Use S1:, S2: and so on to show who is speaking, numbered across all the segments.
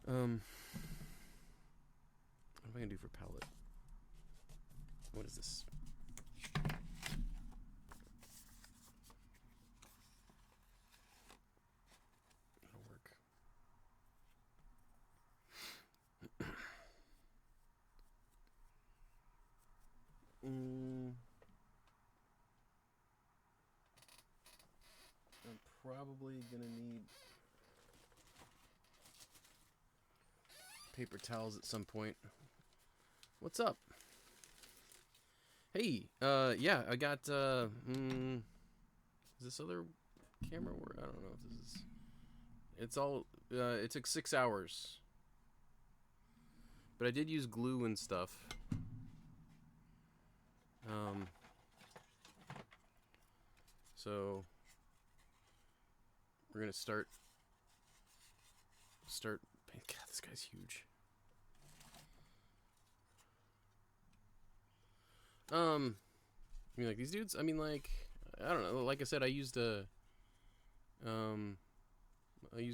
S1: What am I gonna do for palette? What is this? That'll work. I'm probably gonna need paper towels at some point. What's up? Hey, yeah, I got, is this other camera work? I don't know if this is, it's all, it took 6 hours. But I did use glue and stuff. So we're gonna start, God, this guy's huge. You mean like these dudes? I mean, like, I don't know. Like I said, I used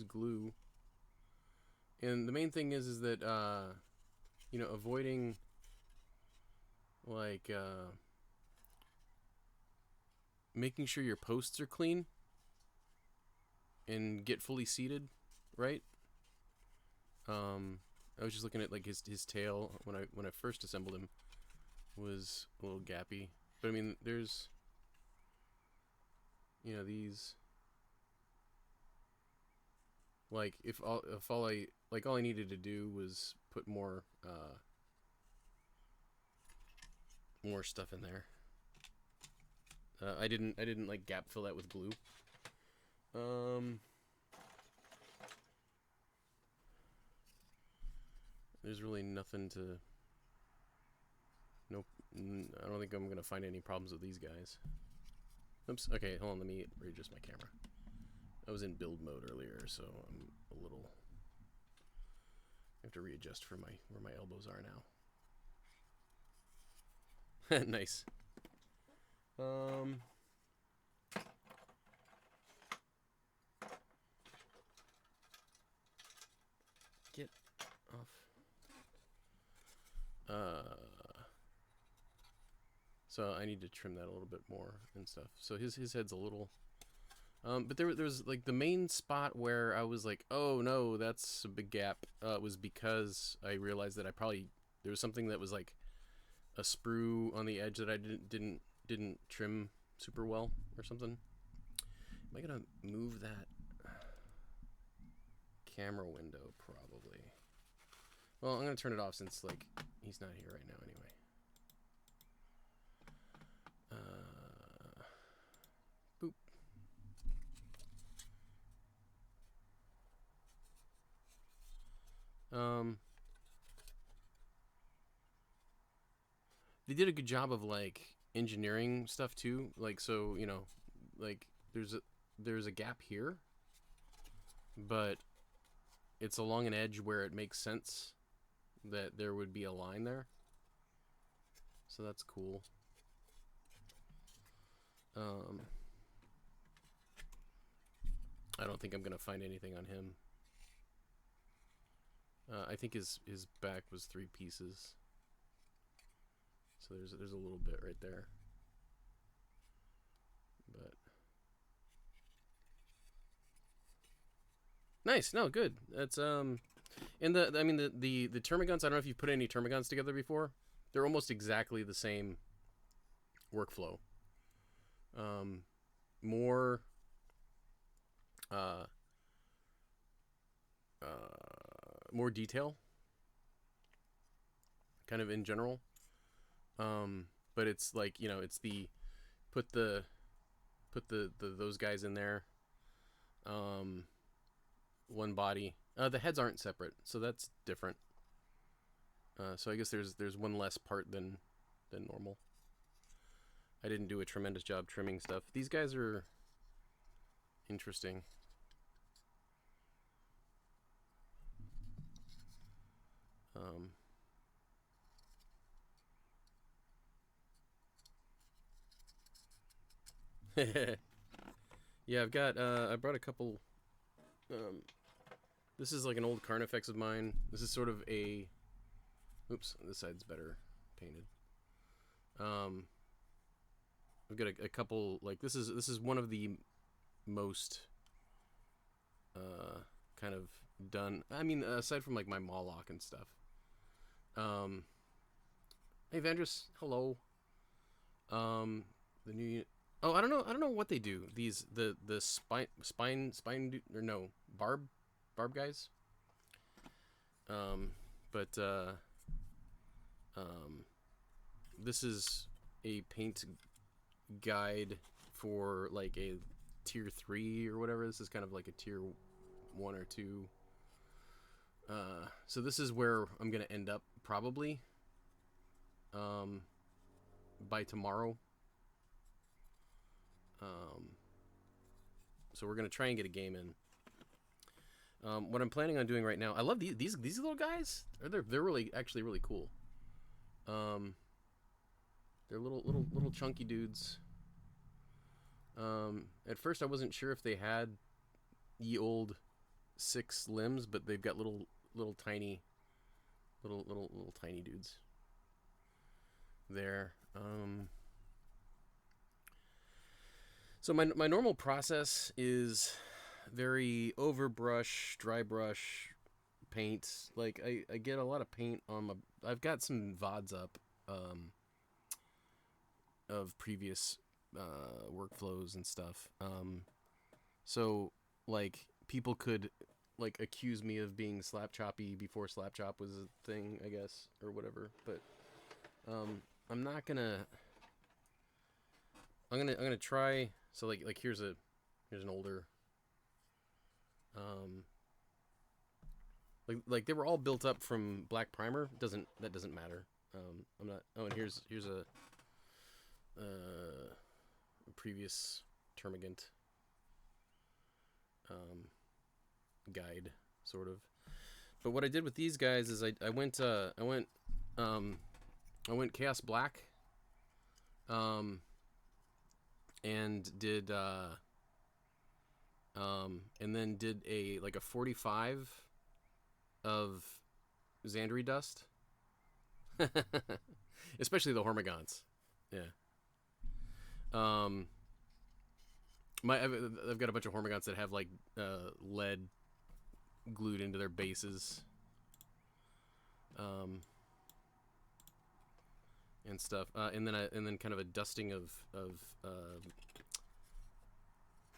S1: glue, and the main thing is that you know, avoiding like making sure your posts are clean and get fully seated, right? I was just looking at like his tail when I first assembled him was a little gappy, but I mean, there's, you know, these, like, if all I needed to do was put more stuff in there. I didn't like gap fill that with glue. There's really nothing to. Nope. I don't think I'm gonna find any problems with these guys. Oops. Okay, hold on. Let me readjust my camera. I was in build mode earlier, so I'm a little. I have to readjust for where my elbows are now. Nice. Get off. So I need to trim that a little bit more and stuff. So his head's a little. But there was like the main spot where I was like, oh no, that's a big gap. Was because I realized that there was something that was like a sprue on the edge that I didn't trim super well or something. Am I gonna move that camera window? Probably. Well, I'm gonna turn it off since like he's not here right now anyway. Boop. They did a good job of like engineering stuff too. Like, so, you know, like there's a gap here, but it's along an edge where it makes sense that there would be a line there. So that's cool. I don't think I'm gonna find anything on him. I think his back was 3 pieces. So there's a little bit right there. But nice, no, good. That's and I mean the termagants, I don't know if you've put any termagants together before. They're almost exactly the same workflow. More more detail, kind of in general. But it's like, you know, it's the put the those guys in there. One body. The heads aren't separate, so that's different. So I guess there's one less part than normal. I didn't do a tremendous job trimming stuff. These guys are interesting. Yeah, I've got I brought a couple This is like an old Carnifex of mine. This is sort of a... Oops, this side's better painted. I've got a couple, like, this is one of the most kind of done. I mean, aside from like my Mawlock and stuff. Hey Vandris, hello. The new... Oh, I don't know what they do. These the spine or no, barb guys. But this is a paint guide for like a tier 3 or whatever. This is kind of like a tier 1 or 2. So this is where I'm gonna end up probably by tomorrow. So we're gonna try and get a game in. What I'm planning on doing right now, I love these little guys. They're really actually really cool. They're little chunky dudes. At first I wasn't sure if they had ye old 6 limbs, but they've got little tiny dudes there. So my normal process is very overbrush, dry brush, paint. Like I get a lot of paint on my... I've got some VODs up of previous workflows and stuff. So like people could like accuse me of being slap choppy before slap chop was a thing, I guess, or whatever. But I'm not gonna... I'm gonna try. So like here's an older like they were all built up from black primer. That doesn't matter. I'm not... Oh, and here's a previous Termagant guide sort of. But what I did with these guys is I went Chaos Black and did and then did a 45 of Xandri dust. Especially the Hormigons. Yeah. I've got a bunch of Hormigons that have like lead glued into their bases. And stuff. And then kind of a dusting of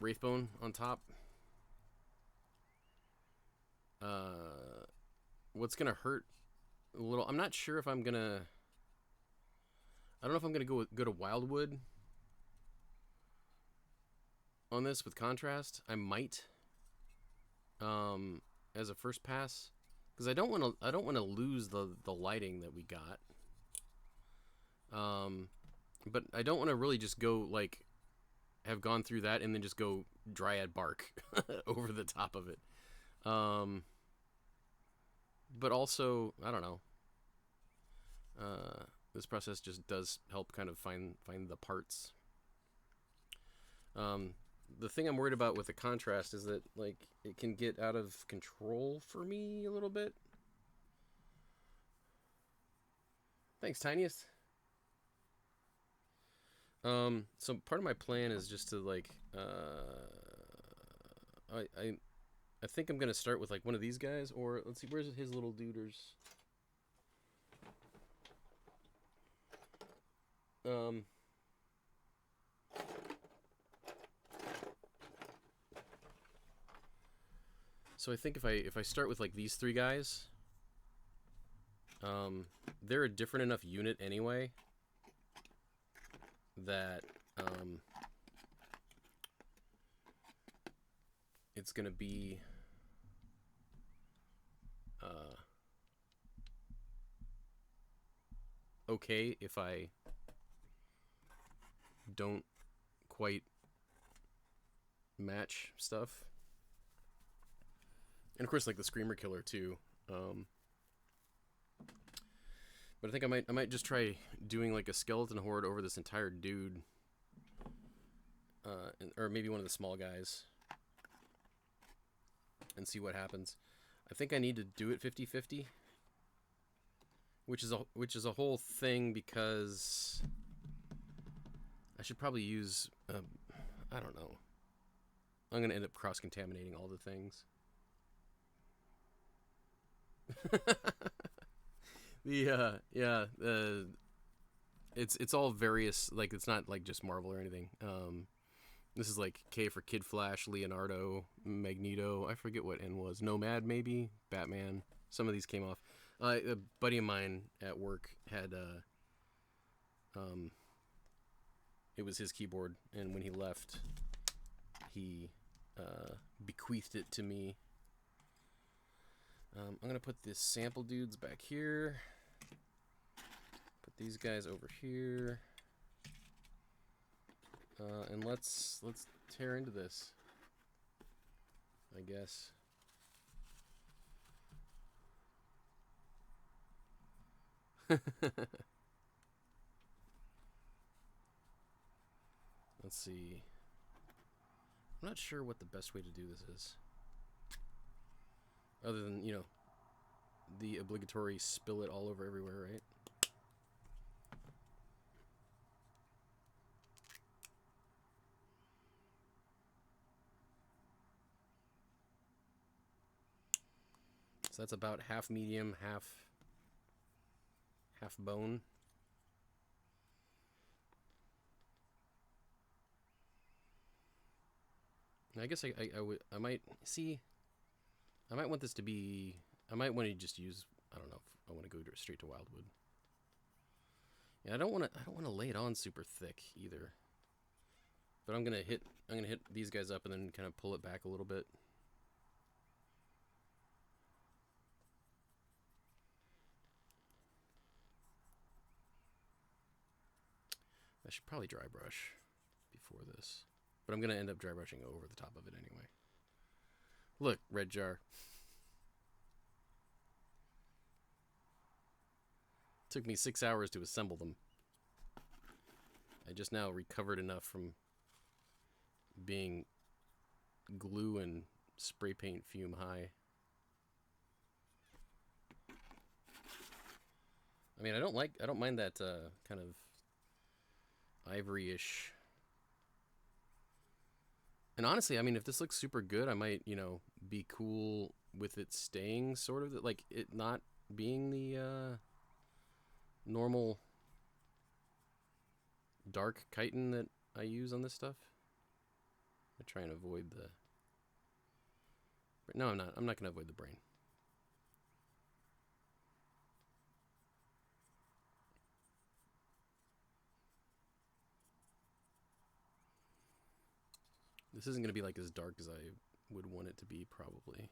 S1: Wraithbone on top. What's gonna hurt a little... I'm not sure if I'm gonna... I don't know if I'm gonna go to Wildwood on this with contrast. I might, as a first pass, because I don't want to lose the lighting that we got. But I don't want to really just go like have gone through that and then just go Dryad Bark over the top of it. But also, I don't know. This process just does help kind of find the parts. The thing I'm worried about with the contrast is that like it can get out of control for me a little bit. Thanks, Tiniest. So part of my plan is just to like I think I'm gonna start with like one of these guys, or let's see, where's his little duders? So I think if I start with like these 3 guys, they're a different enough unit anyway that it's gonna be okay if I don't quite match stuff. And of course like the Screamer Killer too. But I think I might just try doing like a skeleton horde over this entire dude, or maybe one of the small guys, and see what happens. I think I need to do it 50-50, which is a whole thing because I should probably use I don't know. I'm gonna end up cross-contaminating all the things. It's all various, like it's not like just Marvel or anything. This is like K for Kid Flash, Leonardo, Magneto. I forget what N was. Nomad maybe, Batman. Some of these came off. A buddy of mine at work had it was his keyboard, and when he left, he bequeathed it to me. I'm gonna put the sample dudes back here. Put these guys over here. And let's tear into this, I guess. Let's see. I'm not sure what the best way to do this is. Other than, you know, the obligatory spill it all over everywhere, right? So that's about half medium, half bone. I guess I might see. I might want this to be. I might want to just use. I don't know if I want to go straight to wildwood. Yeah, I don't want to lay it on super thick either. But I'm gonna hit these guys up and then kind of pull it back a little bit. I should probably dry brush before this. But I'm going to end up dry brushing over the top of it anyway. Look, red jar. Took me 6 hours to assemble them. I just now recovered enough from being glue and spray paint fume high. I mean, I don't mind that kind of ivory-ish. And honestly, I mean, if this looks super good, I might, you know, be cool with it staying sort of, like it not being the normal dark chitin that I use on this stuff. I try and avoid the... No, I'm not. I'm not going to avoid the brain. This isn't going to be like as dark as I would want it to be, probably.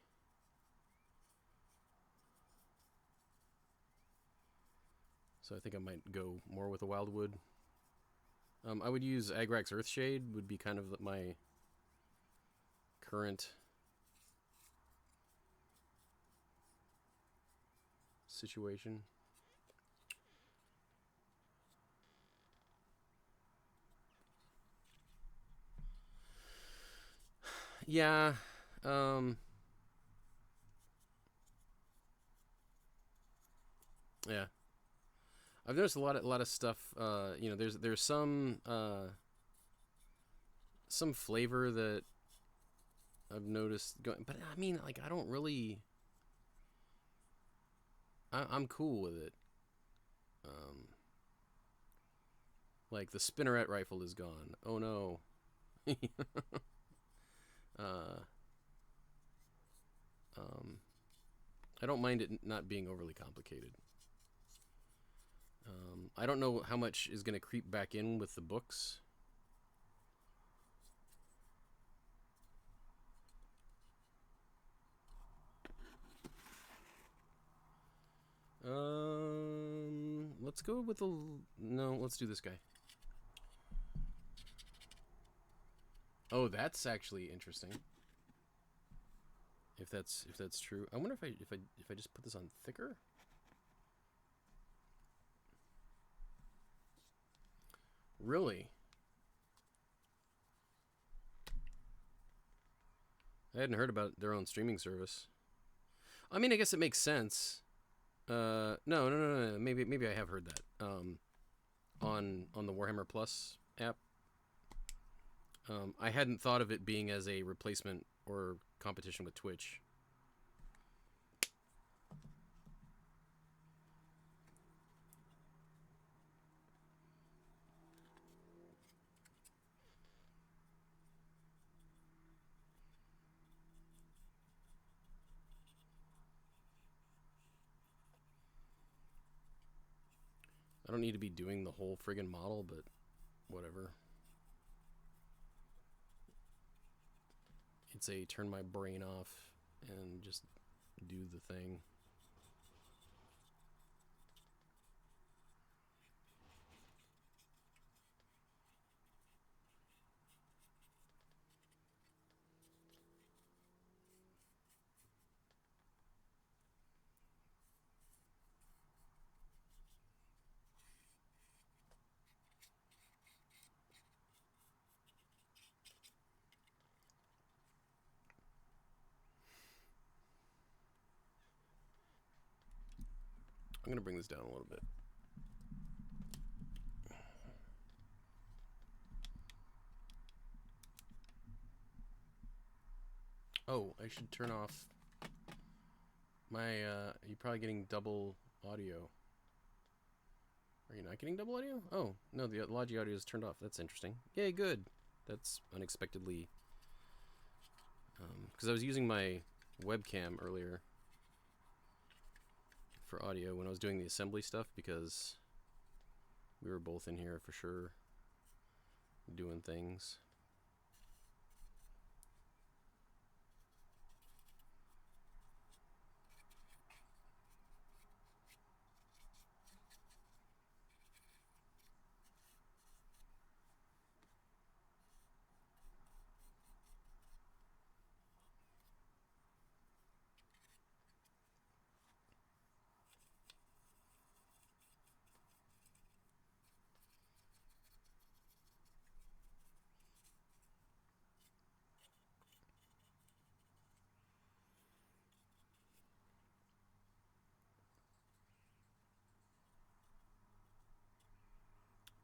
S1: So I think I might go more with a wildwood. I would use Agrax Earthshade, would be kind of my current situation. Yeah. Yeah. I've noticed a lot of stuff. You know, there's some flavor that I've noticed going, but I mean, like, I don't really. I'm cool with it. Like the spinneret rifle is gone. Oh no. uh, I don't mind it not being overly complicated. I don't know how much is going to creep back in with the books. Let's go with the... No, let's do this guy. Oh, that's actually interesting. If that's true, I wonder if I just put this on thicker. Really? I hadn't heard about their own streaming service. I mean, I guess it makes sense. No. Maybe I have heard that. On the Warhammer Plus app. I hadn't thought of it being as a replacement or competition with Twitch. I don't need to be doing the whole friggin' model, but whatever. It's a turn my brain off and just do the thing. I'm going to bring this down a little bit. Oh, I should turn off my, you're probably getting double audio. Are you not getting double audio? Oh, no, the Logi audio is turned off. That's interesting. Yay, good. That's unexpectedly, because I was using my webcam earlier for audio when I was doing the assembly stuff, because we were both in here for sure doing things.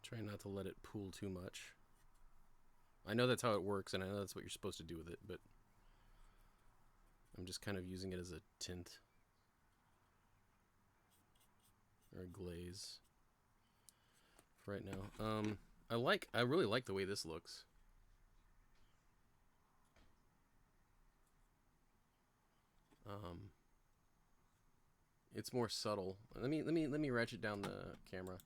S1: Try not to let it pool too much. I know that's how it works, and I know that's what you're supposed to do with it, but I'm just kind of using it as a tint or a glaze for right now. I really like the way this looks. It's more subtle. Let me ratchet down the camera.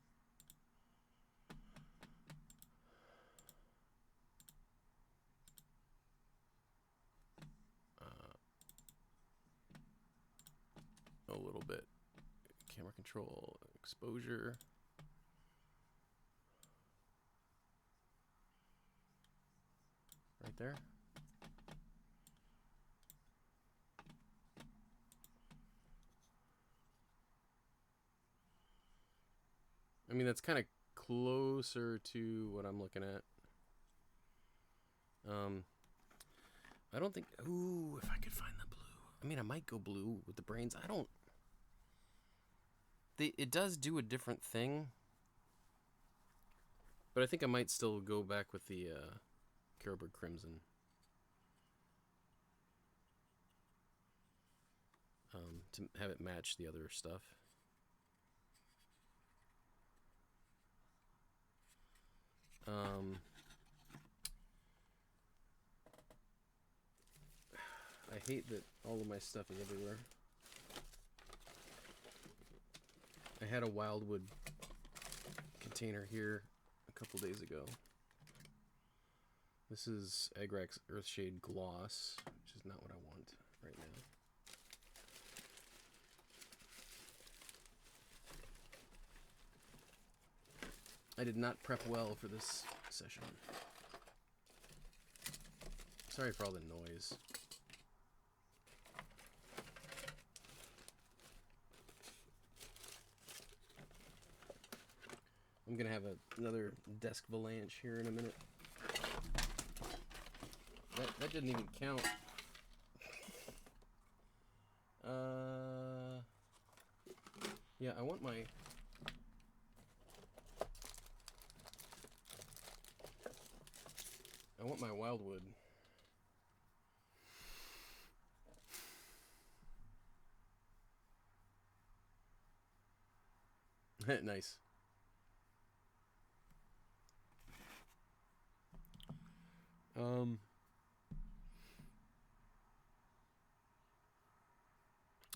S1: A little bit. Camera control, exposure. Right there. I mean, that's kind of closer to what I'm looking at. I don't think... Ooh, if I could find the blue. I mean, I might go blue with the brains. I don't... It does do a different thing. But I think I might still go back with the Carroburg Crimson. To have it match the other stuff. I hate that all of my stuff is everywhere. I had a Wildwood container here a couple days ago. This is Agrax Earthshade Gloss, which is not what I want right now. I did not prep well for this session. Sorry for all the noise. I'm gonna have another desk avalanche here in a minute. That didn't even count. Yeah, I want my... wildwood. Nice.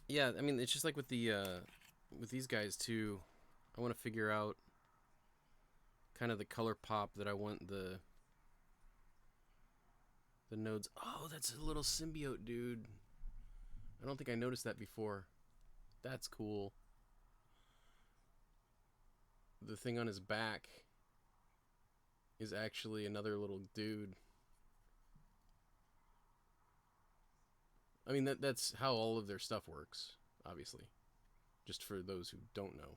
S1: Yeah, I mean, it's just like with the with these guys too. I want to figure out kind of the color pop that I want the nodes. Oh, that's a little symbiote, dude. I don't think I noticed that before. That's cool. The thing on his back is actually another little dude. I mean, that's how all of their stuff works, obviously. Just for those who don't know.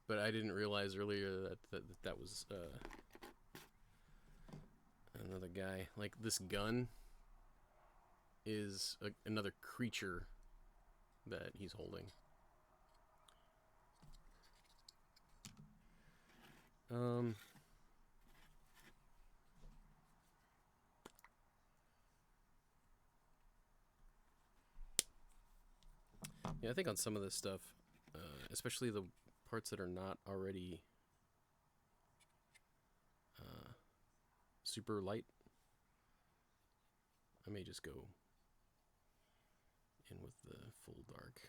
S1: But I didn't realize earlier that was another guy. Like, this gun is another creature that he's holding. Yeah, I think on some of this stuff, especially the parts that are not already super light, I may just go in with the full dark.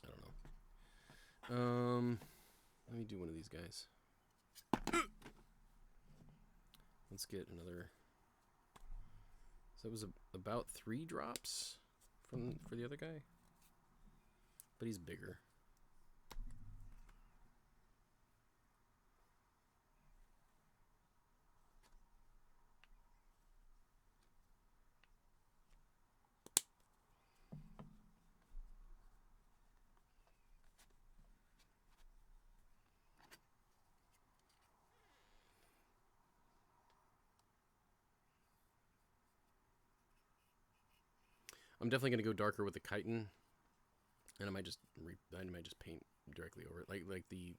S1: I don't know. Let me do one of these guys. Let's get another. So that was about 3 drops for the other guy, but he's bigger. I'm definitely gonna go darker with the chitin, and I might just paint directly over it, like the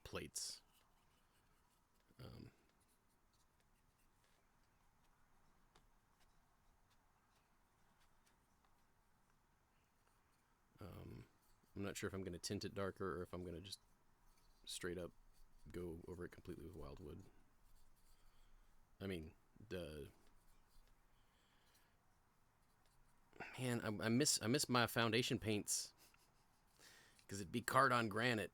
S1: plates. I'm not sure if I'm gonna tint it darker or if I'm gonna just straight up go over it completely with wildwood. I mean, man, I miss my foundation paints because it'd be card on granite,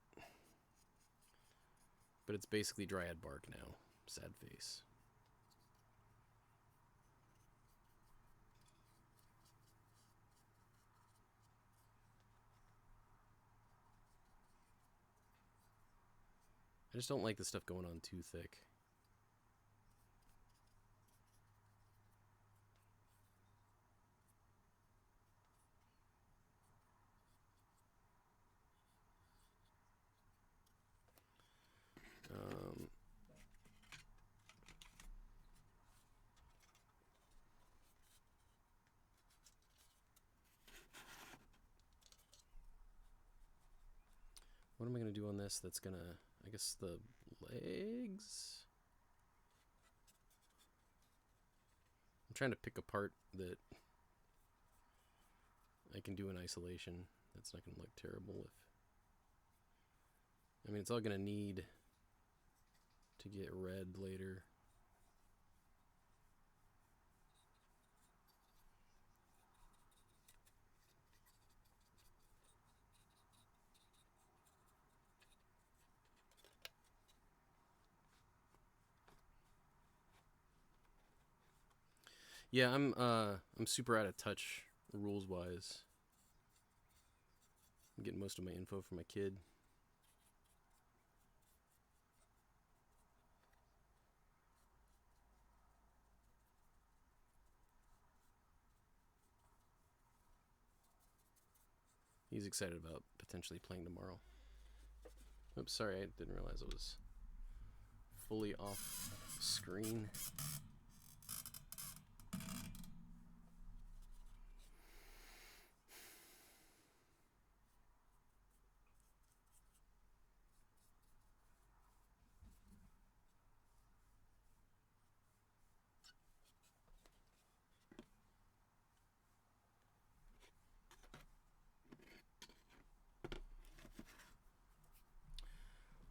S1: but it's basically dryad bark now. Sad face. I just don't like the stuff going on too thick. What am I going to do on this that's going to, I guess, the legs? I'm trying to pick a part that I can do in isolation. That's not going to look terrible if... I mean, it's all going to need to get red later. Yeah, I'm super out of touch rules wise. I'm getting most of my info from my kid. He's excited about potentially playing tomorrow. Oops, sorry, I didn't realize it was fully off screen.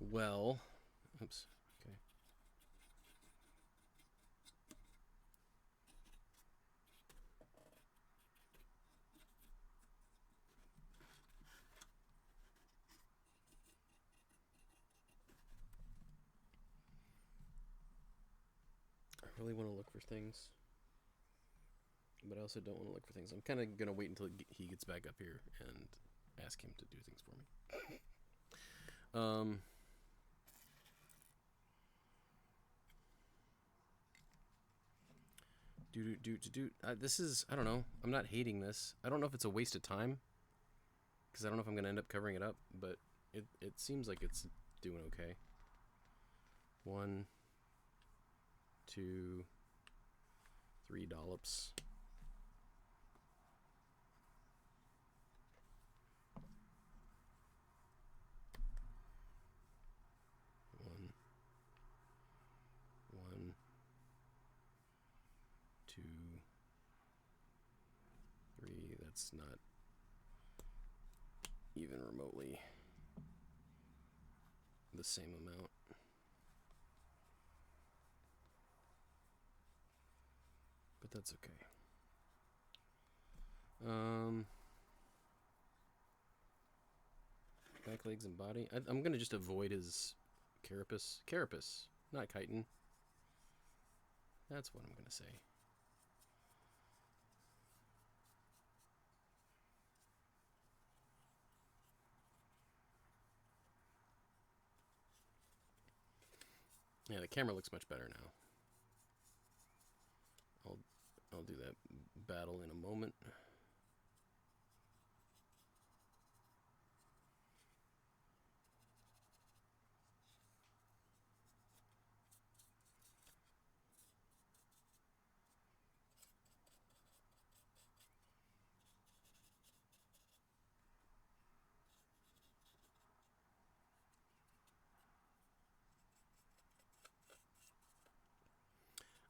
S1: Well, oops, okay. I really want to look for things, but I also don't want to look for things. I'm kind of going to wait until he gets back up here and ask him to do things for me. This is, I don't know. I'm not hating this. I don't know if it's a waste of time, because I don't know if I'm going to end up covering it up, but it seems like it's doing okay. 1, 2, 3 dollops. One, 2, 3. That's not even remotely the same amount. But that's okay. Back legs and body. I'm gonna just avoid his carapace. Carapace, not chitin. That's what I'm gonna say. Yeah, the camera looks much better now. I'll do that battle in a moment.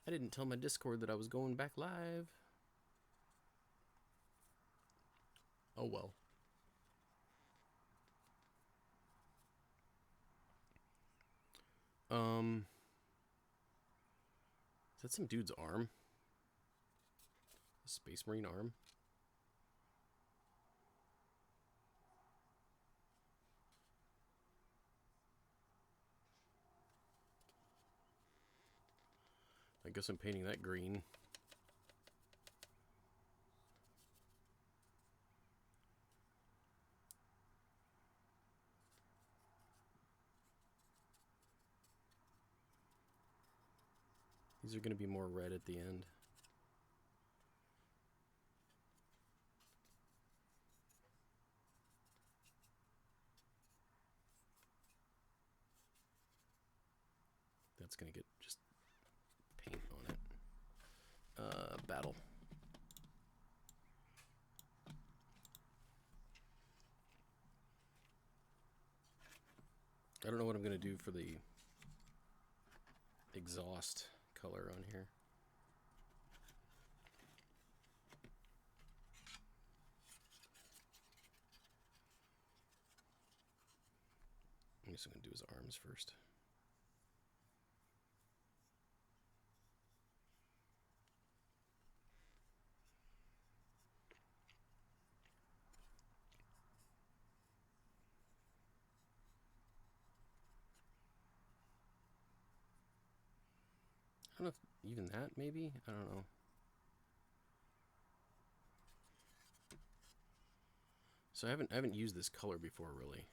S1: I didn't tell my Discord that I was going back live. Oh well. Is that some dude's arm? A Space Marine arm? I guess I'm painting that green. These are going to be more red at the end. That's going to get just paint on it. Battle. I don't know what I'm going to do for the exhaust color on here. I guess I'm going to do his arms first. I don't know if even that, maybe? I don't know. So I haven't used this color before, really.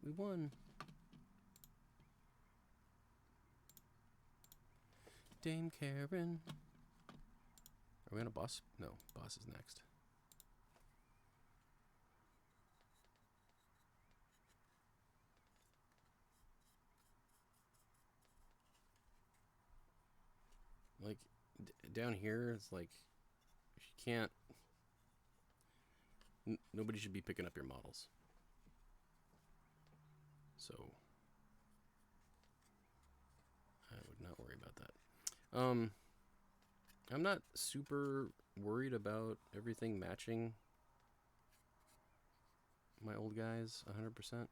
S1: We won. Dame Karen. Are we on a boss? No, boss is next. Like, down here, it's like, if you can't... nobody should be picking up your models. So, I would not worry about that. I'm not super worried about everything matching my old guys 100%.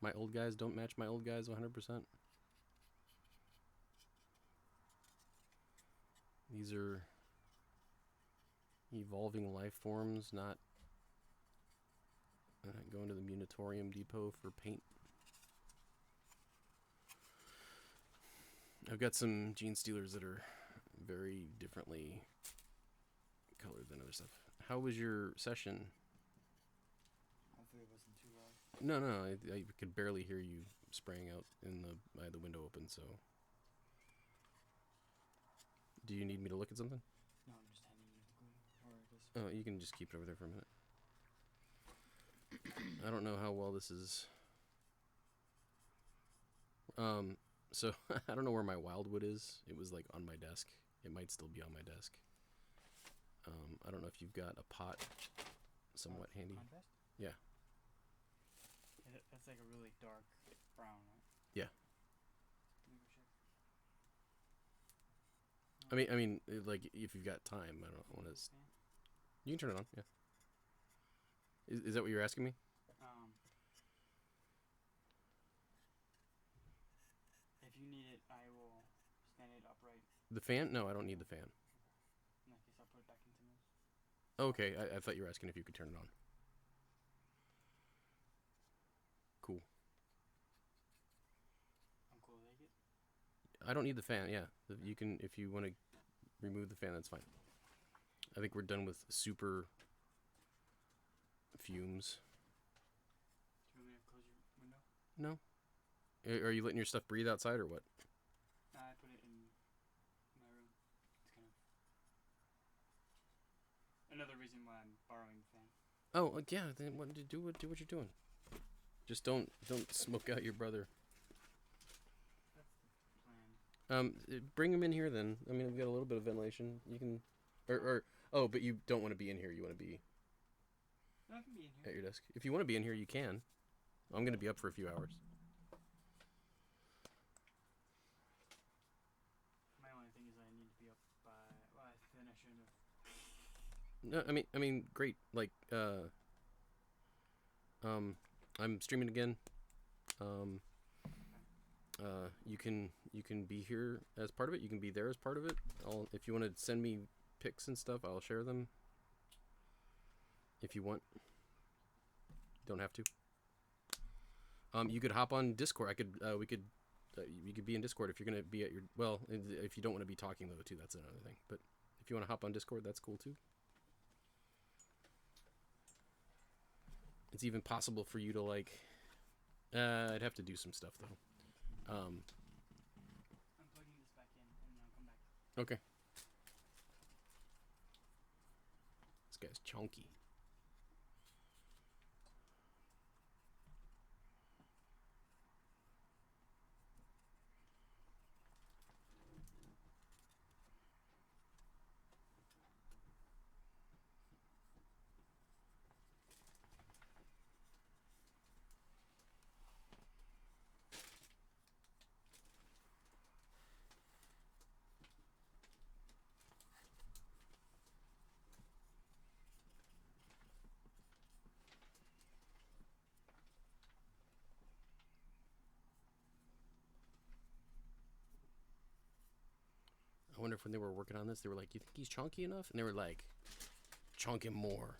S1: My old guys don't match my old guys 100%. These are evolving life forms, not going to the Munitorium Depot for paint. I've got some Gene Stealers that are very differently colored than other stuff. How was your session?
S2: Hopefully it wasn't too loud.
S1: No, I could barely hear you spraying out in the... I had the window open, so... Do you need me to look at something?
S2: No, I'm just handing you the glue. Or I guess.
S1: Oh, you can just keep it over there for a minute. I don't know how well this is... So, I don't know where my wildwood is. It was, like, on my desk. It might still be on my desk. I don't know if you've got a pot somewhat handy.
S2: Contrast?
S1: Yeah.
S2: That's like a really dark brown, right?
S1: Yeah.
S2: Let me go check.
S1: I mean, like, if you've got time, I don't want to... You can turn it on, yeah. Is that what you're asking me?
S2: If you need it, I will stand it upright.
S1: The fan? No, I don't need the fan.
S2: In that case, I'll put it back into this.
S1: Okay, I thought you were asking if you could turn it on. Cool.
S2: I'm cool, take it?
S1: I don't need the fan, yeah. You can, if you want to remove the fan, that's fine. I think we're done with super fumes.
S2: Do you want me to close your window?
S1: No. Are you letting your stuff breathe outside or what?
S2: Nah, I put it in my room. It's kind of another reason why I'm borrowing the fan.
S1: Oh, yeah, then do what you're doing. Just don't smoke out your brother.
S2: That's the plan.
S1: Bring him in here then. I mean, we've got a little bit of ventilation. You can, oh, but you don't want to be in here. You want to be
S2: No, I can be in here.
S1: at your desk. If you want to be in here, you can. I'm going to be up for a few hours.
S2: My only thing is I need to be up by... Well, I shouldn't have...
S1: No, I mean, great. Like, I'm streaming again. You can be here as part of it. You can be there as part of it. If you want to send me pics and stuff, I'll share them. If you want. Don't have to. You could hop on Discord. You could be in Discord if you're gonna be at your... Well, if you don't want to be talking though, too, that's another thing. But if you want to hop on Discord, that's cool too. It's even possible for you to like... I'd have to do some stuff though.
S2: I'm plugging this back in and then I'll come back.
S1: Okay. This guy's chunky. I wonder if when they were working on this, they were like, "You think he's chunky enough?" And they were like, "Chunk him more."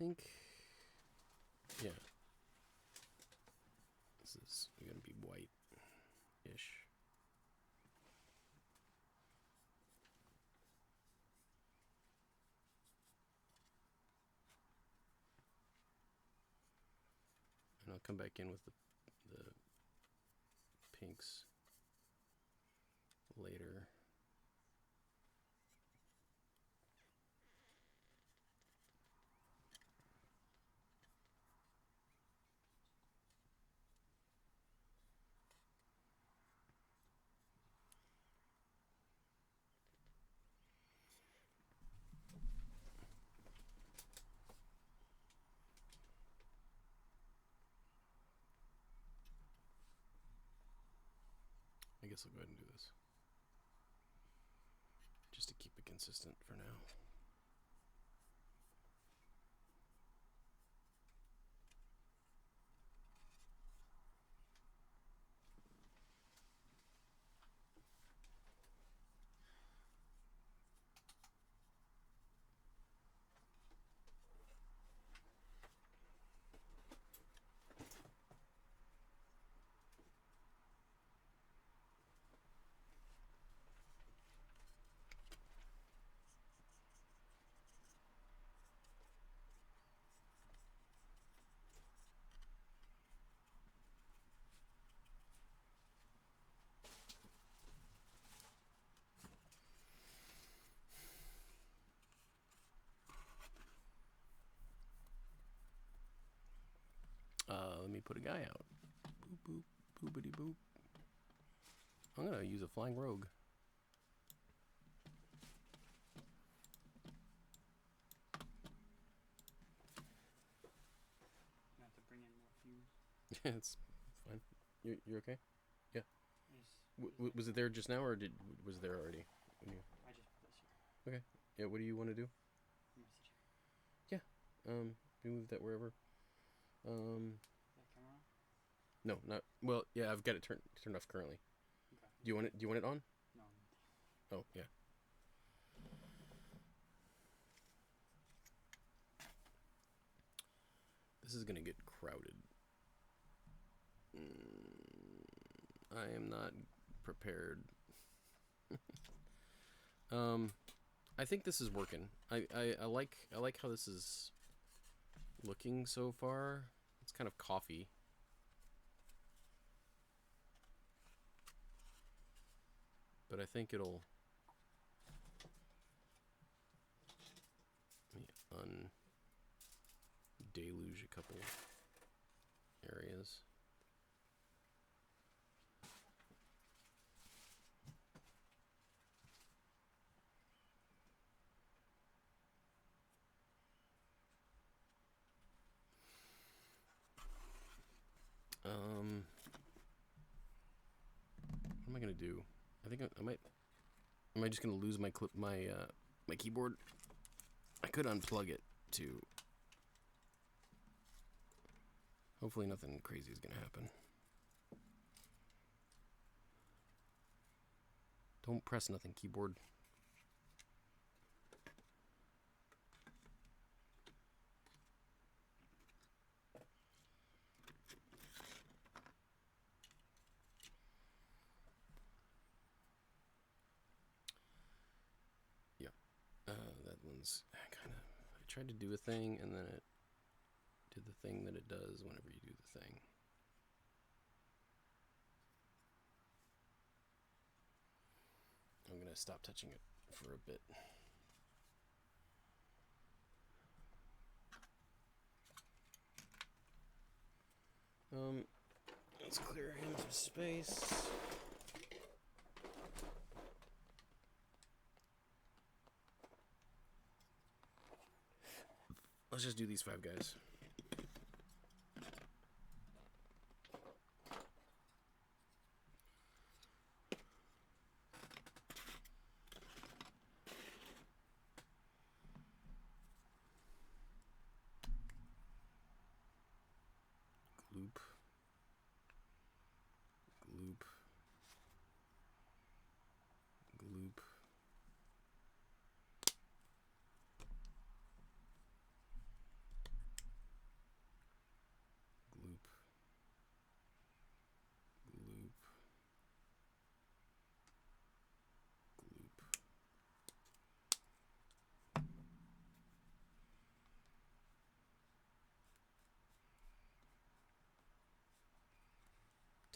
S1: think, yeah, this is gonna be white-ish. And I'll come back in with the pinks later. I guess I'll go ahead and do this, just to keep it consistent for now. Let me put a guy out. Boop, boop, boopity boop. I'm gonna use a flying rogue.
S2: You have to bring in more fuse.
S1: It's fine. You're okay? Yeah.
S2: Is
S1: Was it there just now, or was it there already?
S2: I just put this here.
S1: Okay. Yeah. What do you want to do?
S2: Message.
S1: You move that wherever.
S2: That camera?
S1: No, not well. Yeah, I've got it turned off currently.
S2: Okay.
S1: Do you want it? Do you want it on?
S2: No.
S1: Oh yeah. This is gonna get crowded. I am not prepared. I think this is working. I like how this is looking so far. It's kind of coffee. But I think it'll deluge a couple areas. What am I gonna do? I think I might. Am I just gonna lose my my keyboard? I could unplug it too. Hopefully nothing crazy is gonna happen. Don't press nothing, keyboard. That one's kind of. I tried to do a thing and then it did the thing that it does whenever you do the thing. I'm gonna stop touching it for a bit. Let's clear him some space. Let's just do these 5 guys. Gloop. Gloop. Gloop.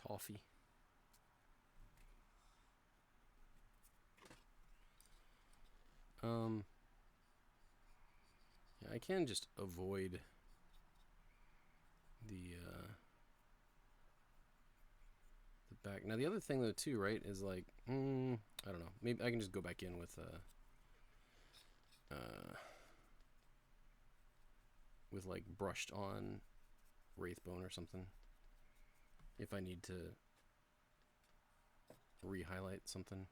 S1: coffee. Yeah, I can just avoid the back. Now the other thing though too, right, is like I don't know. Maybe I can just go back in with like brushed on Wraithbone or something if I need to re-highlight something.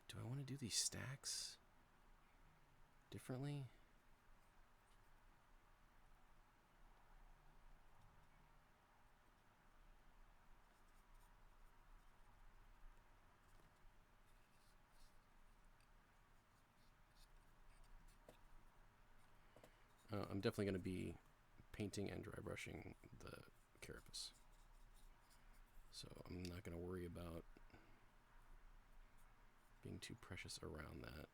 S1: Do I want to do these stacks differently? I'm definitely going to be painting and dry brushing the carapace. So I'm not going to worry about being too precious around that.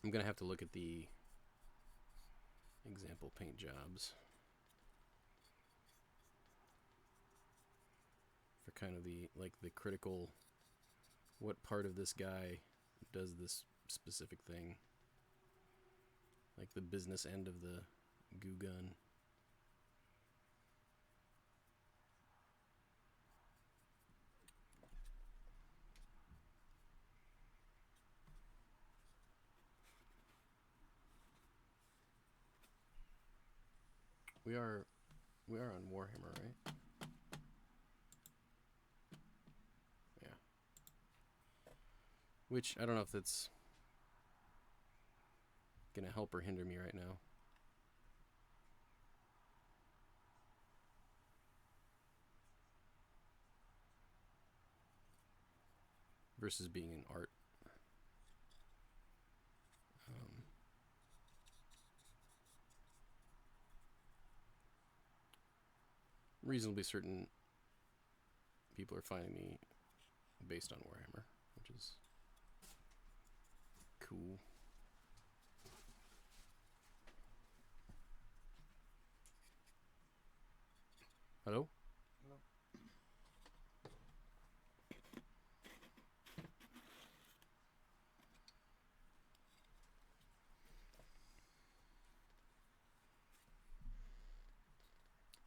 S1: I'm going to have to look at the example paint jobs for kind of the critical, what part of this guy does this specific thing, like the business end of the goo gun. We are on Warhammer, right? Yeah. Which I don't know if that's gonna help or hinder me right now. Versus being in art. Reasonably certain people are finding me based on Warhammer, which is cool. Hello?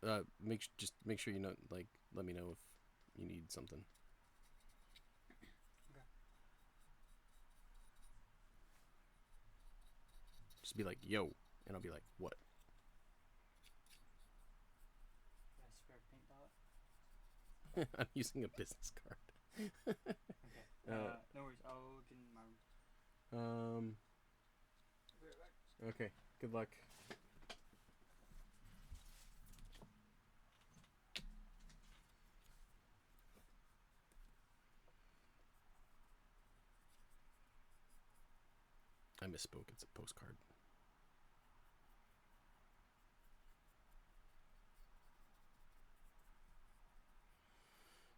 S2: Hello.
S1: Just make sure you know, like, let me know if you need something.
S2: Okay.
S1: Just be like, yo, and I'll be like, what?
S2: Got a spare paint palette?
S1: I'm using a business card.
S2: Okay. No worries. I'll get in my room. Be right back.
S1: Okay. Good luck. I misspoke. It's a postcard.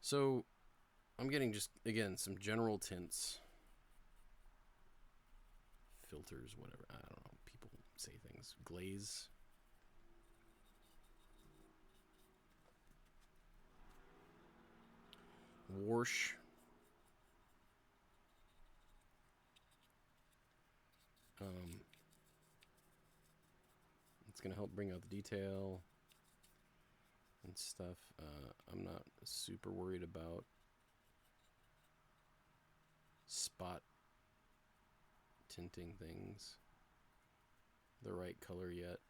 S1: So, I'm getting just, again, some general tints. Filters, whatever. I don't know. People say things. Glaze. Warsh. It's going to help bring out the detail and stuff. I'm not super worried about spot tinting things the right color yet.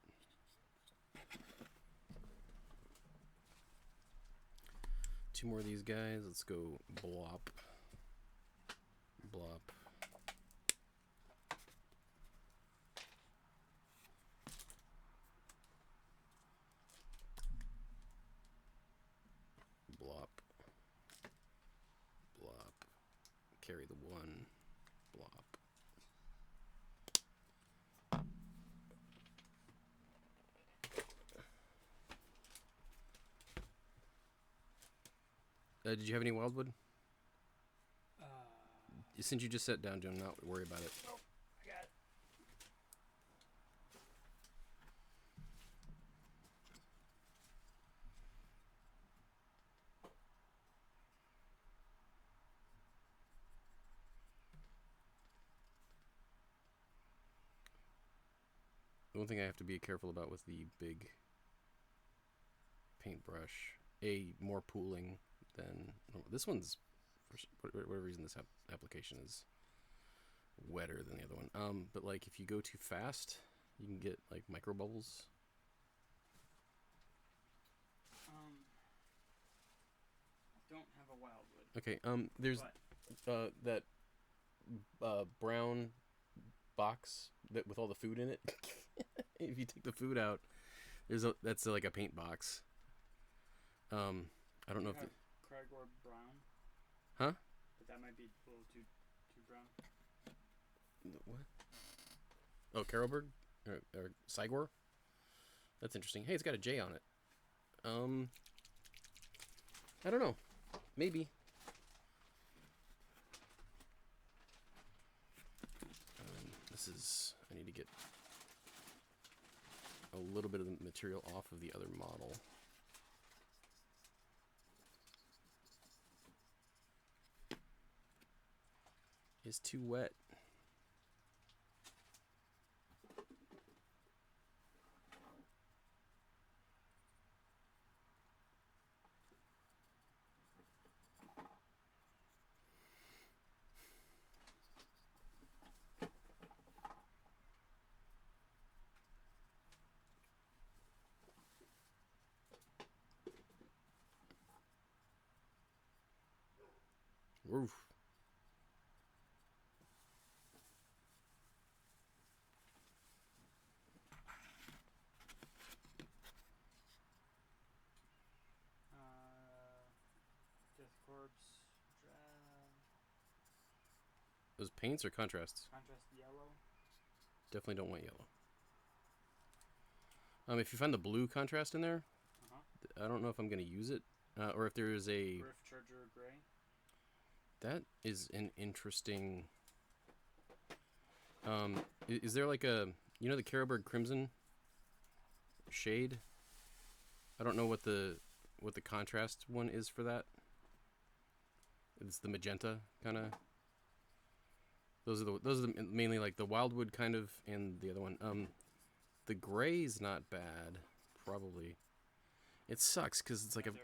S1: Two more of these guys. Let's go blop. Blop. Blop. Blop. Carry the one. Blop. Did you have any wildwood? Since you just sat down, don't not worry about it.
S2: Oh, I got it.
S1: The one thing I have to be careful about with the big paintbrush, more pooling than this one's. For whatever reason, this application is wetter than the other one. But like if you go too fast, you can get like micro bubbles.
S2: I don't have a wildwood.
S1: Okay. There's that brown box that with all the food in it. If you take the food out, that's like a paint box. I don't know if
S2: Craig or brown.
S1: Huh?
S2: But that might be a little too brown.
S1: What? Oh, Carolberg or Sigor. That's interesting. Hey, it's got a J on it. I don't know. Maybe. I need to get a little bit of the material off of the other model. It's too wet. Oof.
S2: Death Corpse.
S1: Those paints or contrasts?
S2: Contrast yellow.
S1: Definitely don't want yellow. If you find the blue contrast in there, I don't know if I'm going to use it, or if there is a
S2: Griff Charger Gray.
S1: That is an interesting. Is there like a the Carolberg Crimson shade? I don't know what the contrast one is for that. It's the magenta kind of. Those are the mainly like the Wildwood kind of, and the other one. The gray's not bad, probably. It sucks because it's like a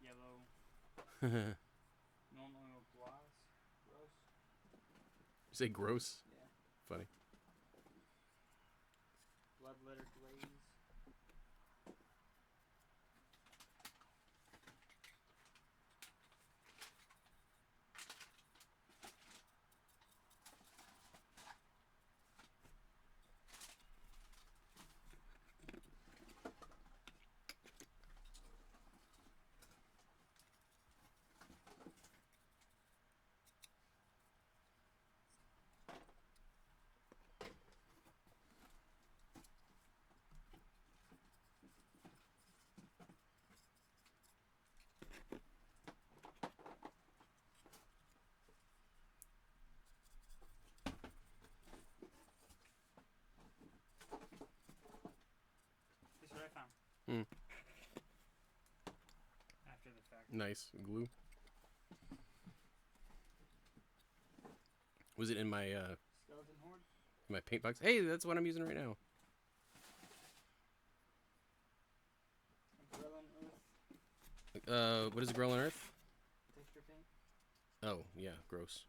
S2: yellow. Normal gloss. Gross.
S1: You say gross?
S2: Yeah.
S1: Funny.
S2: Bloodletter glaze. After the fact.
S1: Nice glue. Was it in my
S2: Skeleton Horde?
S1: My paint box? Hey, that's what I'm using right now.
S2: Grelin Earth.
S1: What is Grelin Earth?
S2: Texture paint.
S1: Oh yeah, gross.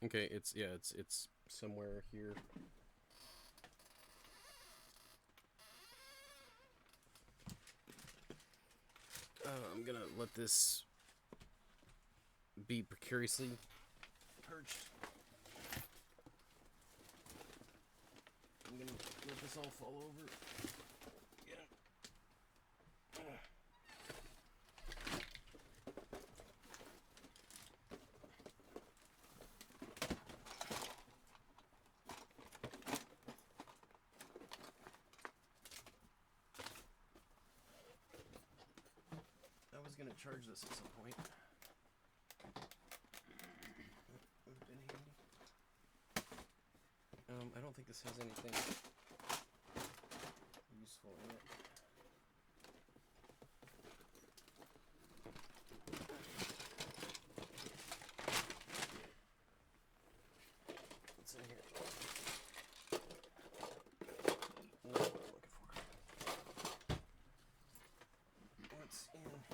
S1: Okay, it's somewhere here. I'm gonna let this be precariously perched. I'm gonna let this all fall over. I was gonna charge this at some point. Would have been handy. I don't think this has anything useful in it. What's in here? What am I looking for? What's in here?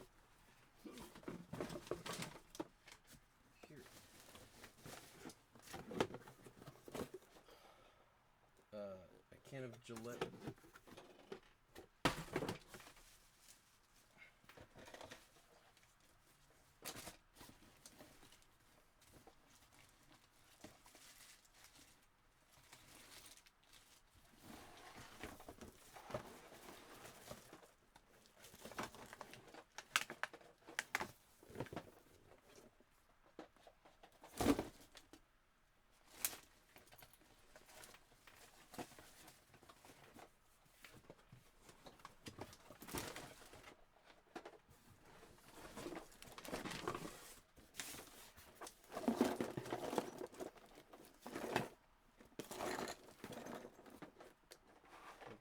S1: A can of Gillette.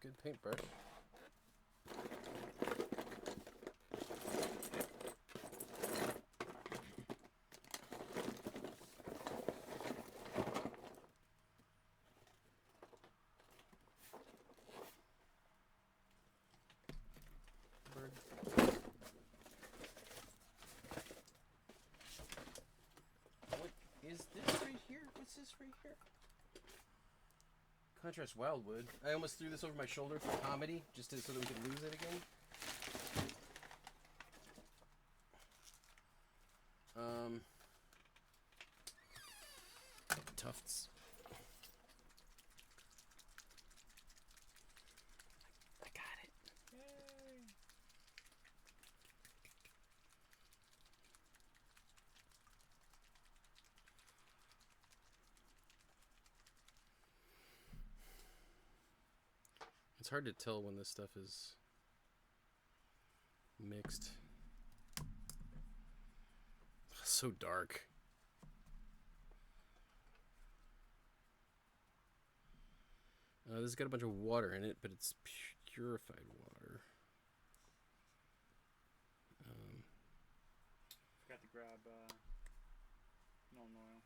S1: Good paintbrush. Bird. What is this right here? What's this right here? Contrast Wildwood. I almost threw this over my shoulder for comedy, just so that we could lose it again. Tufts. I got it. Yay. It's hard to tell when this stuff is mixed. So dark. This has got a bunch of water in it, but it's purified water.
S2: Forgot to grab Nuln Oil.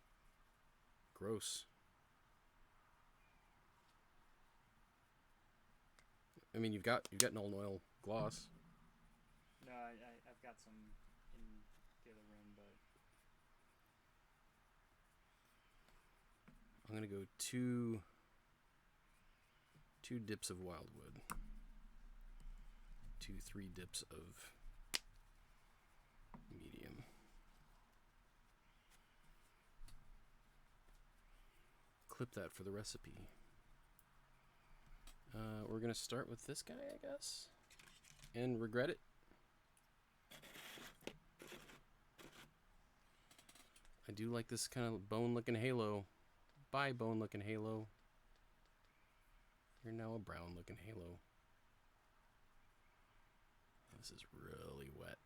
S1: Gross. I mean, you've got Nuln Oil gloss.
S2: No, I've got some in the other room, but
S1: I'm gonna go two dips of Wildwood. 3 dips of medium. Clip that for the recipe. We're gonna start with this guy, I guess, and regret it. I do like this kind of bone-looking halo. Bye, bone-looking halo. You're now a brown-looking halo. This is really wet.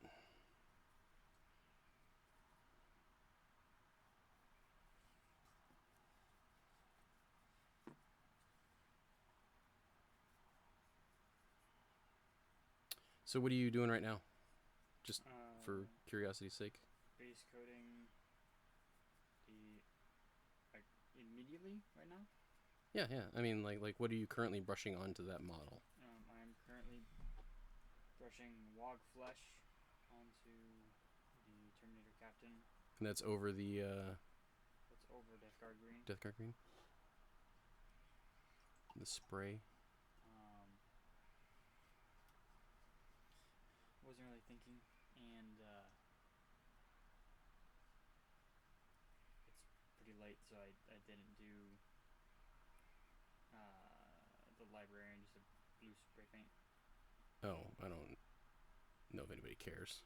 S1: So what are you doing right now? Just for curiosity's sake.
S2: Base coating like immediately right now.
S1: Yeah. I mean, like what are you currently brushing onto that model?
S2: I'm currently brushing Wog Flesh onto the Terminator Captain.
S1: And that's over the.
S2: That's over Death Guard green.
S1: Death Guard green. The spray.
S2: Wasn't really thinking, and it's pretty late, so I didn't do the librarian, just a blue spray paint.
S1: Oh, I don't know if anybody cares.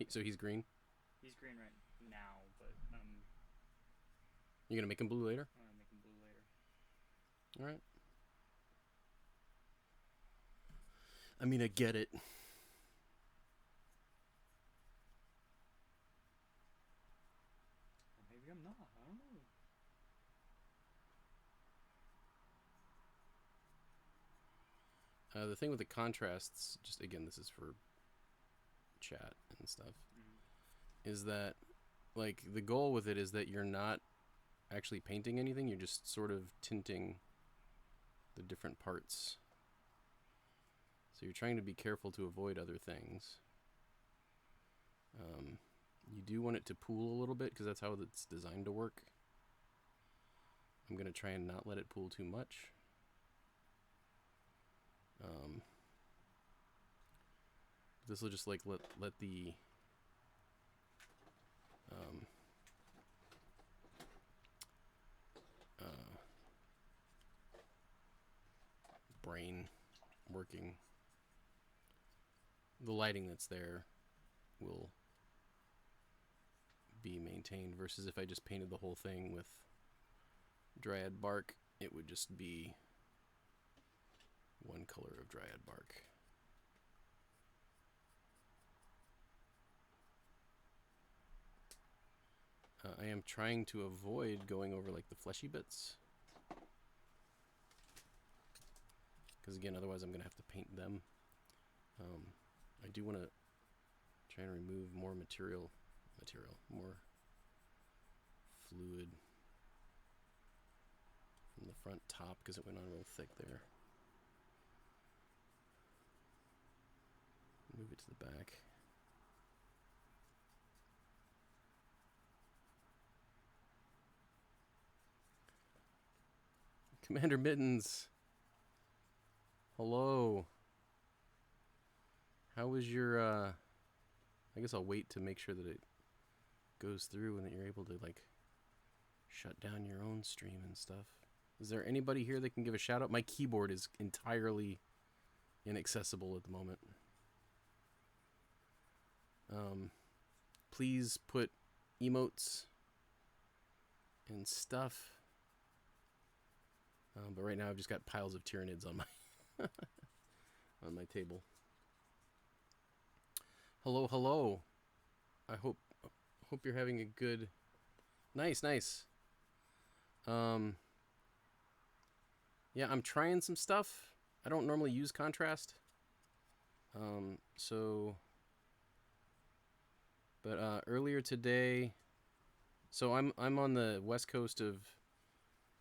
S1: So he's green?
S2: He's green right now, but
S1: you're gonna make him blue later?
S2: I'm gonna make him blue later.
S1: Alright. I mean, I get it.
S2: Or maybe I'm not. I don't know.
S1: The thing with the contrasts, just again, this is for chat and stuff, is that, like, the goal with it is that you're not actually painting anything, you're just sort of tinting the different parts. So you're trying to be careful to avoid other things. You do want it to pool a little bit because that's how it's designed to work. I'm going to try and not let it pool too much. This will just like let the brain working. The lighting that's there will be maintained versus if I just painted the whole thing with dryad bark, it would just be one color of dryad bark. I am trying to avoid going over like the fleshy bits, because again, otherwise I'm gonna have to paint them. I do want to try and remove more material, more fluid from the front top because it went on real thick there. Move it to the back. Commander Mittens, hello. How was your, I guess I'll wait to make sure that it goes through and that you're able to, like, shut down your own stream and stuff. Is there anybody here that can give a shout out? My keyboard is entirely inaccessible at the moment. Please put emotes and stuff. But right now I've just got piles of Tyranids on my on my table. Hello, hello. I hope you're having a good. Nice. Yeah, I'm trying some stuff. I don't normally use contrast. But earlier today, so I'm on the west coast of.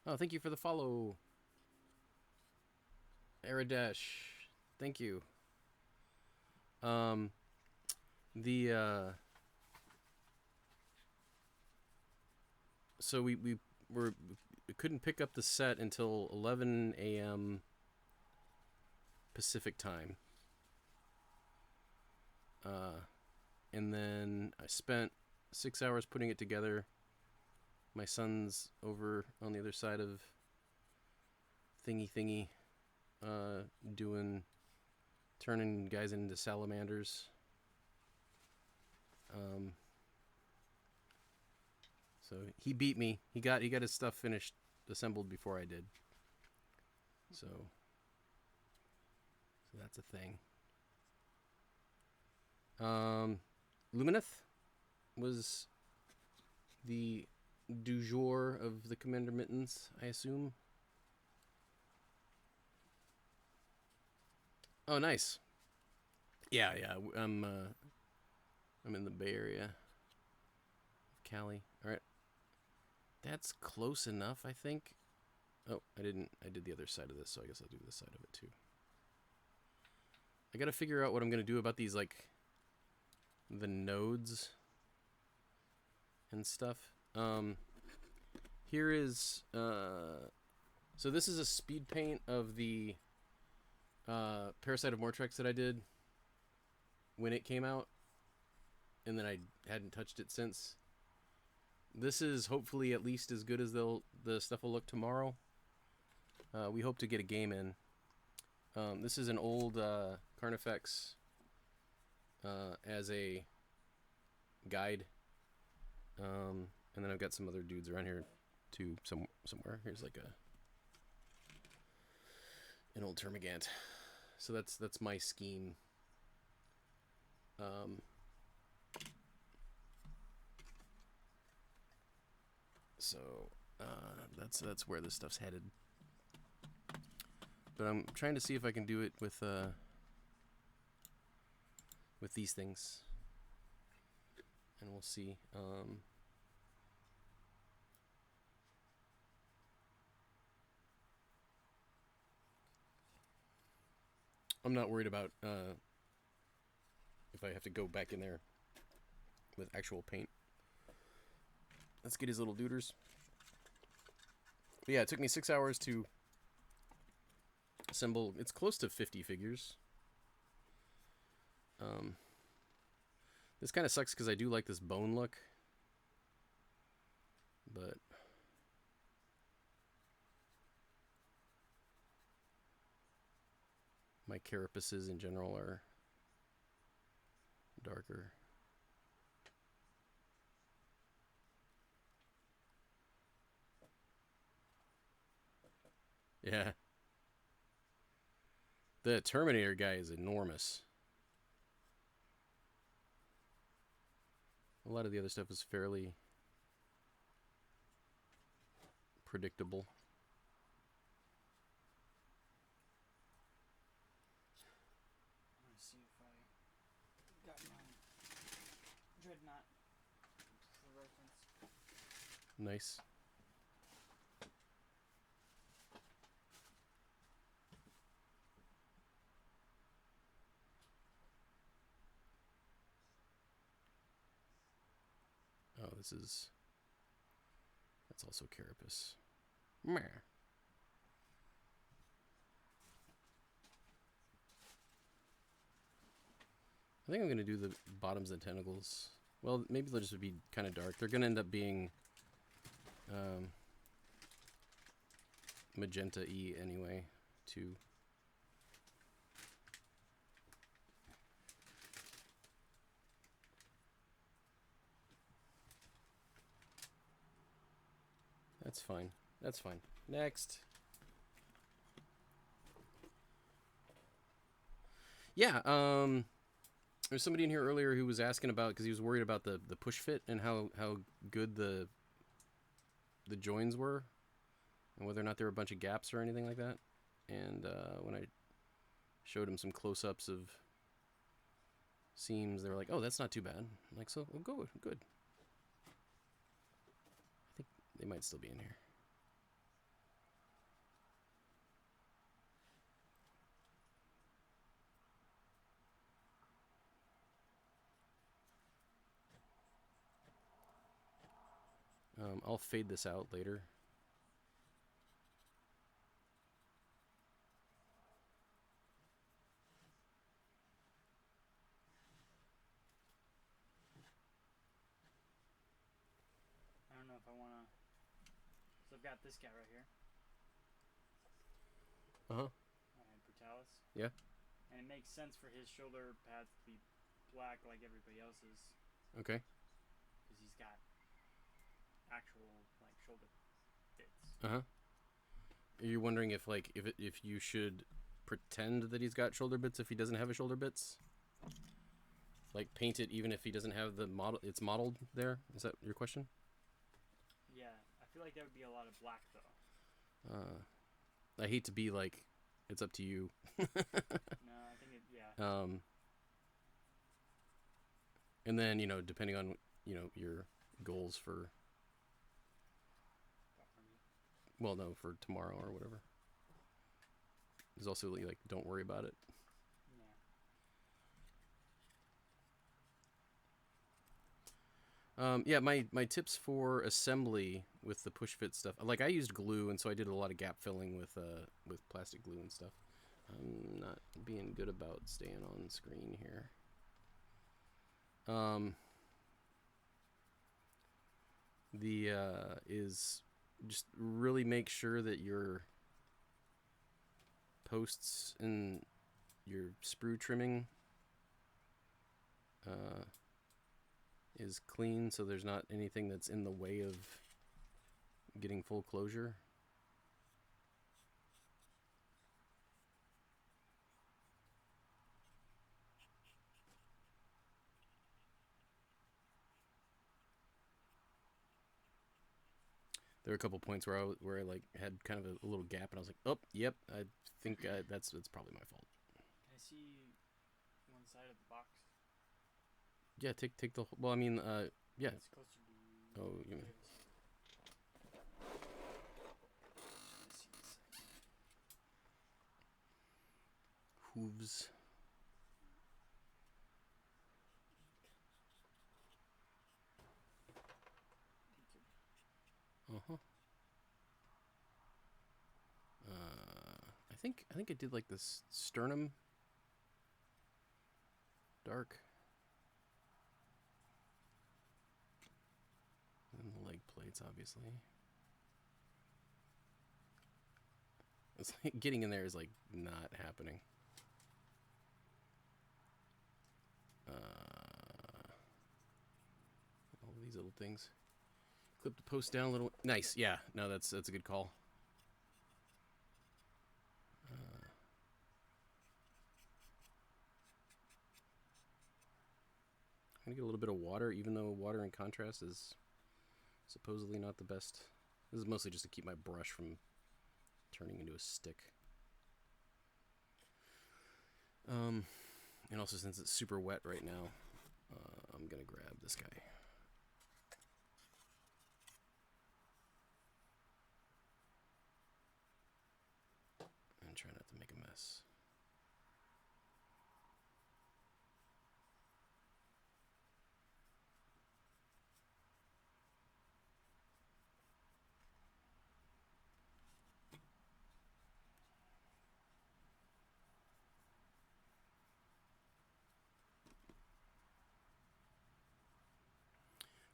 S1: Oh, thank you for the follow, Aradesh. Thank you. So we couldn't pick up the set until 11 a.m. Pacific time. And then I spent 6 hours putting it together. My son's over on the other side of thingy, turning guys into salamanders. So he beat me. He got his stuff finished, assembled before I did. So that's a thing. Lumineth was the du jour of the Commander Mittens, I assume. Oh, nice. Yeah. I'm in the Bay Area, Cali. All right, that's close enough, I think. Oh, I didn't. I did the other side of this, so I guess I'll do this side of it too. I gotta figure out what I'm gonna do about these, like, the nodes and stuff. Here is so this is a speed paint of the Parasite of Mortrex that I did when it came out, and then I hadn't touched it since. This is hopefully at least as good as the stuff will look tomorrow. We hope to get a game in. This is an old Carnifex as a guide. And then I've got some other dudes around here too, somewhere. Here's like an old Termagant. So that's my scheme. So that's where this stuff's headed. But I'm trying to see if I can do it with these things, and we'll see. I'm not worried about if I have to go back in there with actual paint. Let's get his little duders. But yeah, it took me 6 hours to assemble. It's close to 50 figures. This kind of sucks because I do like this bone look, but my carapaces in general are darker. Yeah. The Terminator guy is enormous. A lot of the other stuff is fairly predictable.
S2: I'm gonna see if I got my dreadnought for reference.
S1: Nice. Oh, that's also carapace. Meh. I think I'm going to do the bottoms and tentacles. Well, maybe they'll just be kind of dark. They're going to end up being magenta-y anyway, too. That's fine. That's fine. Next. Yeah, there's somebody in here earlier who was asking about, because he was worried about the push fit and how good the joins were, and whether or not there were a bunch of gaps or anything like that. And when I showed him some close-ups of seams, they were like, "Oh, that's not too bad." I'm like, "So, well, good." I think they might still be in here. I'll fade this out later.
S2: I don't know if I want to. So I've got this guy right here. Brutalis.
S1: Yeah.
S2: And it makes sense for his shoulder pads to be black like everybody else's.
S1: Okay.
S2: Because he's got actual like shoulder bits.
S1: Are you wondering if you should pretend that he's got shoulder bits if he doesn't have a shoulder bits? Like paint it even if he doesn't have the model. It's modeled there. Is that your question?
S2: Yeah, I feel like that would be a lot of black though.
S1: I hate to be like, it's up to you.
S2: No, I think yeah.
S1: And then depending on your goals for. Well, no, for tomorrow or whatever. There's also like don't worry about it. Yeah, my tips for assembly with the push fit stuff. Like I used glue, and so I did a lot of gap filling with plastic glue and stuff. I'm not being good about staying on screen here. The is just really make sure that your posts and your sprue trimming is clean, so there's not anything that's in the way of getting full closure. There were a couple points where I like had kind of a little gap, and I was like, "Oh, yep, I think that's probably my fault."
S2: Can I see one side of the box?
S1: Yeah, take the. Well, I mean, yeah.
S2: It's closer to.
S1: Oh, you mean. Hooves. Uh-huh. I think I did like this sternum dark. And the leg plates, obviously. It's like getting in there is like not happening. All these little things. Clip the post down a little. Nice. Yeah. No, that's a good call. I'm gonna get a little bit of water, even though water in contrast is supposedly not the best. This is mostly just to keep my brush from turning into a stick. And also since it's super wet right now, I'm gonna grab this guy. And try not to make a mess.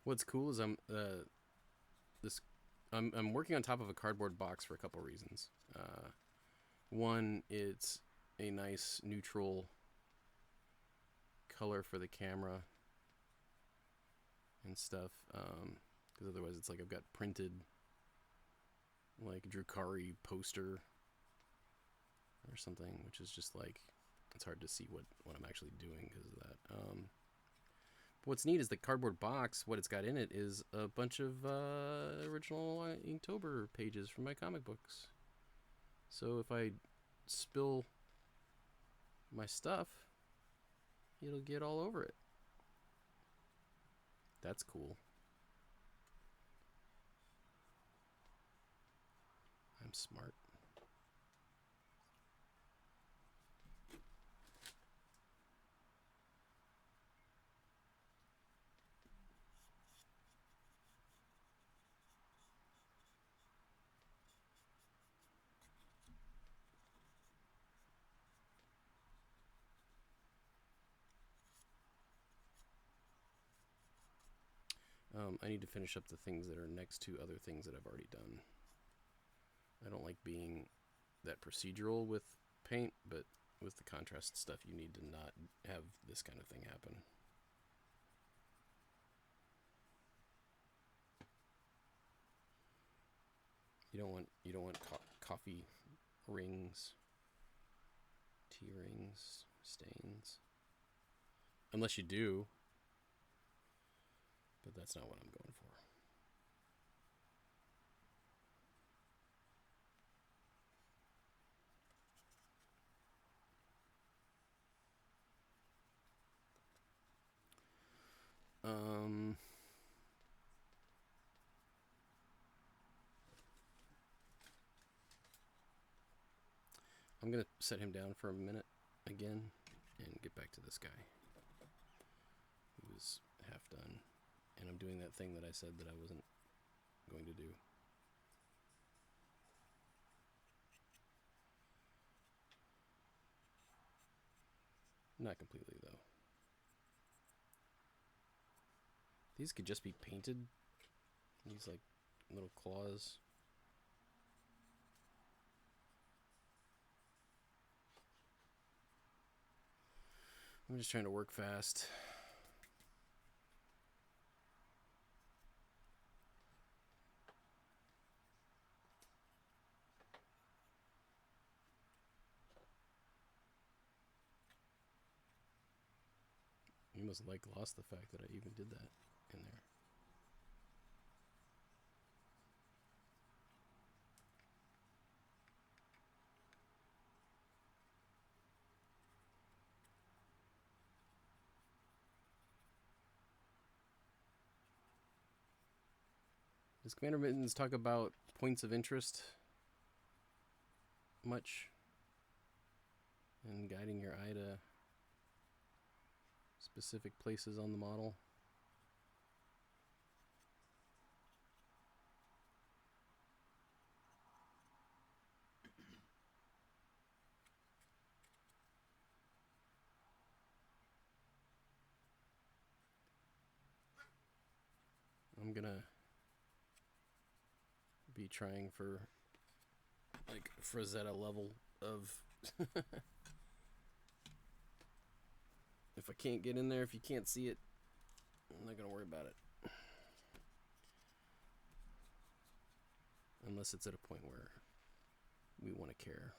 S1: What's cool is I'm working on top of a cardboard box for a couple reasons. One, it's a nice neutral color for the camera and stuff. Because otherwise, it's like I've got printed like Drukari poster or something, which is just like it's hard to see what I'm actually doing because of that. What's neat is the cardboard box. What it's got in it is a bunch of original Inktober pages from my comic books. So if I spill my stuff, it'll get all over it. That's cool. I'm smart. I need to finish up the things that are next to other things that I've already done. I don't like being that procedural with paint, but with the contrast stuff, you need to not have this kind of thing happen. You don't want coffee rings, tea rings, stains, unless you do. But that's not what I'm going for. I'm gonna set him down for a minute again and get back to this guy who's half done. And I'm doing that thing that I said that I wasn't going to do. Not completely, though. These could just be painted. These, like, little claws. I'm just trying to work fast. You must like lost the fact that I even did that in there. Does Commander Mittens talk about points of interest much? And guiding your eye to specific places on the model? I'm gonna be trying for like Frazetta level of if I can't get in there, if you can't see it, I'm not gonna worry about it. Unless it's at a point where we want to care.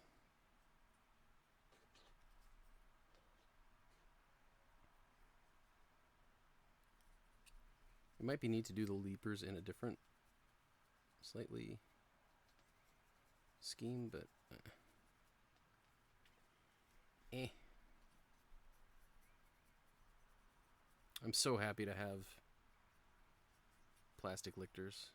S1: It might be neat to do the leapers in a different, slightly scheme, but I'm so happy to have plastic lictors.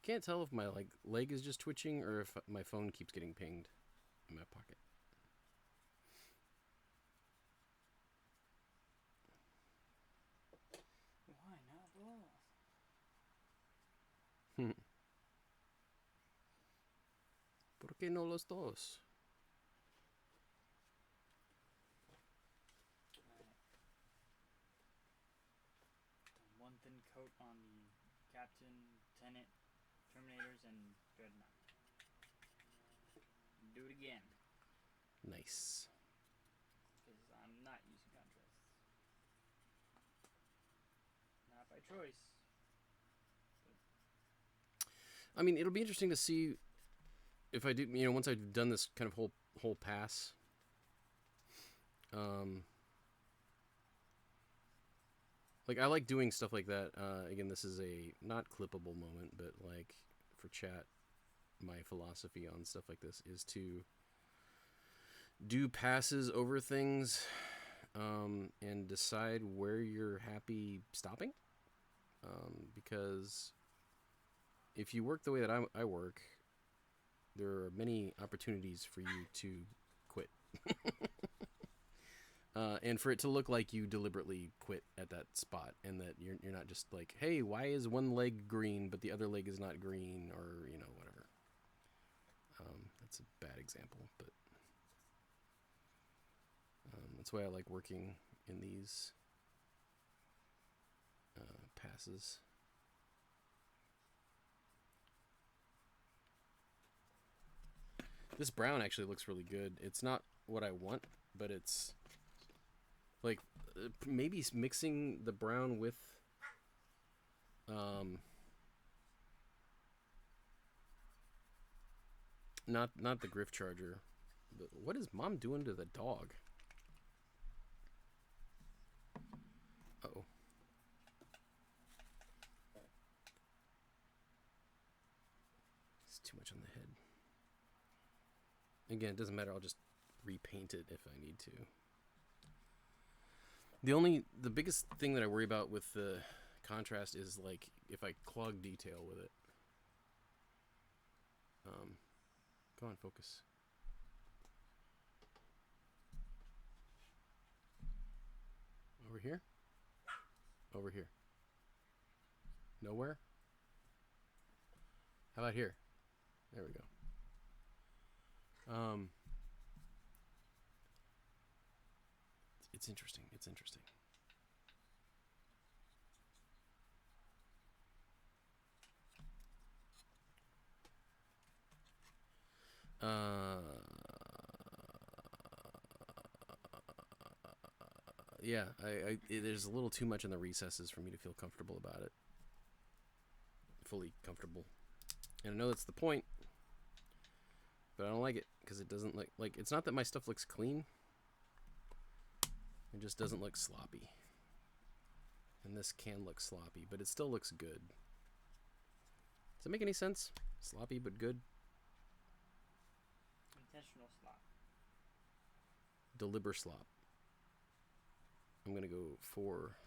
S1: I can't tell if my leg is just twitching or if my phone keeps getting pinged in my pocket.
S2: Why not both?
S1: ¿Por qué no los dos?
S2: One thin coat on the Captain, Lieutenant, Terminators, and Dreadnought. Do it again.
S1: Nice.
S2: Because I'm not using contrasts. Not by choice. But
S1: I mean, it'll be interesting to see if I do, once I've done this kind of whole pass. Like, I like doing stuff like that. Again, this is a not clippable moment, but like for chat, my philosophy on stuff like this is to do passes over things and decide where you're happy stopping. Because if you work the way that I work, there are many opportunities for you to quit. And for it to look like you deliberately quit at that spot, and that you're not just like, hey, why is one leg green but the other leg is not green, or whatever. That's a bad example, but that's why I like working in these passes. This brown actually looks really good. It's not what I want, but it's like maybe mixing the brown with not the Griff Charger. But what is Mom doing to the dog? Uh-oh. It's too much on the head. Again, it doesn't matter. I'll just repaint it if I need to. The biggest thing that I worry about with the contrast is like if I clog detail with it. Come on, focus. Over here? Over here. Nowhere? How about here? There we go. It's interesting. It's interesting. Yeah, there's a little too much in the recesses for me to feel comfortable about it. Fully comfortable. And I know that's the point, but I don't like it because it doesn't like it's not that my stuff looks clean. It just doesn't look sloppy. And this can look sloppy, but it still looks good. Does that make any sense? Sloppy but good?
S2: Intentional slop.
S1: Deliberate slop. I'm gonna go for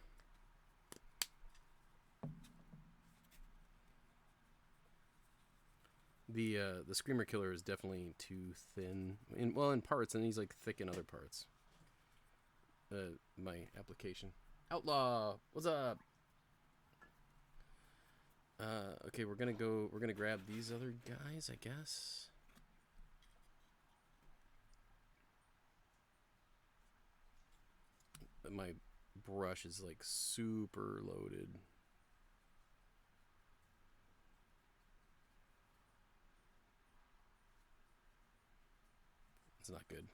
S1: the Screamer Killer is definitely too thin in parts, and he's like thick in other parts. My application. Outlaw, what's up? Okay, we're gonna grab these other guys, I guess. But my brush is like super loaded. It's not good.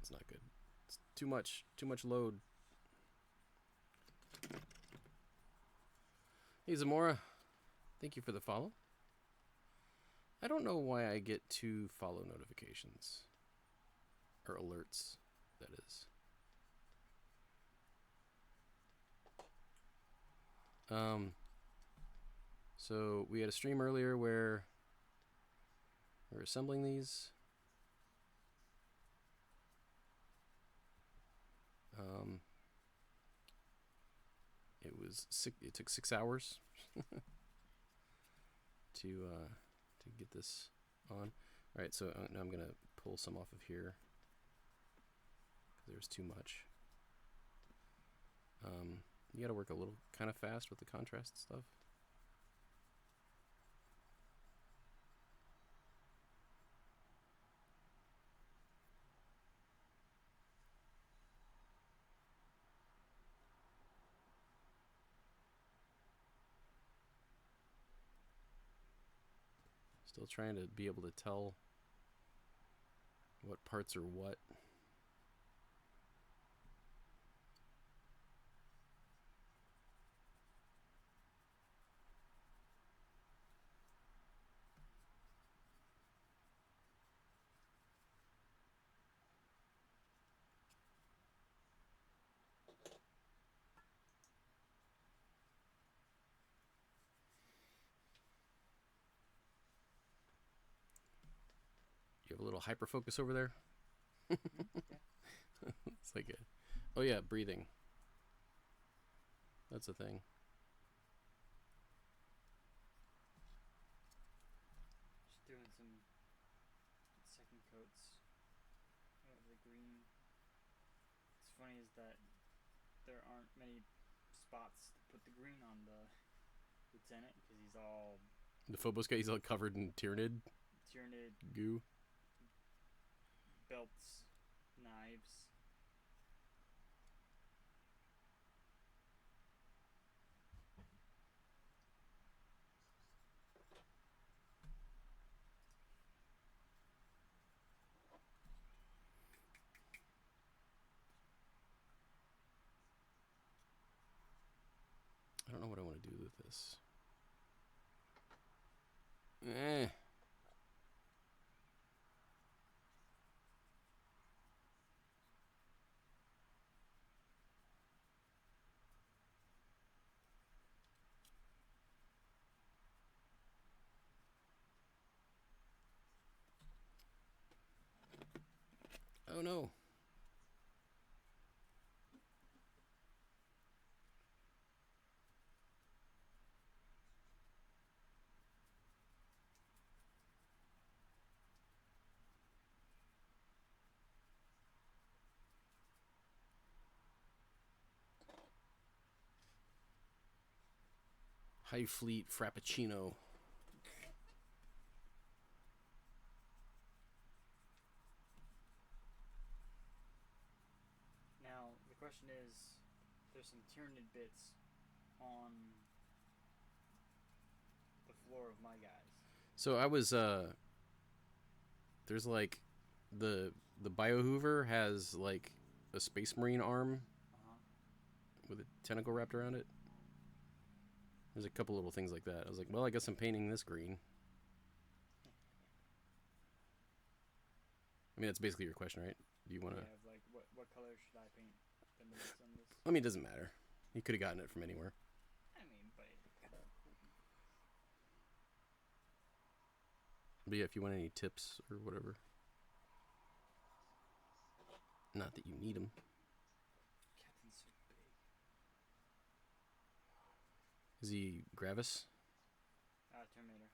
S1: It's not good. It's too much load. Hey Zamora, thank you for the follow. I don't know why I get 2 follow notifications. Or alerts, that is. So we had a stream earlier where we're assembling these. It took 6 hours to get this on. All right, so now I'm gonna pull some off of here because there's too much. You gotta work a little kind of fast with the contrast stuff. Still trying to be able to tell what parts are what. You have a little hyper focus over there. It's like oh yeah, breathing. That's a thing.
S2: Just doing some second coats of the green. What's funny is that there aren't many spots to put the green on the lieutenant because he's all
S1: The Phobos guy, he's all covered in Tyranid goo.
S2: Belts, knives.
S1: I don't know what I want to do with this. Oh no. High Fleet Frappuccino.
S2: Now the question is, there's some Tyranid bits on the floor of my guys.
S1: So I was there's like the Biohoover has like a Space Marine arm
S2: Uh-huh.
S1: with a tentacle wrapped around it. There's a couple little things like that. I was like, well, I guess I'm painting this green. I mean, that's basically your question, right? Do you want to?
S2: Yeah, like what color should I paint the notes on this?
S1: I mean, it doesn't matter. He could have gotten it from anywhere.
S2: I mean, but
S1: But yeah, if you want any tips or whatever. Not that you need them.
S2: Captain's so big.
S1: Is he Gravis?
S2: Terminator.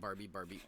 S1: Barbie.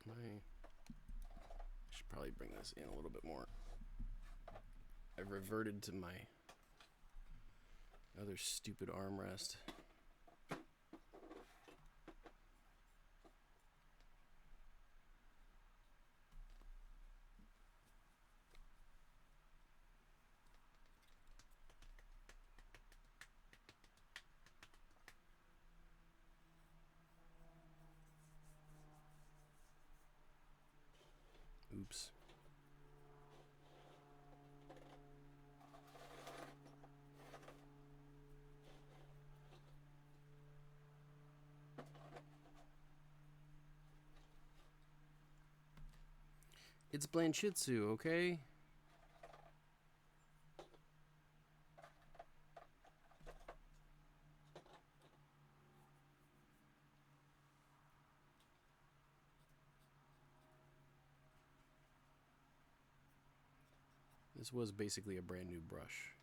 S1: I should probably bring this in a little bit more. I reverted to my other stupid armrest. Oops. It's Blanchitsu, okay? This was basically a brand new brush.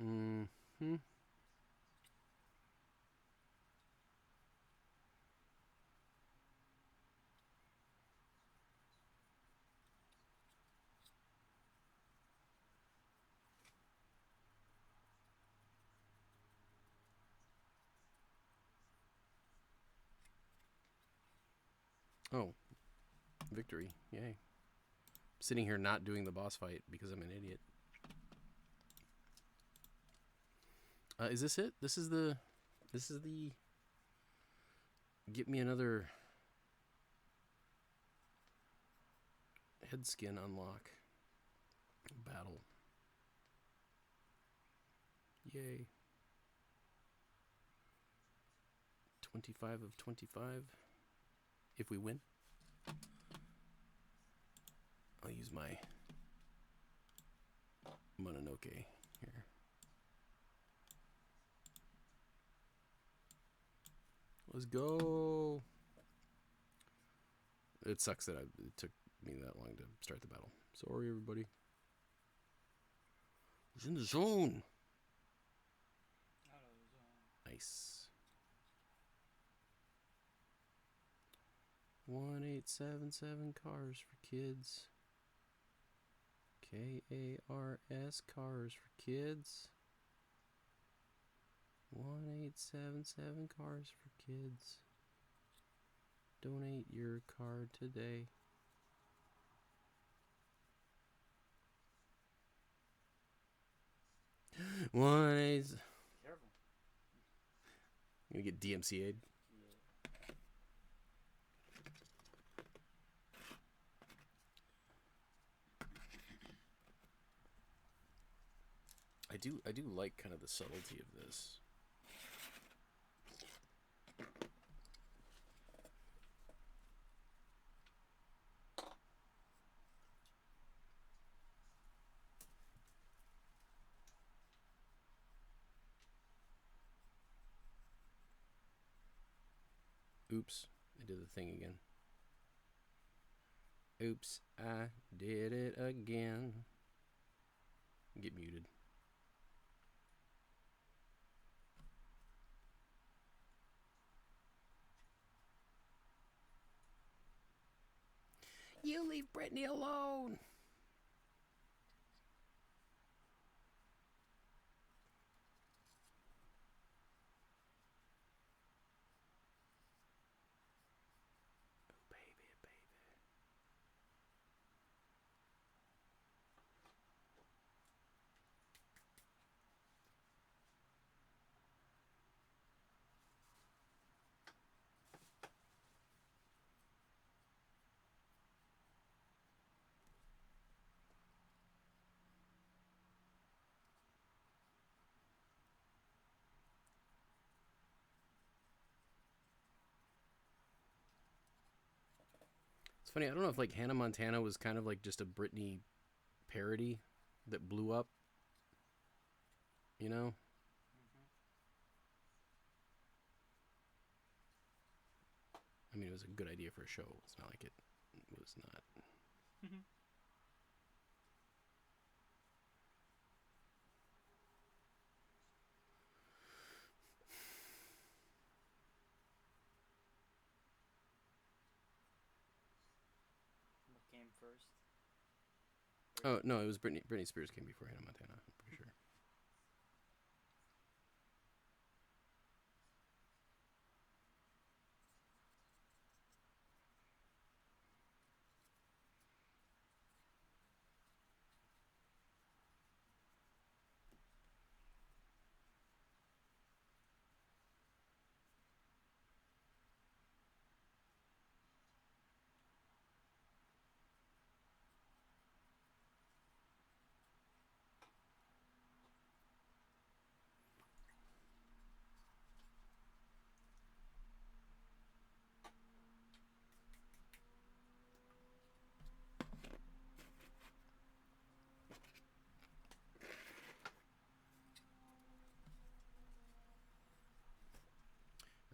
S1: Mm-hmm. Oh, victory. Yay. Sitting here not doing the boss fight because I'm an idiot. Is this it? This is the get me another head skin unlock battle. Yay. 25 of 25. If we win, I'll use my Mononoke here. Let's go. It sucks that it took me that long to start the battle. Sorry, everybody. He's in the zone.
S2: Out of the zone.
S1: Nice. 1877 cars for kids. KARS cars for kids. 1877 cars for kids. Donate your card today.
S2: Careful.
S1: I'm gonna get DMCA'd.
S2: Yeah.
S1: I do like kind of the subtlety of this. Oops, I did the thing again. Oops, I did it again. Get muted. You leave Brittany alone. Oh, baby, baby. It's funny. I don't know if like Hannah Montana was kind of like just a Britney parody that blew up. You know? I mean, it was a good idea for a show. It's not like it was not.
S2: What came first?
S1: Oh no, it was Britney. Britney Spears came before Hannah Montana. I'm pretty sure.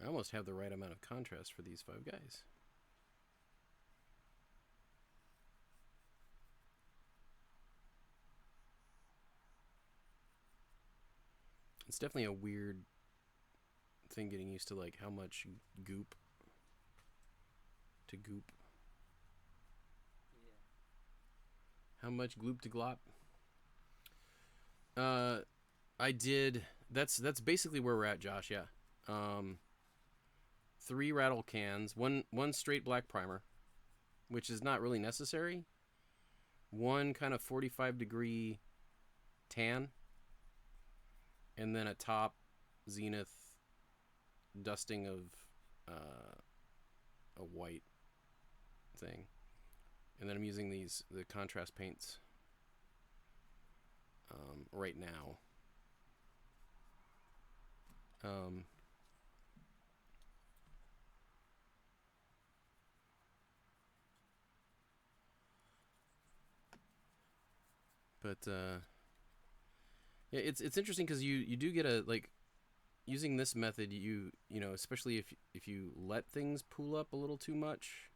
S1: I almost have the right amount of contrast for these 5 guys. It's definitely a weird thing getting used to like how much goop to goop.
S2: Yeah.
S1: How much gloop to glop? I did. That's basically where we're at, Josh. Yeah. 3 rattle cans, one straight black primer, which is not really necessary. One kind of 45-degree tan, and then a top zenith dusting of a white thing, and then I'm using the contrast paints right now. But yeah, it's interesting because you do get a, like, using this method, you know, especially if you let things pool up a little too much,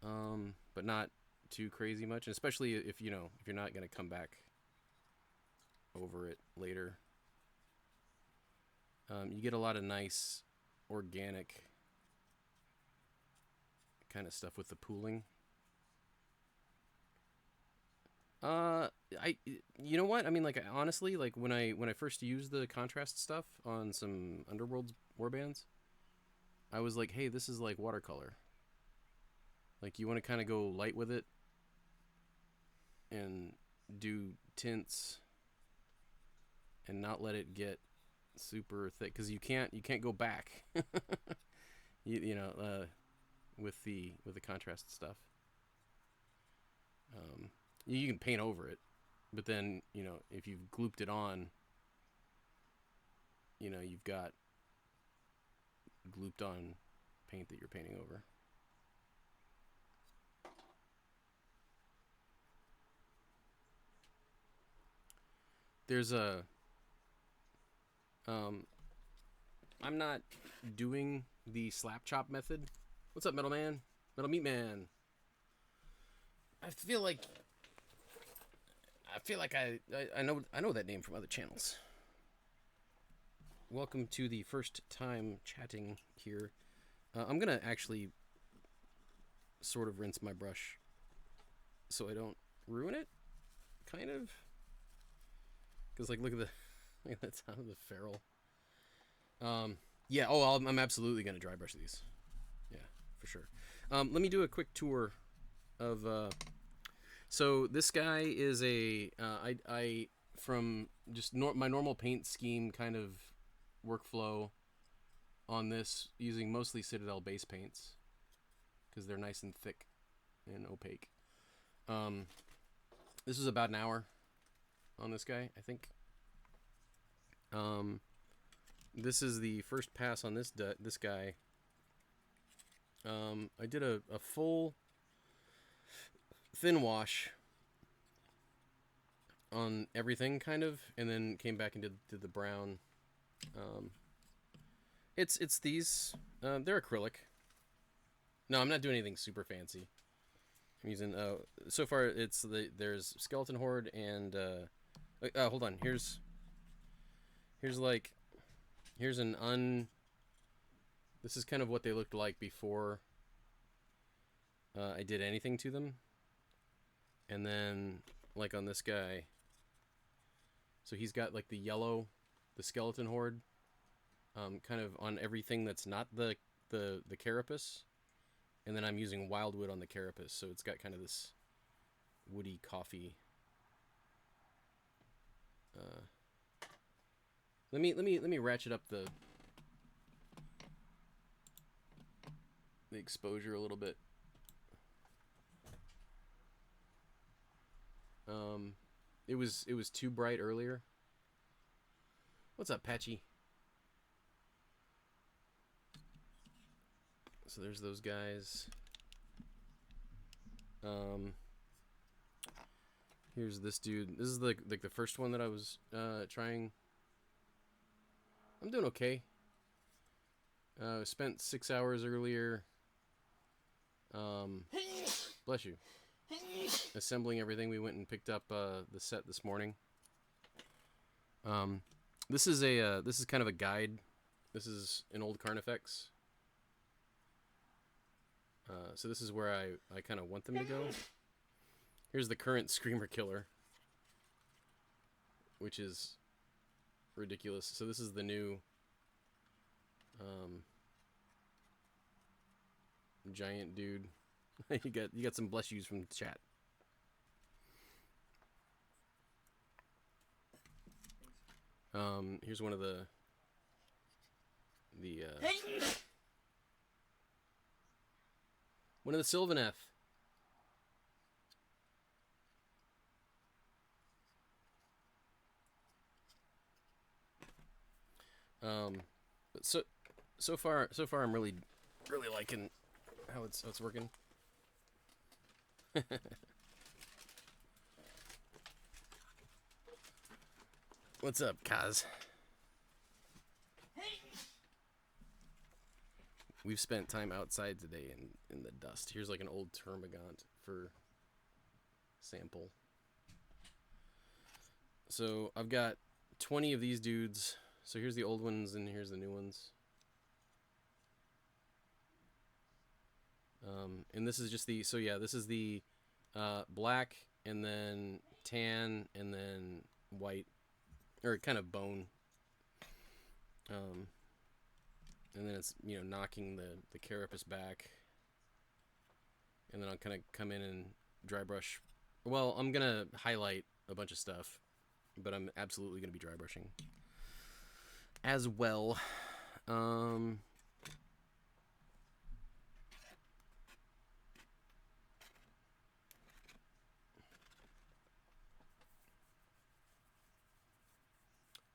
S1: but not too crazy much, and especially if you know, if you're not going to come back over it later, you get a lot of nice organic kind of stuff with the pooling. I you know what I mean, like, honestly, like when I first used the contrast stuff on some Underworld's warbands, I was like, hey, this is like watercolor. Like, you want to kind of go light with it and do tints and not let it get super thick, because you can't go back. You know, with the contrast stuff. You can paint over it, but then, you know, if you've glooped it on, you know, you've got glooped on paint that you're painting over. There's a I'm not doing the slap chop method. What's up, Metal Man? Metal Meat Man. I feel like I know that name from other channels. Welcome to the first time chatting here. I'm gonna actually sort of rinse my brush so I don't ruin it, kind of. Because, like, look at the top of the ferrule. Yeah. Oh, I'm absolutely gonna dry brush these. Yeah, for sure. Let me do a quick tour of. So this guy is I from just my normal paint scheme kind of workflow on this, using mostly Citadel base paints because they're nice and thick and opaque. This was about an hour on this guy, I think. This is the first pass on this guy. I did a full thin wash on everything, kind of, and then came back and did the brown. It's these. They're acrylic. No, I'm not doing anything super fancy. I'm using so far it's there's Skeleton Horde and hold on, here's this is kind of what they looked like before I did anything to them. And then, like, on this guy, so he's got like the Skeleton Horde, kind of on everything that's not the carapace, and then I'm using wildwood on the carapace, so it's got kind of this woody coffee. Let me ratchet up the exposure a little bit. It was too bright earlier. What's up, Patchy? So there's those guys. Here's this dude. This is like the first one that I was trying. I'm doing okay. Spent 6 hours earlier. Bless you. Assembling everything. We went and picked up the set this morning. This is kind of a guide. This is an old Carnifex. So this is where I kind of want them to go. Here's the current Screamer Killer, which is ridiculous. So this is the new giant dude. you got some bless yous from the chat. Here's one of the the one of the Sylvaneth. But so far I'm really liking how it's working. What's up, Kaz? We've spent time outside today in the dust. Here's like an old termagant for sample. So I've got 20 of these dudes. So here's the old ones and here's the new ones. And this is just the, so yeah, this is the black and then tan and then white, or kind of bone. And then it's, you know, knocking the carapace back. And then I'll kind of come in and dry brush. Well, I'm going to highlight a bunch of stuff, but I'm absolutely going to be dry brushing as well.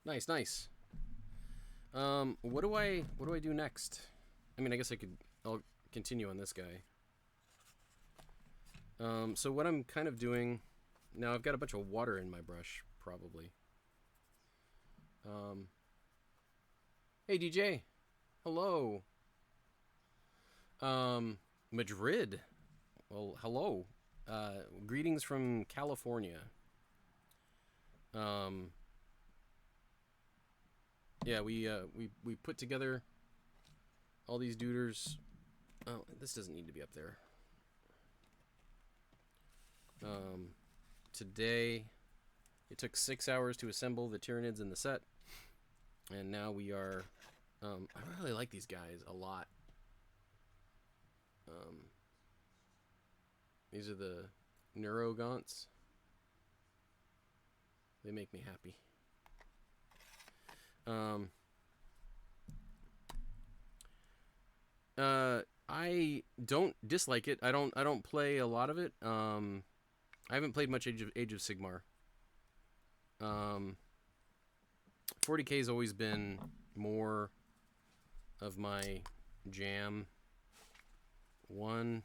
S1: Nice. What do I do next? I mean, I guess I'll continue on this guy. So what I'm kind of doing now, I've got a bunch of water in my brush, probably. Hey DJ, hello. Madrid. Well, hello. Greetings from California. Yeah, we put together all these duders. Oh, this doesn't need to be up there. Today, it took 6 hours to assemble the Tyranids in the set, and now we are. I really like these guys a lot. These are the Neurogaunts. They make me happy. I don't dislike it. I don't play a lot of it. I haven't played much Age of Sigmar. 40k has always been more of my jam. 1,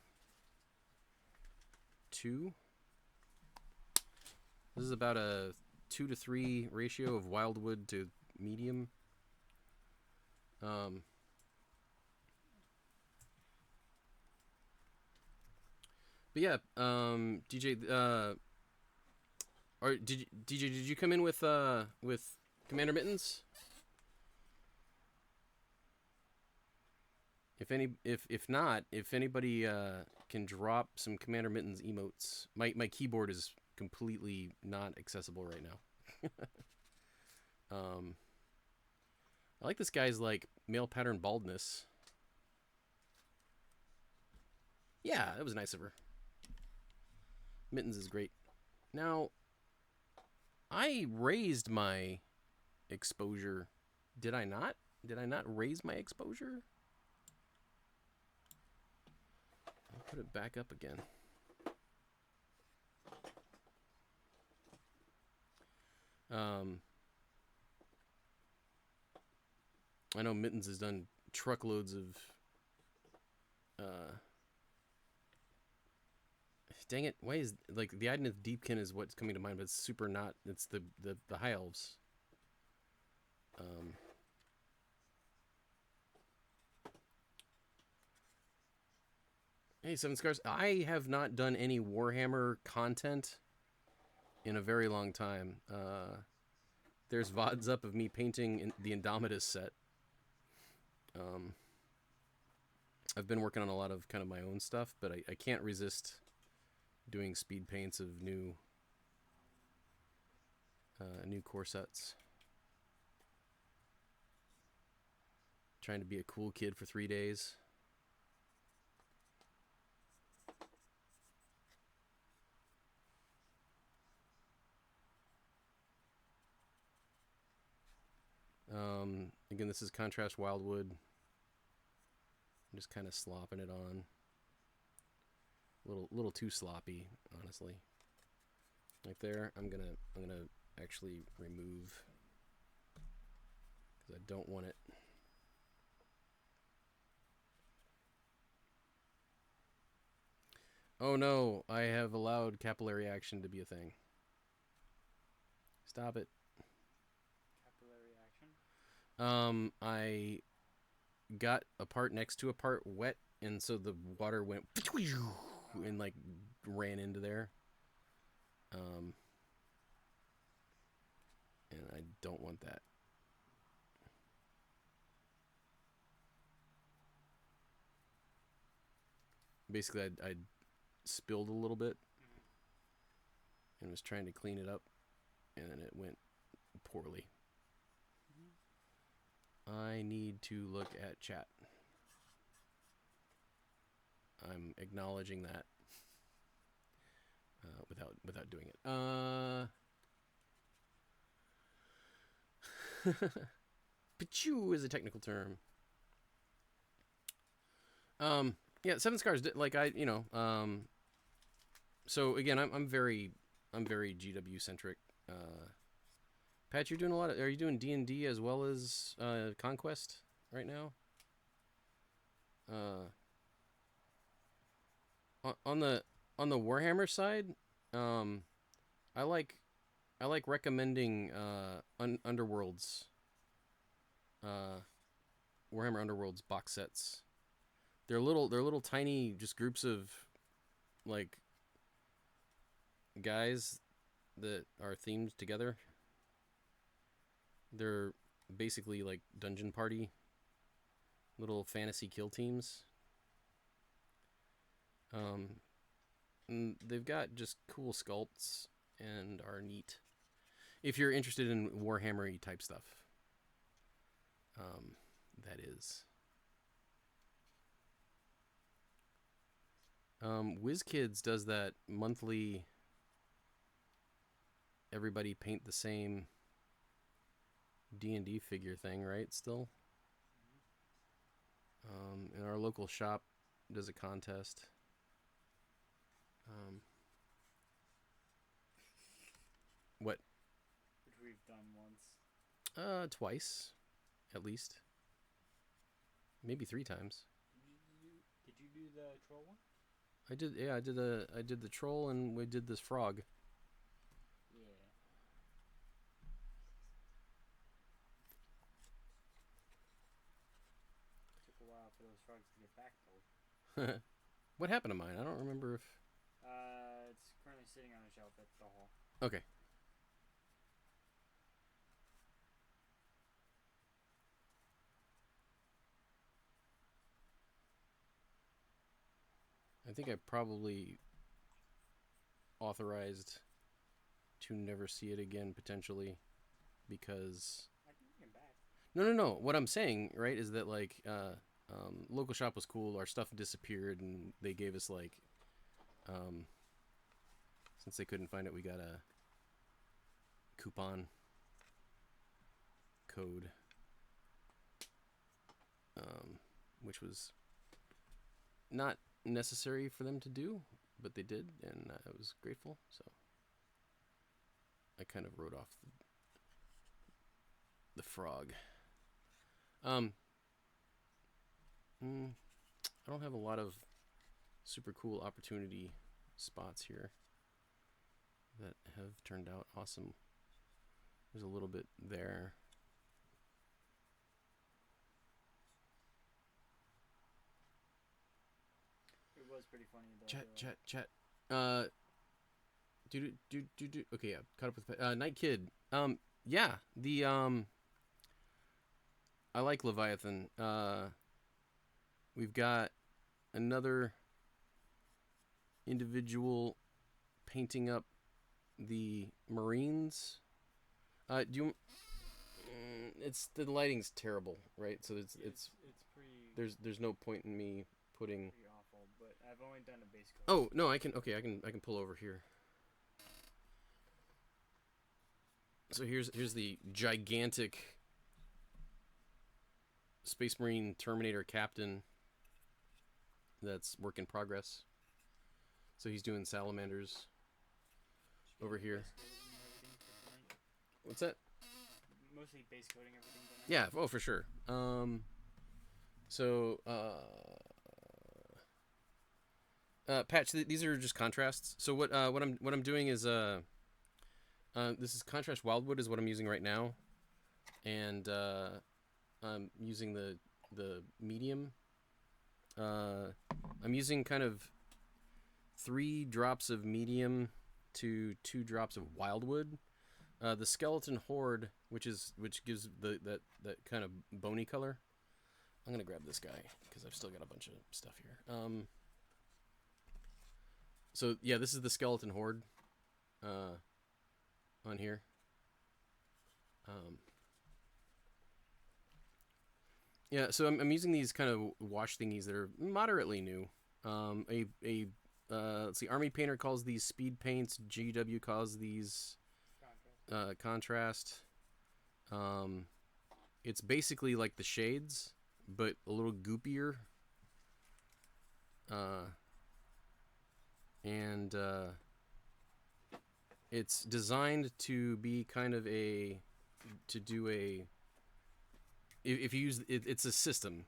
S1: 2. This is about a 2 to 3 ratio of wildwood to medium. But yeah, DJ, did you come in with Commander Mittens? If not, if anybody can drop some Commander Mittens emotes, my keyboard is completely not accessible right now. I like this guy's like male pattern baldness. Yeah, that was nice of her. Mittens is great. Now, I raised my exposure. Did I not? Did I not raise my exposure? I'll put it back up again. I know Mittens has done truckloads of dang it, why is like the Idenith Deepkin is what's coming to mind, but it's super not. It's the High Elves. Hey, Seven Scars. I have not done any Warhammer content in a very long time. There's VODs up of me painting the Indomitus set. I've been working on a lot of kind of my own stuff, but I can't resist doing speed paints of new core sets. Trying to be a cool kid for 3 days. Again, this is contrast wildwood. I'm just kind of slopping it on. Little too sloppy, honestly. Right there, I'm gonna actually remove because I don't want it. Oh no, I have allowed capillary action to be a thing. Stop it.
S2: Capillary action.
S1: I got a part next to a part wet, and so the water went and like ran into there. And I don't want that. Basically, I spilled a little bit and was trying to clean it up, and then it went poorly. I need to look at chat. I'm acknowledging that without doing it. Pachu is a technical term. Yeah, Seven Scars. Like so again, I'm very GW centric. Pat, you're doing a lot of. Are you doing D&D as well as Conquest right now? On the Warhammer side, I like recommending Underworlds. Warhammer Underworlds box sets. They're little tiny just groups of like guys that are themed together. They're basically like dungeon party little fantasy kill teams. And they've got just cool sculpts and are neat. If you're interested in Warhammer-y type stuff, that is. WizKids does that monthly. Everybody paint the same D&D figure thing, right? Still. And our local shop does a contest. What?
S2: Which we've done once.
S1: Twice, at least. Maybe 3 times.
S2: Did you do the troll one?
S1: I did. Yeah, I did the troll, and we did this frog.
S2: Yeah. Took a while for those frogs to get back though.
S1: What happened to mine? I don't remember if.
S2: It's currently sitting on a shelf at the hall.
S1: Okay. I think I probably authorized to never see it again, potentially, because.
S2: I can bring him back.
S1: No. What I'm saying, right, is that like local shop was cool. Our stuff disappeared, and they gave us like, since they couldn't find it, we got a coupon code, which was not necessary for them to do, but they did, and I was grateful. So I kind of wrote off the frog. I don't have a lot of super cool opportunity spots here that have turned out awesome. There's a little bit there.
S2: It was pretty funny though.
S1: Chat. Do. Okay, yeah. Caught up with Night Kid. Yeah. The I like Leviathan. We've got another individual painting up the Marines. Do you? It's the lighting's terrible, right? So it's
S2: pretty.
S1: there's no point in me putting.
S2: Pretty awful, but I've only done a base coat.
S1: Oh no, I can pull over here. So here's the gigantic Space Marine Terminator captain that's work in progress. So he's doing salamanders over here. What's that?
S2: Mostly base coating everything tonight.
S1: Yeah, oh for sure. So Patch, these are just contrasts. So what I'm doing is this is contrast wildwood is what I'm using right now, and I'm using the medium. I'm using kind of 3 drops of medium to 2 drops of wildwood. The skeleton horde, which gives that kind of bony color. I'm gonna grab this guy because I've still got a bunch of stuff here. So yeah, this is the skeleton horde on here. Yeah, so I'm using these kind of wash thingies that are moderately new. Let's see, Army Painter calls these speed paints. GW calls these contrast. It's basically like the shades, but a little goopier. And it's designed to be kind of if you use it, it's a system,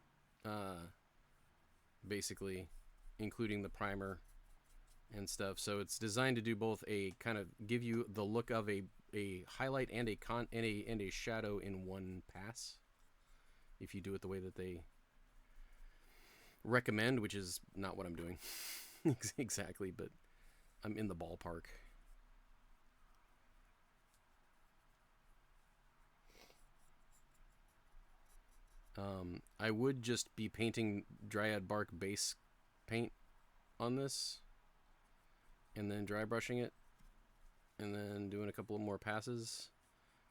S1: basically, including the primer and stuff. So it's designed to do both a kind of give you the look of a highlight and a shadow in one pass. If you do it the way that they recommend, which is not what I'm doing exactly, but I'm in the ballpark. I would just be painting dryad bark base paint on this, and then dry brushing it, and then doing a couple of more passes.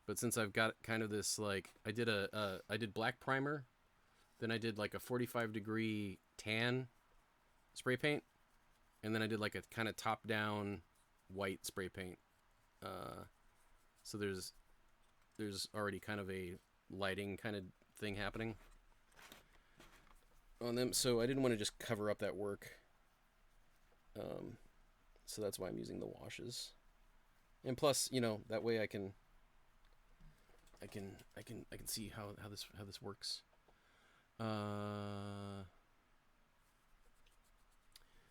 S1: But since I've got kind of this, like, I did black primer, then I did like a 45-degree tan spray paint, and then I did like a kind of top-down white spray paint. So there's already kind of a lighting kind of thing happening on them. So I didn't want to just cover up that work. So that's why I'm using the washes. And plus, you know, that way I can see how this works.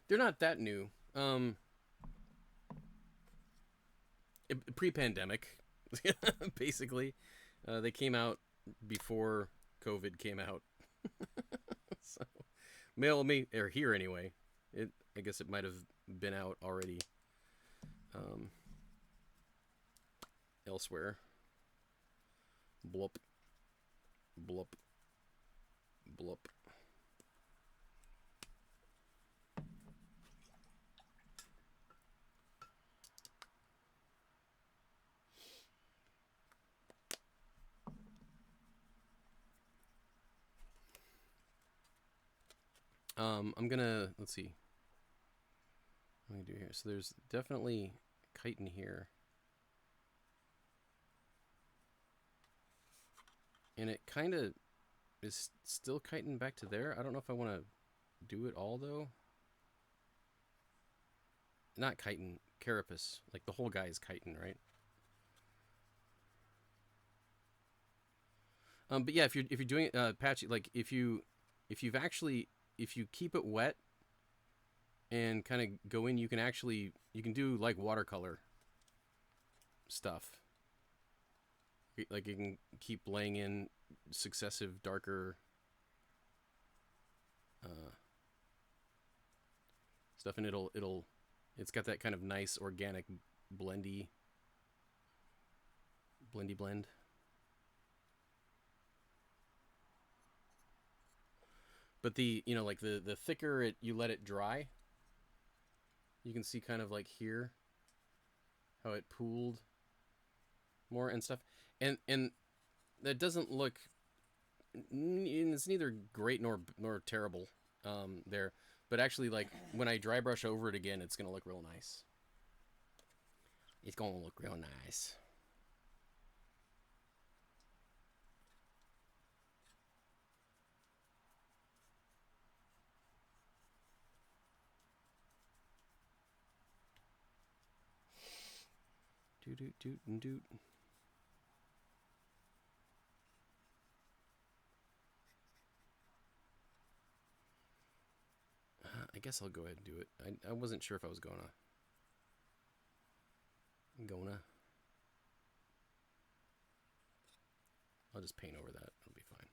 S1: They're not that new. Pre-pandemic, basically. They came out before COVID came out. So, mail me, or here anyway. I guess it might have been out already elsewhere. Blup. Blup. Blup. I'm gonna, let's see. What do I do here? So there's definitely chitin here. And it kind of is still chitin back to there. I don't know if I want to do it all, though. Not chitin, carapace. Like, the whole guy is chitin, right? But yeah, if you're doing patchy, like if you keep it wet and kind of go in, you can do like watercolor stuff. Like you can keep laying in successive darker stuff, and it's got that kind of nice organic blend. But like the thicker you let it dry, you can see kind of like here how it pooled more and stuff, and that doesn't look. It's neither great nor terrible there, but actually, like when I dry brush over it again, it's gonna look real nice. It's gonna look real nice. Doot doot doot and doot. I guess I'll go ahead and do it. I wasn't sure if I was gonna. I'll just paint over that. It'll be fine.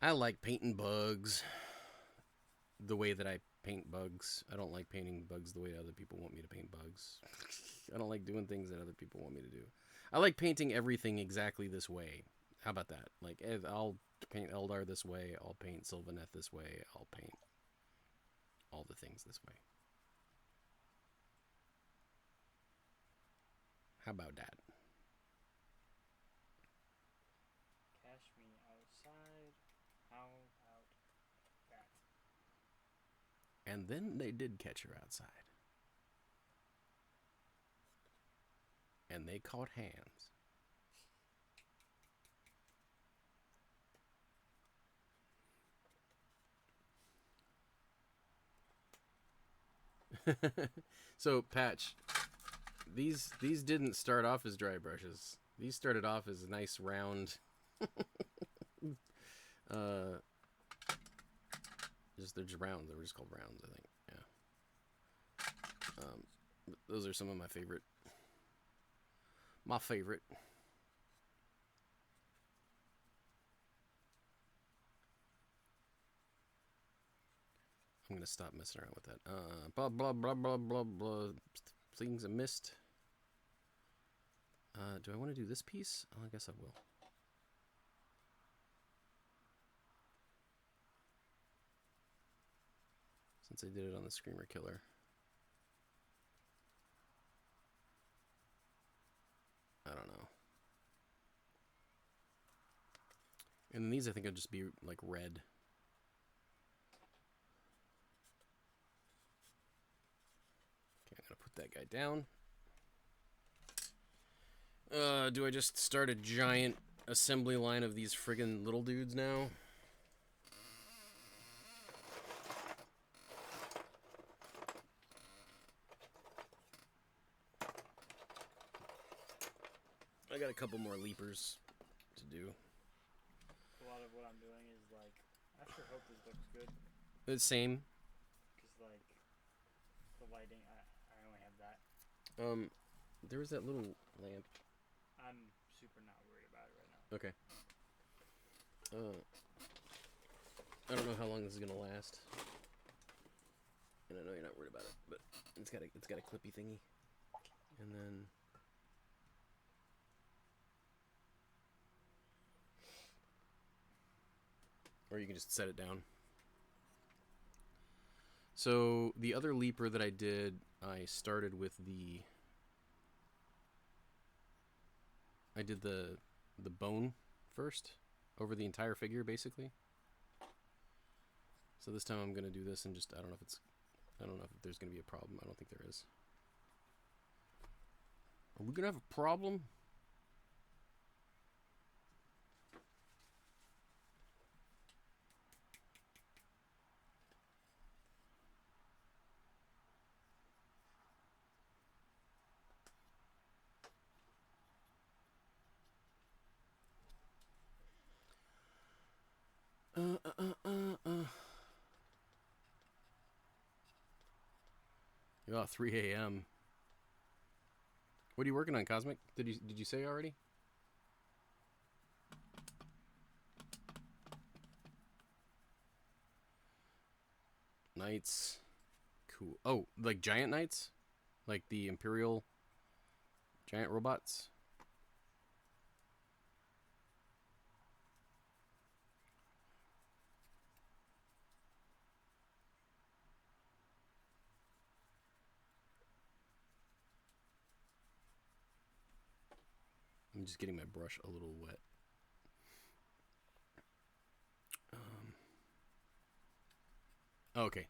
S1: I like painting bugs the way that I paint bugs. I don't like painting bugs the way other people want me to paint bugs. I don't like doing things that other people want me to do. I like painting everything exactly this way. How about that? Like, I'll paint Eldar this way. I'll paint Sylvaneth this way. I'll paint all the things this way. How about that?
S2: Cash me outside. How about that?
S1: And then they did catch her outside. And they caught hands. So, Patch, these didn't start off as dry brushes. These started off as nice round they're just rounds. They were just called rounds, I think. Yeah. Those are some of my favorite. I'm gonna stop messing around with that. Blah blah blah blah blah blah. Things I missed. Do I want to do this piece? Oh, I guess I will. Since I did it on the Screamer Killer. I don't know. And these I think will just be like red. Okay, I'm gonna put that guy down. Do I just start a giant assembly line of these friggin' little dudes now? I got a couple more leapers to do.
S2: A lot of what I'm doing is like, I sure hope this looks good.
S1: The same.
S2: Because like, the lighting, I only have that.
S1: There was that little lamp.
S2: I'm super not worried about it right now.
S1: Okay. I don't know how long this is gonna last. And I know you're not worried about it, but it's got a clippy thingy. And then or you can just set it down. So the other leaper that I did, I started with I did the bone first over the entire figure basically. So this time I'm gonna do this and just I don't know if there's gonna be a problem. I don't think there is. Are we gonna have a problem? Oh, 3 a.m. What are you working on, Cosmic? Did you say already? Knights. Cool. Oh, like giant knights? Like the Imperial giant robots? I'm just getting my brush a little wet. Okay.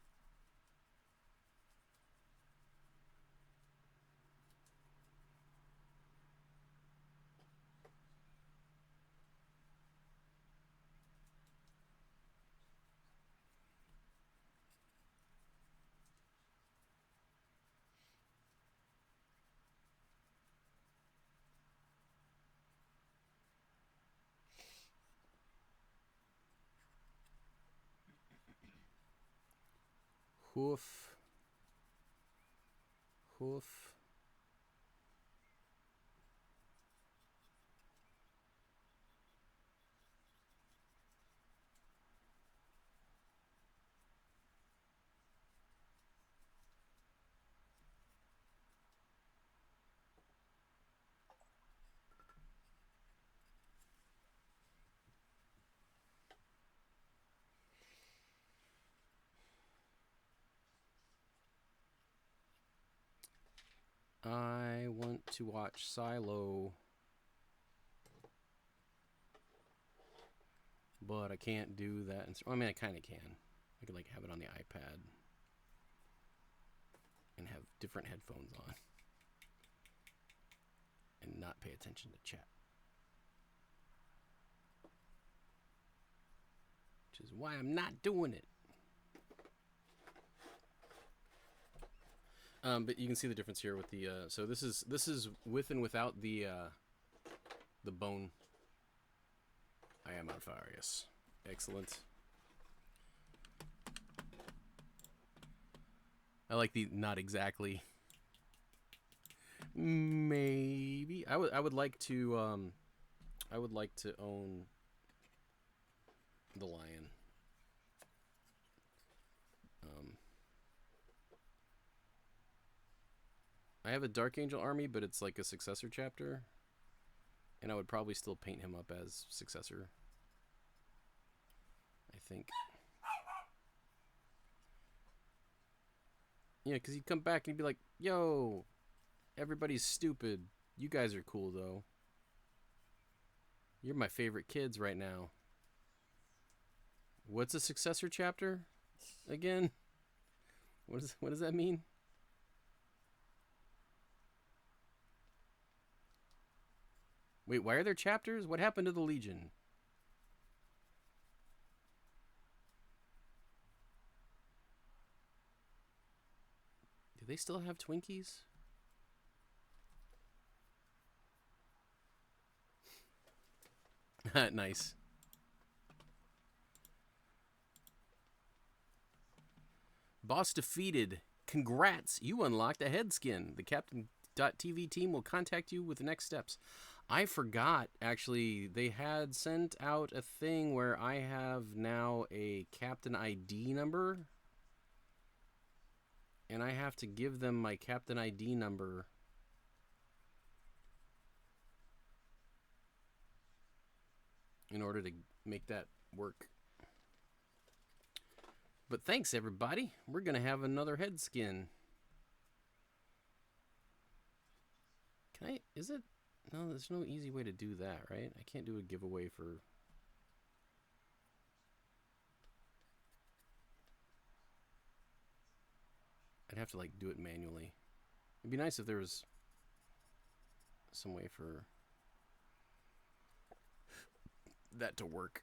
S1: Hoof. Hoof. I want to watch Silo, but I can't do that. I mean, I kind of can. I could like have it on the iPad and have different headphones on and not pay attention to chat, which is why I'm not doing it. But you can see the difference here with the. So this is with and without the bone. I am on fire. Yes, excellent. I like the not exactly. Maybe I would like to own the lion. I have a Dark Angel army, but it's like a successor chapter, and I would probably still paint him up as successor, I think. Yeah, because he'd come back and he'd be like, yo, everybody's stupid. You guys are cool, though. You're my favorite kids right now. What's a successor chapter again? What does that mean? Wait, why are there chapters? What happened to the Legion? Do they still have Twinkies? Nice. Boss defeated. Congrats, you unlocked a head skin. The Captain.tv team will contact you with the next steps. I forgot, actually, they had sent out a thing where I have now a Captain ID number. And I have to give them my Captain ID number. In order to make that work. But thanks, everybody. We're going to have another head skin. Can I... Is it... No, there's no easy way to do that, right? I can't do a giveaway for... I'd have to, like, do it manually. It'd be nice if there was some way for that to work.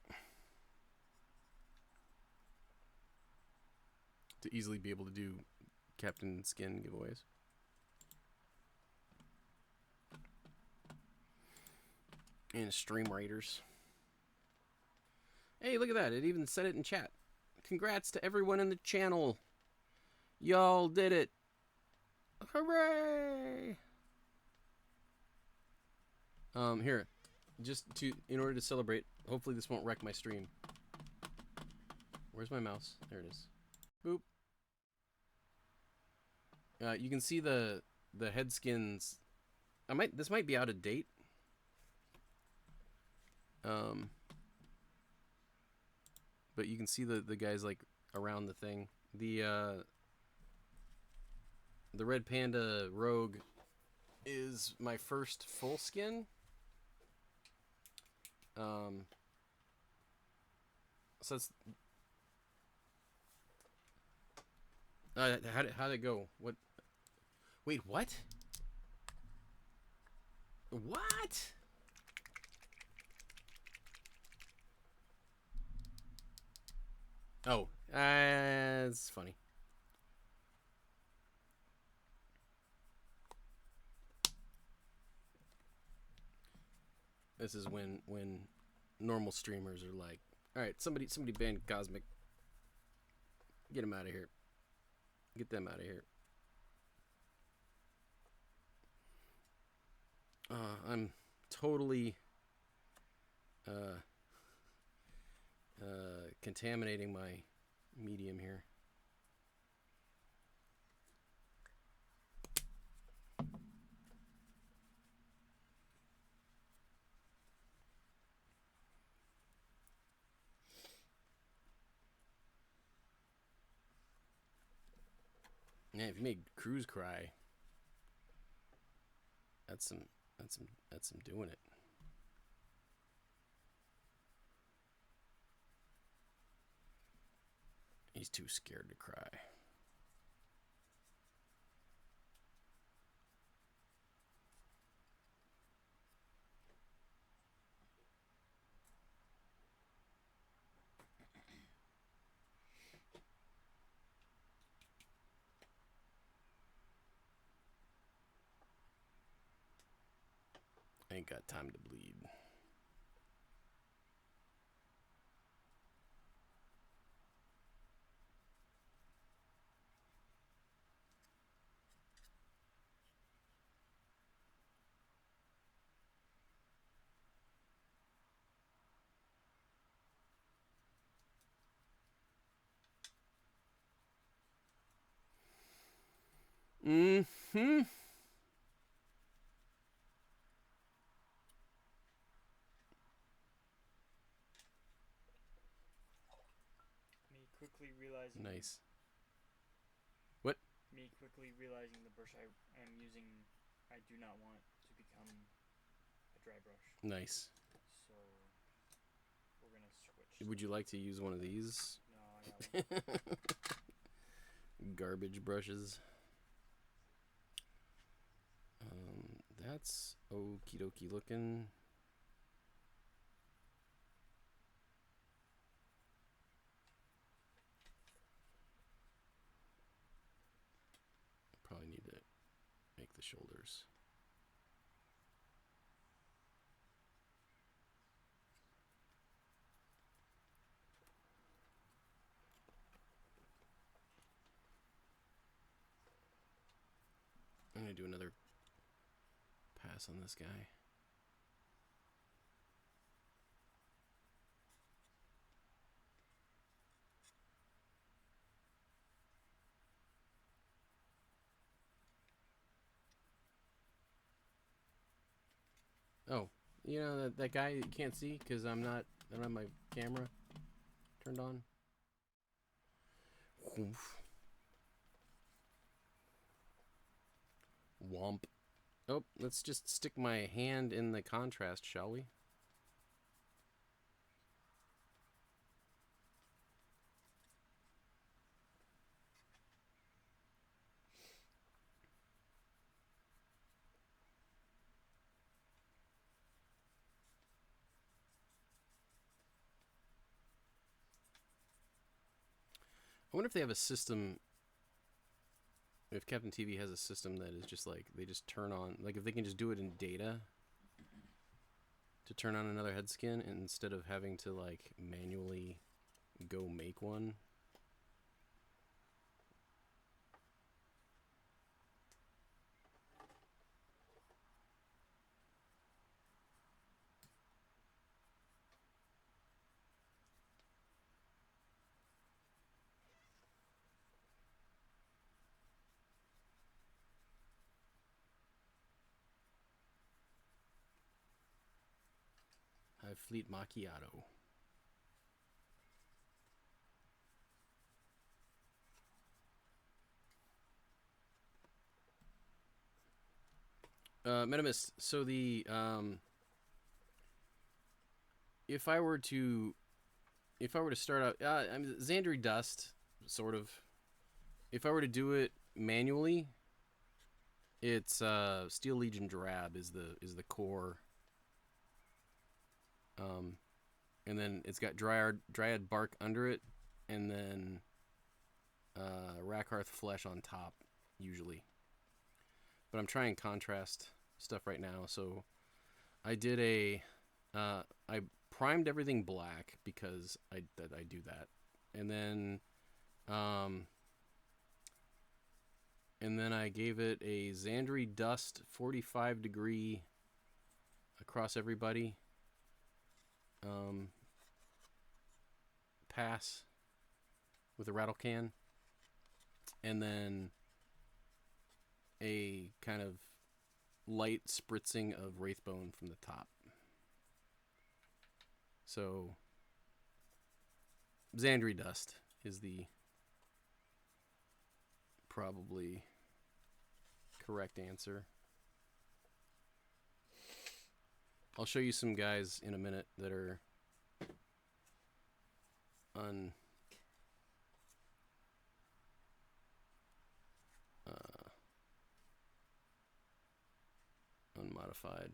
S1: To easily be able to do Captain Skin giveaways. And Stream Raiders. Hey, look at that. It even said it in chat. Congrats to everyone in the channel. Y'all did it. Hooray! Here. In order to celebrate, hopefully this won't wreck my stream. Where's my mouse? There it is. Boop. You can see the head skins. This might be out of date. But you can see the guys like around the thing. The Red Panda Rogue is my first full skin. So that's how'd it go? What? Wait, what? What? Oh, it's funny. This is when normal streamers are like, all right, somebody ban Cosmic. Get him out of here. Get them out of here. I'm totally contaminating my medium here. Yeah, if you made Cruz cry, that's some doing it. He's too scared to cry. I ain't got time to bleed. Mm-hmm.
S2: Me quickly realizing.
S1: Nice. What?
S2: Me quickly realizing the brush I am using, I do not want to become a dry brush.
S1: Nice.
S2: So we're gonna switch.
S1: Would you like to use one of these?
S2: No, I got one.
S1: Garbage brushes. That's okie dokie looking. Probably need to make the shoulders. I'm gonna do another pass on this guy. Oh, you know that guy you can't see because I don't have my camera turned on. Oof. Womp. Oh, let's just stick my hand in the contrast, shall we? I wonder if they have a system. If Captain TV has a system that is just like they just turn on, like if they can just do it in data to turn on another head skin instead of having to like manually go make one. High Fleet Macchiato. Metamus. So the if I were to start out, I'm Xandri Dust, sort of. If I were to do it manually, it's Steel Legion Drab is the core. And then it's got Dryad Bark under it, and then Rackhearth Flesh on top, usually. But I'm trying contrast stuff right now, so I did I primed everything black because I do that, and then And then I gave it a Xandri Dust 45 degree across everybody pass with a rattle can. And then a kind of light spritzing of Wraithbone from the top. So Xandri Dust is the probably correct answer. I'll show you some guys in a minute that are unmodified.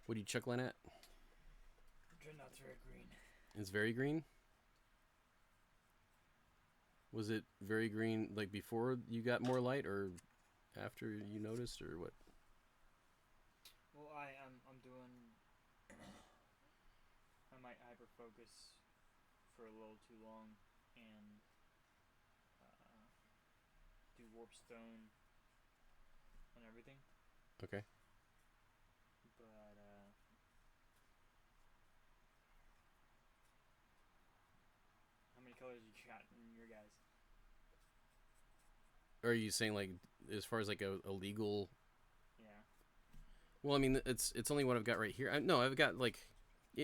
S1: What are you chuckling at?
S2: Dreadnought's very green.
S1: It's very green? Was it very green like before you got more light or after you noticed or what?
S2: Well, I'm doing. I might hyper focus for a little too long and do warp stone on everything.
S1: Okay.
S2: But how many colors you got in your guys?
S1: Are you saying like as far as like a legal?
S2: Yeah.
S1: Well, I mean it's only what I've got right here. No, I've got like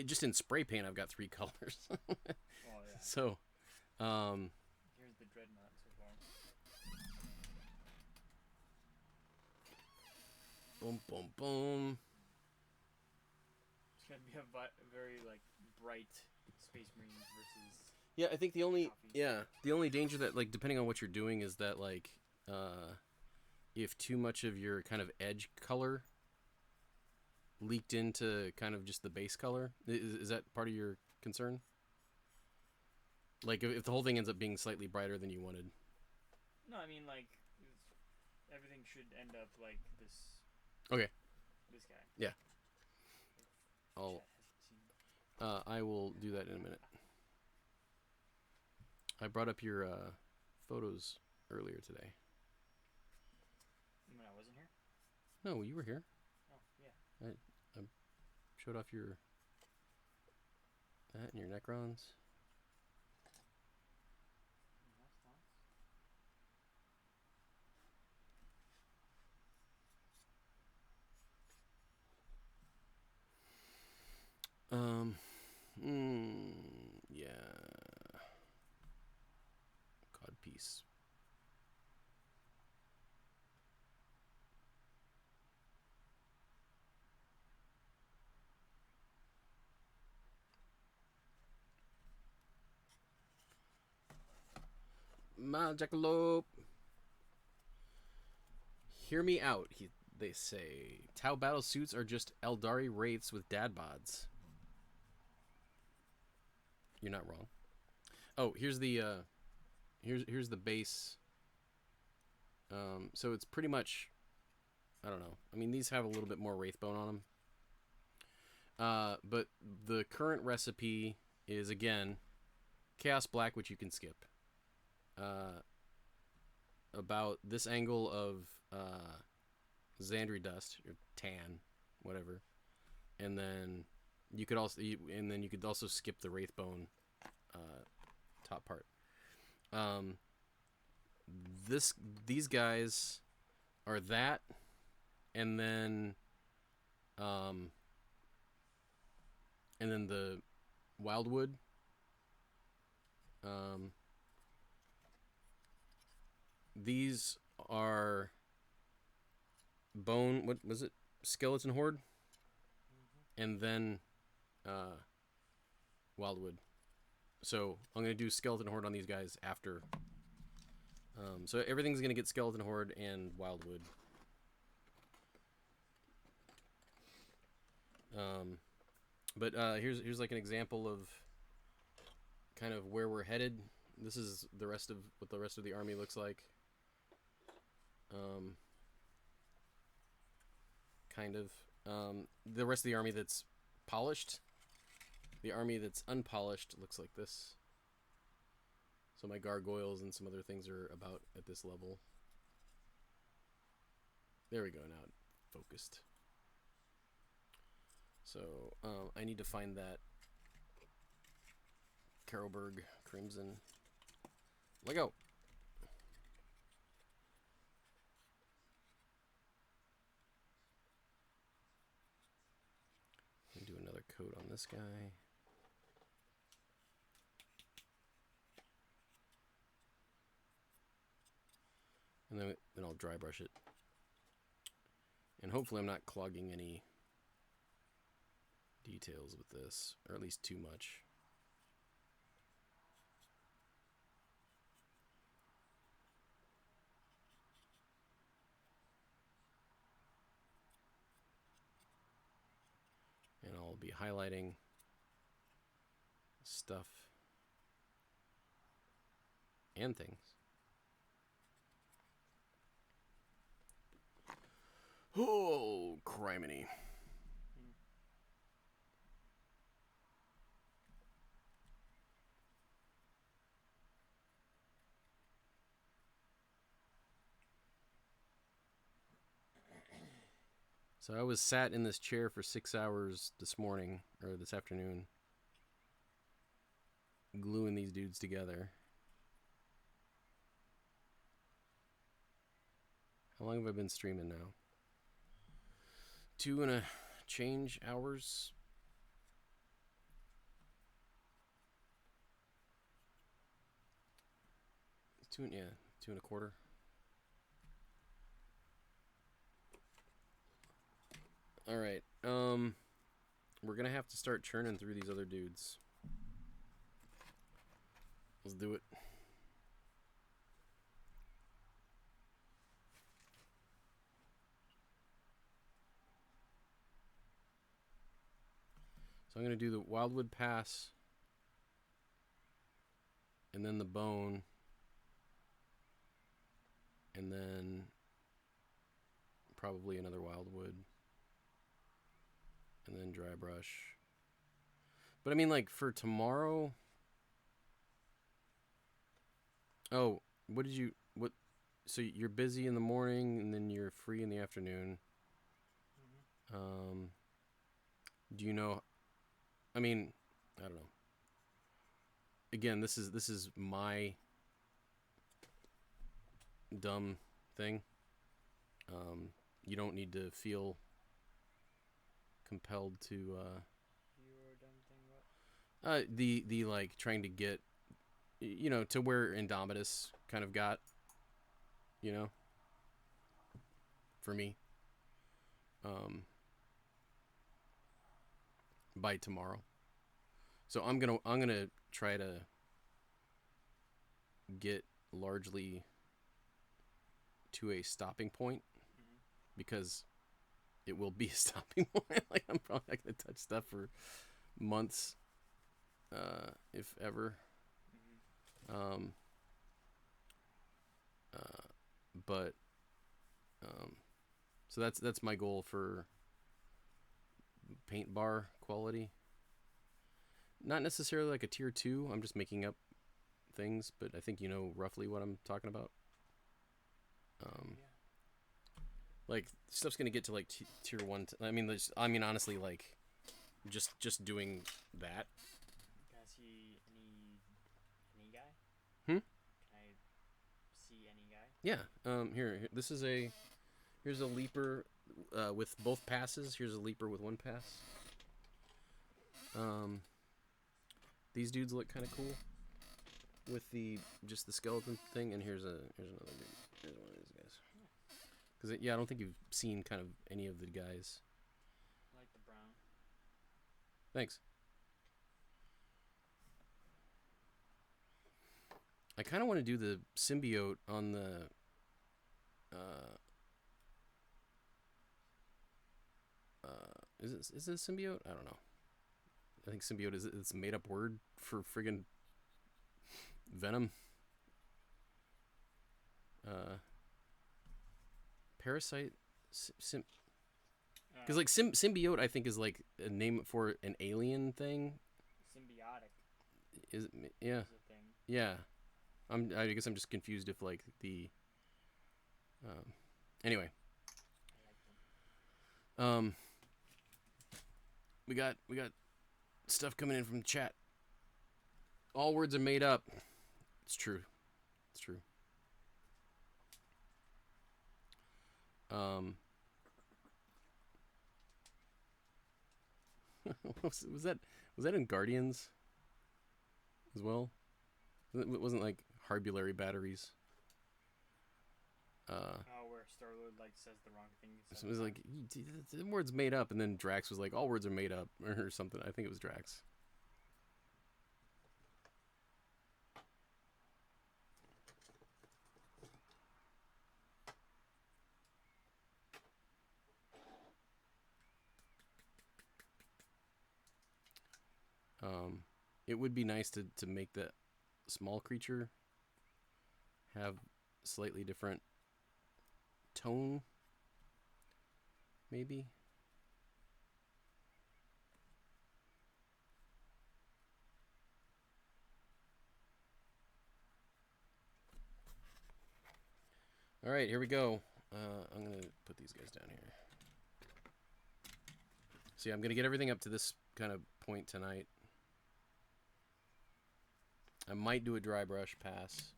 S1: just in spray paint I've got 3 colors.
S2: Oh yeah.
S1: So,
S2: here's the dreadnought so far.
S1: boom, boom, boom.
S2: It's gonna be a very like bright Space Marines versus.
S1: Yeah, I think the only
S2: copies.
S1: the only danger that like depending on what you're doing is that like if too much of your kind of edge color leaked into kind of just the base color, is that part of your concern? Like if the whole thing ends up being slightly brighter than you wanted.
S2: No, I mean like everything should end up like this.
S1: Okay.
S2: This guy.
S1: Yeah. I will do that in a minute. I brought up your photos earlier today.
S2: When I wasn't here?
S1: No, you were here.
S2: Oh, yeah.
S1: I showed off your that and your Necrons. Yeah. Codpiece. Ma Jackalope. Hear me out, they say. Tau battle suits are just Eldari wraiths with dad bods. You're not wrong. Oh, here's the here's the base. So it's pretty much, I don't know. I mean, these have a little bit more Wraithbone on them. But the current recipe is again Chaos Black, which you can skip. About this angle of Xandri Dust or tan, whatever, and then you could also skip the Wraithbone top part. These guys are that, and then the Wildwood. These are bone. What was it? Skeleton Horde, and then Wildwood. So I'm gonna do Skeleton Horde on these guys after. So everything's gonna get Skeleton Horde and Wildwood. But here's like an example of kind of where we're headed. This is the rest of what the rest of the army looks like. Kind of. The rest of the army that's polished. The army that's unpolished looks like this. So my gargoyles and some other things are about at this level. There we go. Now it focused. So I need to find that Carrollburg Crimson. Lego. Do another coat on this guy. And then I'll dry brush it. And hopefully I'm not clogging any details with this, or at least too much. And I'll be highlighting stuff and things. Oh, criminy. So I was sat in this chair for 6 hours this morning, or this afternoon, gluing these dudes together. How long have I been streaming now? 2 and a change hours. Two and a quarter. All right. We're gonna have to start churning through these other dudes. Let's do it. So I'm gonna do the Wildwood Pass, and then the bone, and then probably another Wildwood, and then dry brush. But I mean, like, for tomorrow. Oh, what? So you're busy in the morning, and then you're free in the afternoon. Do you know? I mean, I don't know. Again, this is my dumb thing. You don't need to feel compelled to.
S2: Your dumb thing, what?
S1: The like trying to get, to where Indomitus kind of got, for me. By tomorrow. So I'm gonna try to get largely to a stopping point, because it will be a stopping point. Like, I'm probably not gonna touch stuff for months, if ever. But so that's my goal for paint bar quality. Not necessarily like a tier 2. I'm just making up things, but I think you know roughly what I'm talking about. Like, stuff's gonna get to like tier 1. I mean, honestly, like, just doing that.
S2: Can I see any guy?
S1: Can
S2: I see any guy?
S1: Yeah. Here. Here's a leaper with both passes. Here's a leaper with one pass. These dudes look kind of cool with just the skeleton thing. And here's another dude. Here's one of these guys. Because I don't think you've seen kind of any of the guys.
S2: I like the brown.
S1: Thanks. I kind of want to do the symbiote on the. Is it a symbiote? I don't know. I think symbiote it's a made up word for friggin' venom. Parasite, because like symbiote, I think is like a name for an alien thing.
S2: Symbiotic.
S1: Is it? Yeah.
S2: Is a thing.
S1: Yeah. I guess I'm just confused if like the. Anyway. Um, we got stuff coming in from chat. All words are made up. It's true. It's true. Um, was that in Guardians as well? It wasn't like Harbulary batteries.
S2: Oh, where Star Lord like says the wrong thing.
S1: So it was like the words made up, and then Drax was like, "All words are made up," or something. I think it was Drax. It would be nice to make the small creature have slightly different tone, maybe. All right, here we go. I'm gonna put these guys down here. So yeah, I'm gonna get everything up to this kind of point tonight. I might do a dry brush pass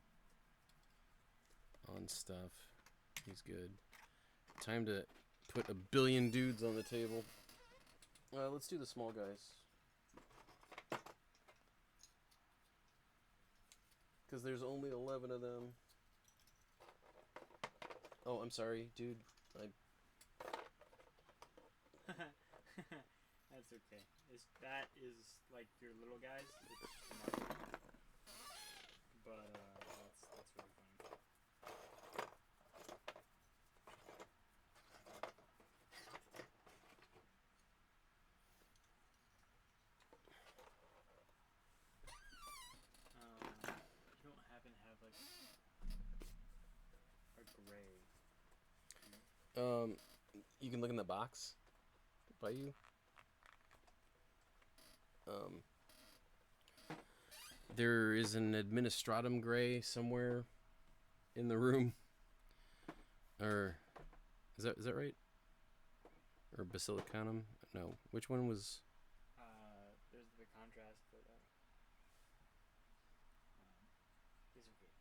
S1: on stuff. He's good. Time to put a billion dudes on the table. Let's do the small guys. Because there's only 11 of them. Oh, I'm sorry, dude.
S2: That's okay. That is like your little guys. It's smart. But that's really funny. You don't happen to have like a gray.
S1: You can look in the box by you. There is an administratum gray somewhere in the room. Or is that right? Or basilicanum? No. Which one was?
S2: There's the contrast, but it's okay.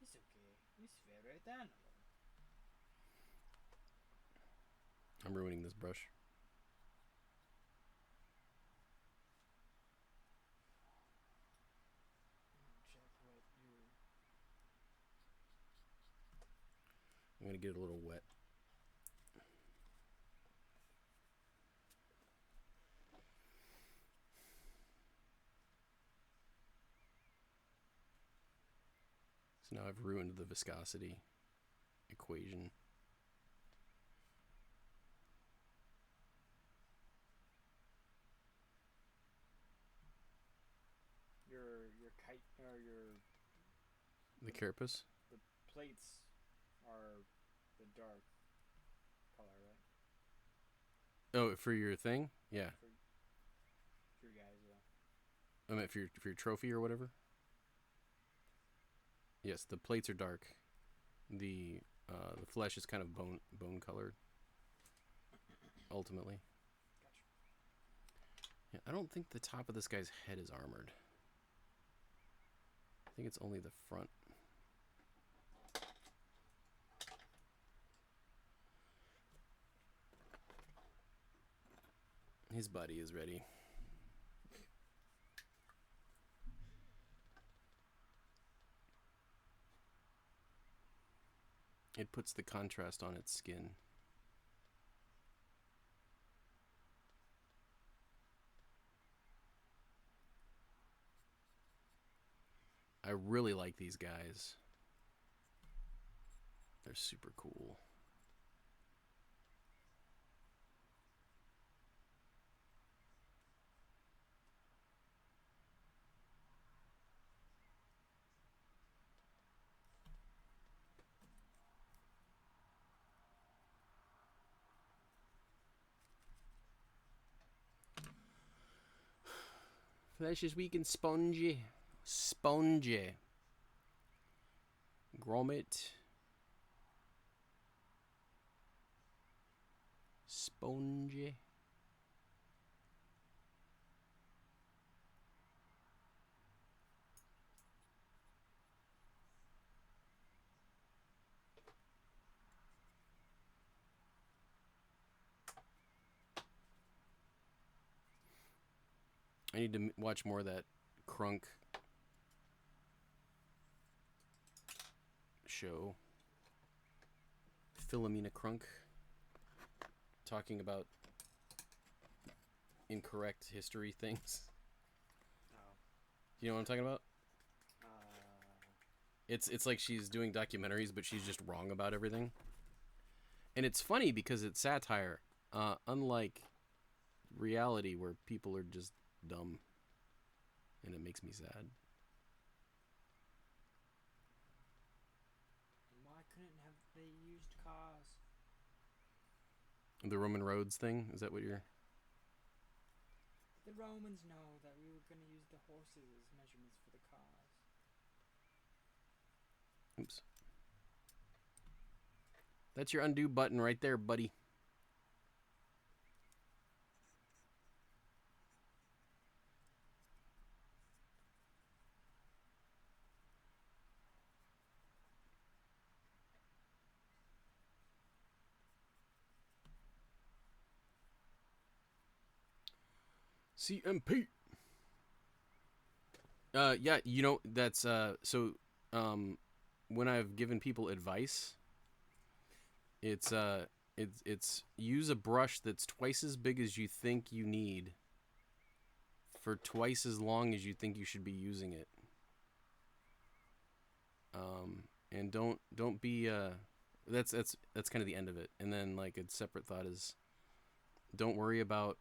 S2: It's okay. It's very done.
S1: I'm ruining this brush.
S2: Check what you.
S1: I'm gonna get it a little wet. So now I've ruined the viscosity equation.
S2: Your kite or your
S1: The carapace?
S2: the plates are the dark color, right?
S1: Oh, for your thing? Yeah.
S2: For you guys, yeah.
S1: I meant for your trophy or whatever. Yes, the plates are dark. The flesh is kind of bone colored. Ultimately.
S2: Gotcha.
S1: Yeah, I don't think the top of this guy's head is armored. I think it's only the front. His body is ready. It puts the contrast on its skin. I really like these guys. They're super cool. Flesh is weak and spongy. Spongy. Grommet. spongy. I need to watch more of that Crunk show. Philomena Crunk. Talking about incorrect history things.
S2: Oh.
S1: You know what I'm talking about?
S2: Uh.
S1: It's like she's doing documentaries, but she's just wrong about everything. And it's funny because it's satire, unlike reality where people are just dumb. And it makes me sad.
S2: Why couldn't have they used cars?
S1: The Roman roads thing? Is that what you're...
S2: The Romans know that we were going to use the horses as measurements for the cars.
S1: Oops. That's your undo button right there, buddy. CMP. Yeah, you know, that's, when I've given people advice, it's use a brush that's twice as big as you think you need for twice as long as you think you should be using it. And don't be, that's kind of the end of it. And then, like, a separate thought is, don't worry about,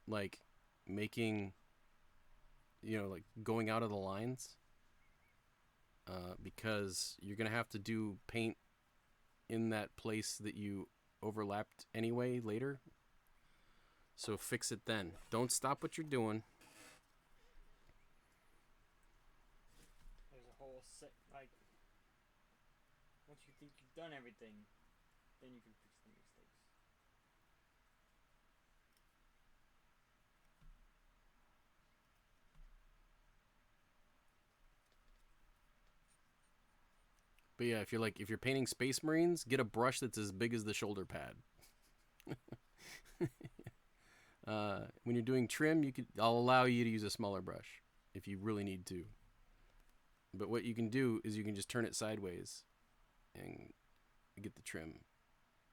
S1: like, making, you know, like, going out of the lines, because you're gonna have to do paint in that place that you overlapped anyway later. So fix it then. Don't stop what you're doing.
S2: There's a whole set, like, once you think you've done everything, then you can fix the mistakes.
S1: But yeah, if you're painting Space Marines, get a brush that's as big as the shoulder pad. When you're doing trim, I'll allow you to use a smaller brush if you really need to. But what you can do is you can just turn it sideways and get the trim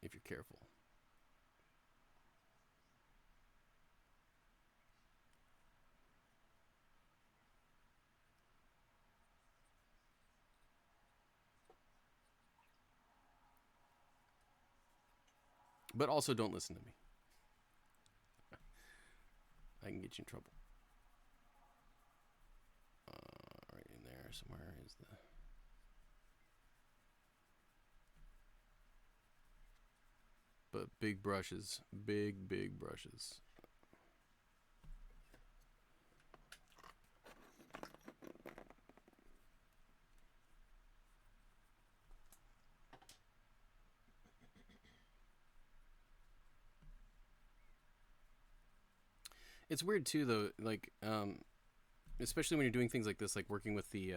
S1: if you're careful. But also don't listen to me. I can get you in trouble. Right in there somewhere is the... But big brushes. Big brushes. It's weird too, though. Like, especially when you're doing things like this, like working with the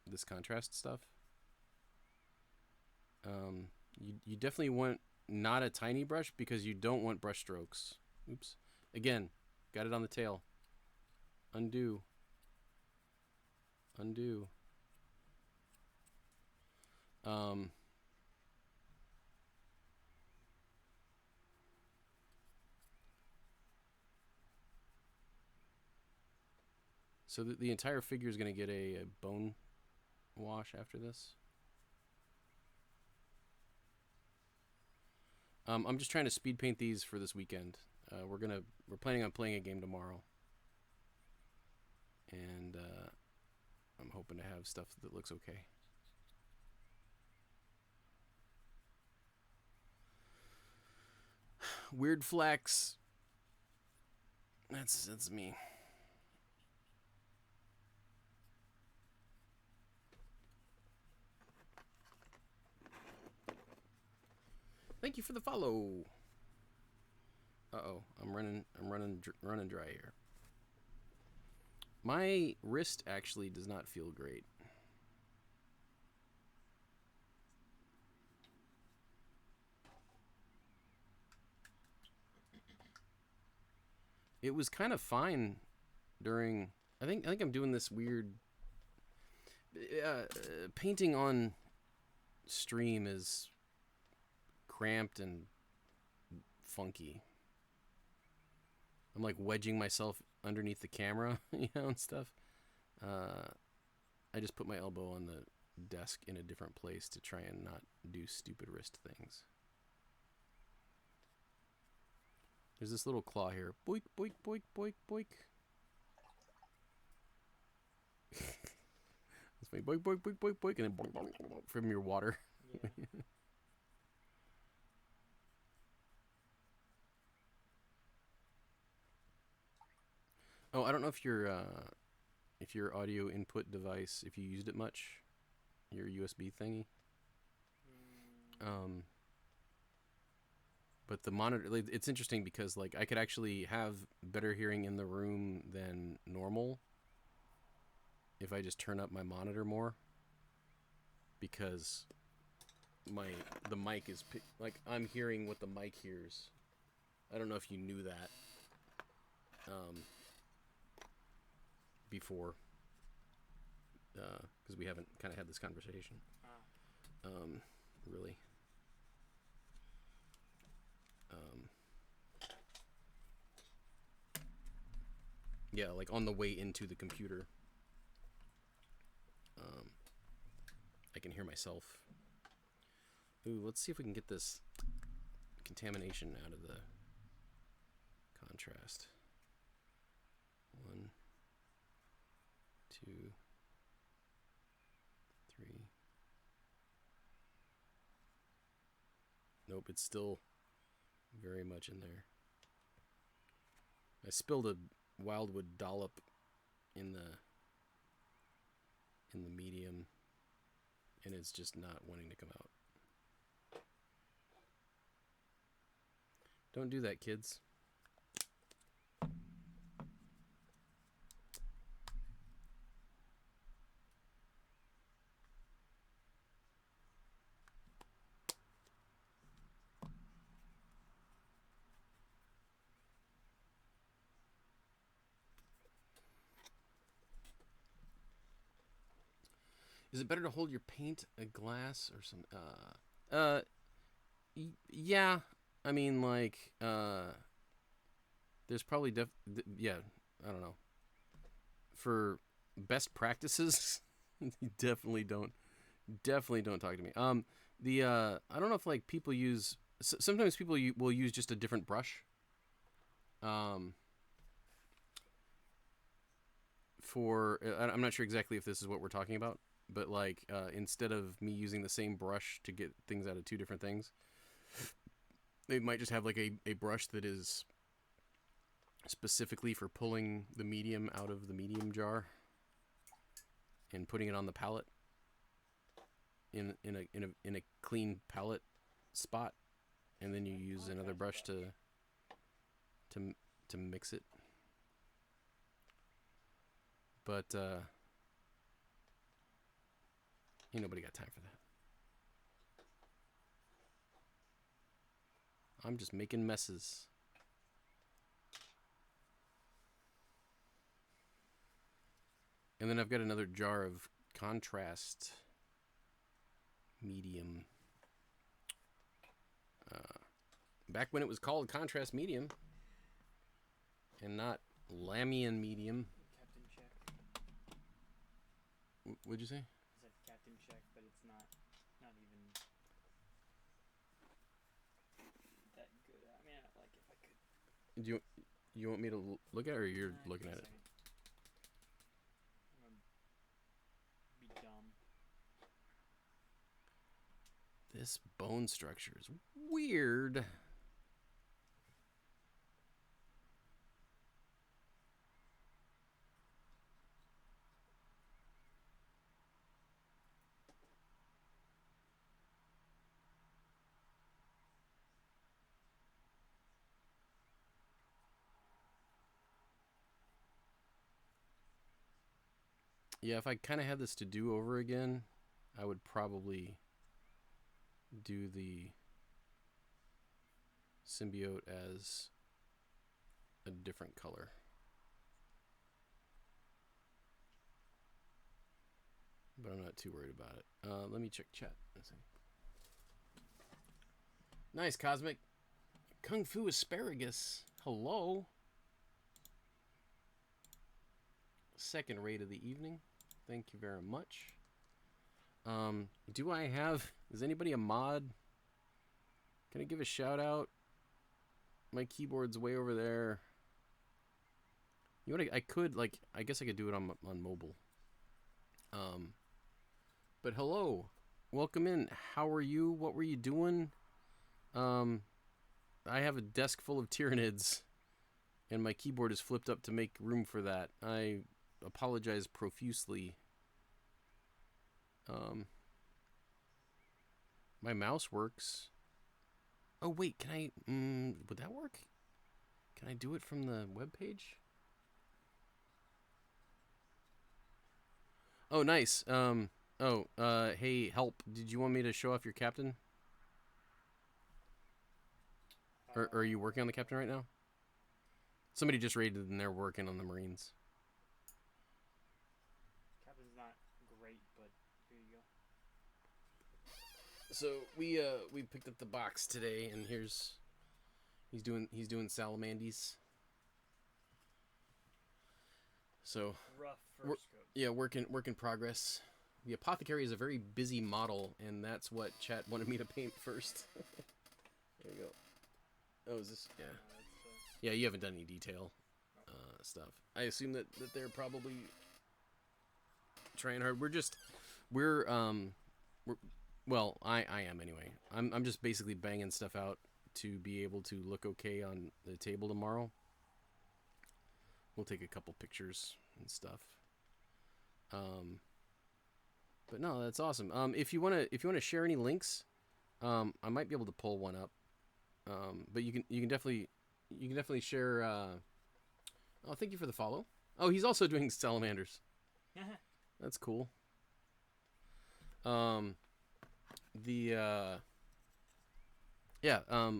S1: this contrast stuff. You definitely want not a tiny brush because you don't want brush strokes. Oops. Again, got it on the tail. Undo. Undo. So the entire figure is going to get a bone wash after this. I'm just trying to speed paint these for this weekend. We're planning on playing a game tomorrow, and I'm hoping to have stuff that looks okay. Weird flex. That's me. Thank you for the follow. Uh-oh, running dry here. My wrist actually does not feel great. It was kind of fine during. I think I'm doing this weird. Painting on stream is cramped and funky. I'm like wedging myself underneath the camera, and stuff. I just put my elbow on the desk in a different place to try and not do stupid wrist things. There's this little claw here. Boink, boink, boink, boink, boink. That's funny. Boink, boink, boink, boink, boink, and then boink, boink, boink from your water.
S2: Yeah.
S1: Oh, I don't know if your audio input device, if you used it much, your USB thingy. But the monitor, like, it's interesting because like I could actually have better hearing in the room than normal if I just turn up my monitor more, because the mic is like I'm hearing what the mic hears. I don't know if you knew that before, because we haven't kind of had this conversation. Really. Yeah, like on the way into the computer, I can hear myself. Ooh, let's see if we can get this contamination out of the contrast. 1, 2, 3. Nope, it's still very much in there. I spilled a wildwood dollop in the medium, and it's just not wanting to come out. Don't do that, kids. Is it better to hold your paint a glass or some? Yeah. I mean, like, there's probably yeah. I don't know. For best practices, definitely don't talk to me. I don't know if like people use. Sometimes people will use just a different brush. I'm not sure exactly if this is what we're talking about, but like instead of me using the same brush to get things out of two different things, they might just have like a brush that is specifically for pulling the medium out of the medium jar and putting it on the palette in a clean palette spot, and then you use another brush to mix it. But ain't nobody got time for that. I'm just making messes. And then I've got another jar of contrast medium. Back when it was called contrast medium and not Lamian medium.
S2: Captain Check.
S1: What'd you say?
S2: I said Captain Check, but it's not even that good. I mean, like if I could.
S1: Do you want me to look at it, or you're looking at it?
S2: I'm gonna be dumb.
S1: This bone structure is weird. Yeah, if I kind of had this to do over again, I would probably do the symbiote as a different color. But I'm not too worried about it. Let me check chat. Nice, Cosmic. Kung Fu Asparagus. Hello. Second raid of the evening. Thank you very much. Do I have... Is anybody a mod? Can I give a shout out? My keyboard's way over there. You want to... I could, like... I guess I could do it on mobile. But hello. Welcome in. How are you? What were you doing? I have a desk full of Tyranids, and my keyboard is flipped up to make room for that. I apologize profusely. My mouse works. Oh wait, can I? Would that work? Can I do it from the webpage? Oh, nice. Hey, help! Did you want me to show off your captain? Or are you working on the captain right now? Somebody just raided and they're working on the Marines.
S2: Captain's not great, but here you go.
S1: So we picked up the box today, and he's doing Salamandies. So
S2: rough first coat.
S1: Yeah, work in progress. The apothecary is a very busy model, and that's what chat wanted me to paint first. There you go. Oh, is this? Yeah. Yeah, you haven't done any detail stuff. I assume that they're probably trying hard. Well, I am anyway. I'm just basically banging stuff out to be able to look okay on the table tomorrow. We'll take a couple pictures and stuff. But no, that's awesome. If you wanna share any links, I might be able to pull one up. But you can definitely share. Oh, thank you for the follow. Oh, he's also doing salamanders. That's cool.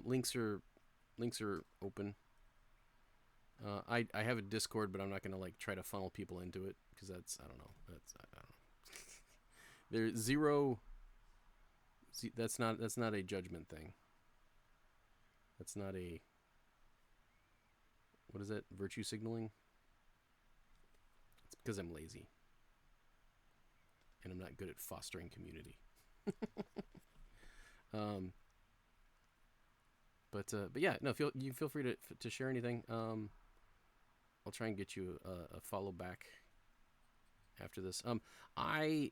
S1: Links are open. I have a Discord, but I'm not gonna like try to funnel people into it because I don't know. There's zero. See, that's not a judgment thing. That's not a... What is that? Virtue signaling? It's because I'm lazy. And I'm not good at fostering community. But yeah, no, feel free to share anything. I'll try and get you a follow back after this. I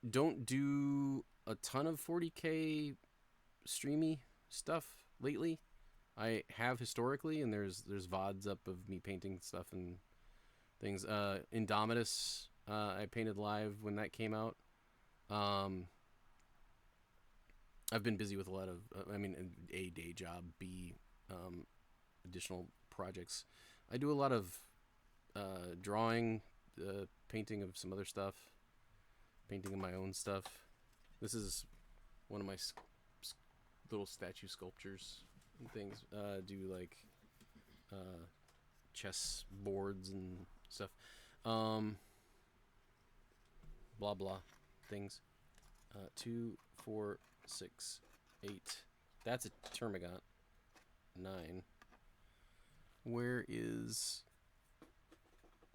S1: don't do a ton of 40K streamy stuff lately. I have historically, and there's VODs up of me painting stuff and things. Indomitus, I painted live when that came out. I've been busy with a lot of, A, day job, B, additional projects. I do a lot of drawing, painting of some other stuff, painting of my own stuff. This is one of my little statue sculptures and things. Do like chess boards and stuff. Blah blah things. 2, 4, 6, 8. That's a termagant. 9. Where is...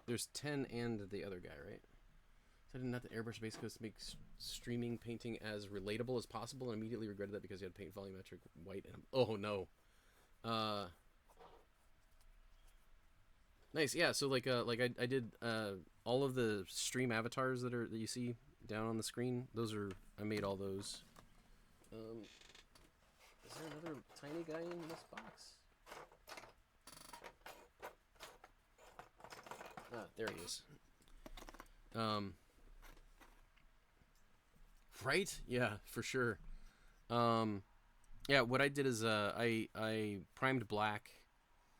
S1: There's 10 and the other guy, right? So I did not the airbrush basically to make streaming painting as relatable as possible, and immediately regretted that because you had to paint volumetric white and... Oh, no. Nice, yeah, so like I did all of the stream avatars that you see down on the screen. I made all those. Is there another tiny guy in this box? Ah, there he is. Right? Yeah, for sure. Yeah, what I did is I primed black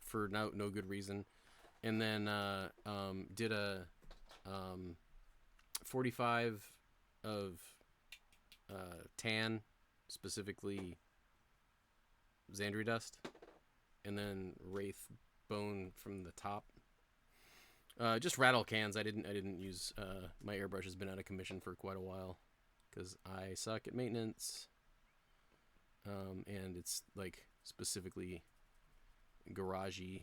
S1: for no good reason, and then did a 45 of tan, specifically Xandri dust, and then wraith bone from the top. Just rattle cans. I didn't use. My airbrush has been out of commission for quite a while because I suck at maintenance. And it's like specifically garagey,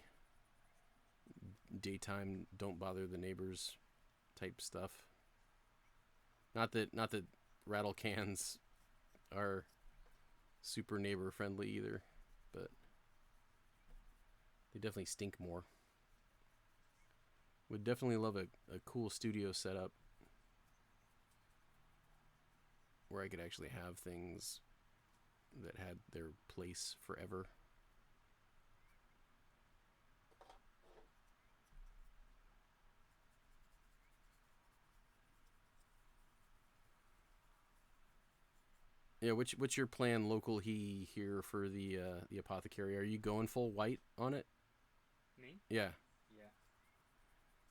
S1: daytime, don't bother the neighbors type stuff. Not that rattle cans are super neighbor friendly either, but they definitely stink more. Would definitely love a cool studio setup where I could actually have things that had their place forever. Yeah, what's your plan local here for the apothecary? Are you going full white on it?
S2: Me?
S1: Yeah.
S2: Yeah.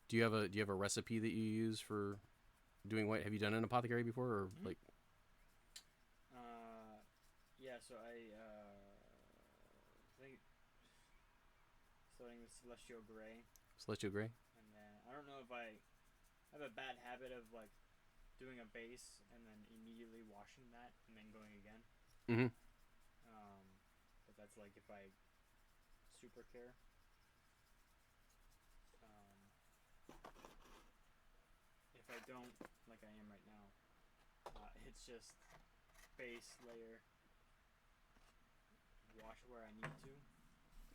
S1: Do you have a recipe that you use for doing white? Have you done an apothecary before, or like?
S2: Yeah. So I think starting with Celestial Gray,
S1: Celestial Gray.
S2: and then I don't know if I have a bad habit of like doing a base and then immediately washing that and then going again.
S1: Mm-hmm.
S2: But that's like if I super care. If I don't, like I am right now, it's just base layer, wash where I need to,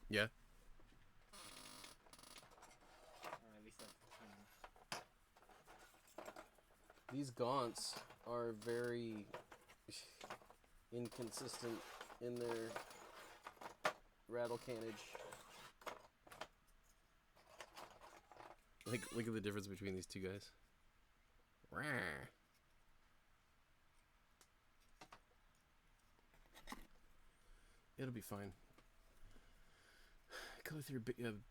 S1: Yeah.
S2: or at least that's the plan.
S1: These gaunts are very inconsistent in their rattle cannage. Like, look at the difference between these two guys. It'll be fine. Color through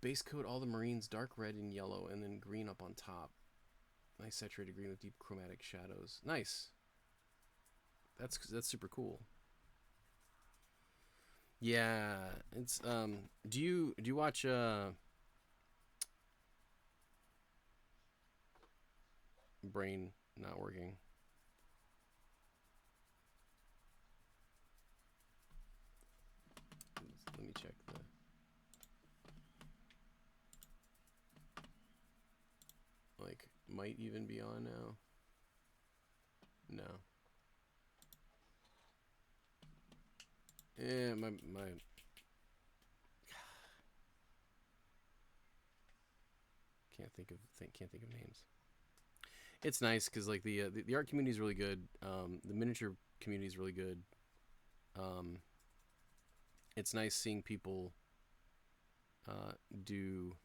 S1: base coat all the Marines dark red and yellow, and then green up on top. Nice saturated green with deep chromatic shadows. Nice. That's super cool. Yeah, it's Do you watch brain not working? Let me check the. Like, might even be on now. No. Yeah, my can't think of names. It's nice because like the art community is really good. The miniature community is really good. It's nice seeing people do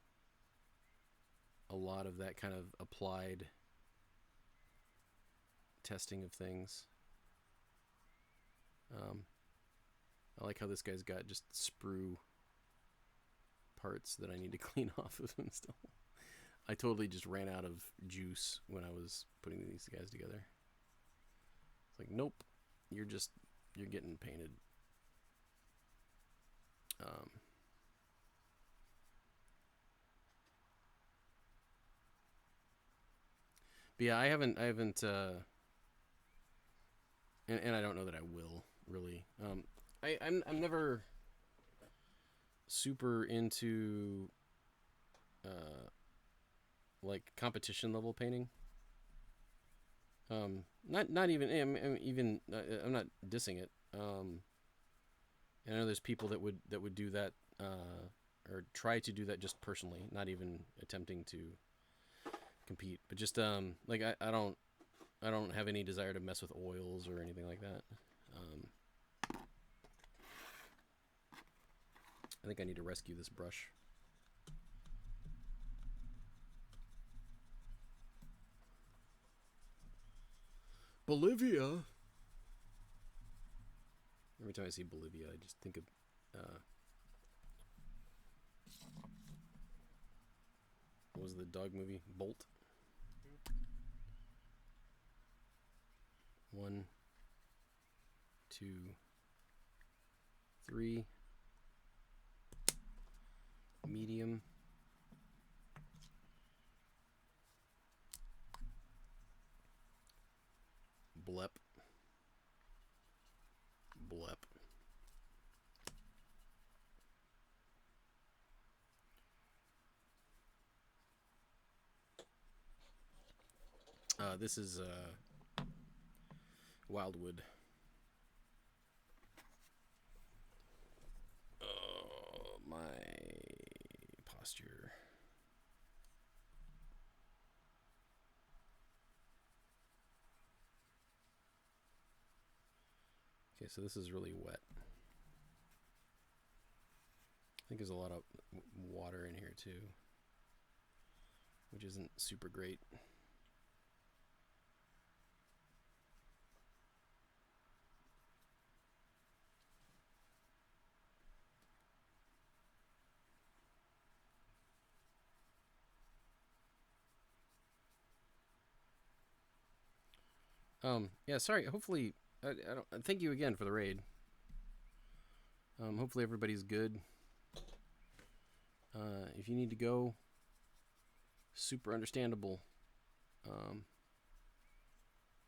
S1: a lot of that kind of applied testing of things. I like how this guy's got just sprue parts that I need to clean off of him still. I totally just ran out of juice when I was putting these guys together. It's like, nope, you're getting painted. But yeah, I haven't, and I don't know that I will really. I'm never super into like competition level painting. Not even I'm not dissing it. I know there's people that would do that or try to do that just personally, not even attempting to compete, but just like I don't have any desire to mess with oils or anything like that. I think I need to rescue this brush. Bolivia. Every time I see Bolivia, I just think of what was the dog movie? Bolt. 1, 2, 3. Medium. Blep. Blep. This is Wildwood. My posture. Okay, so this is really wet. I think there's a lot of water in here too, which isn't super great. Yeah, sorry. Hopefully, I don't. Thank you again for the raid. Hopefully everybody's good. If you need to go, super understandable.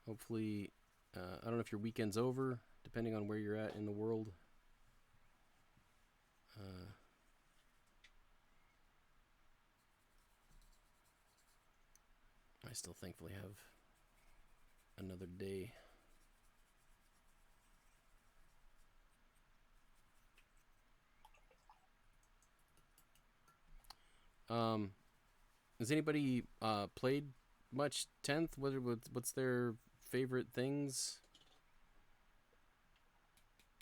S1: Hopefully, I don't know if your weekend's over, depending on where you're at in the world. I still thankfully have another day. Has anybody played much 10th? What's their favorite things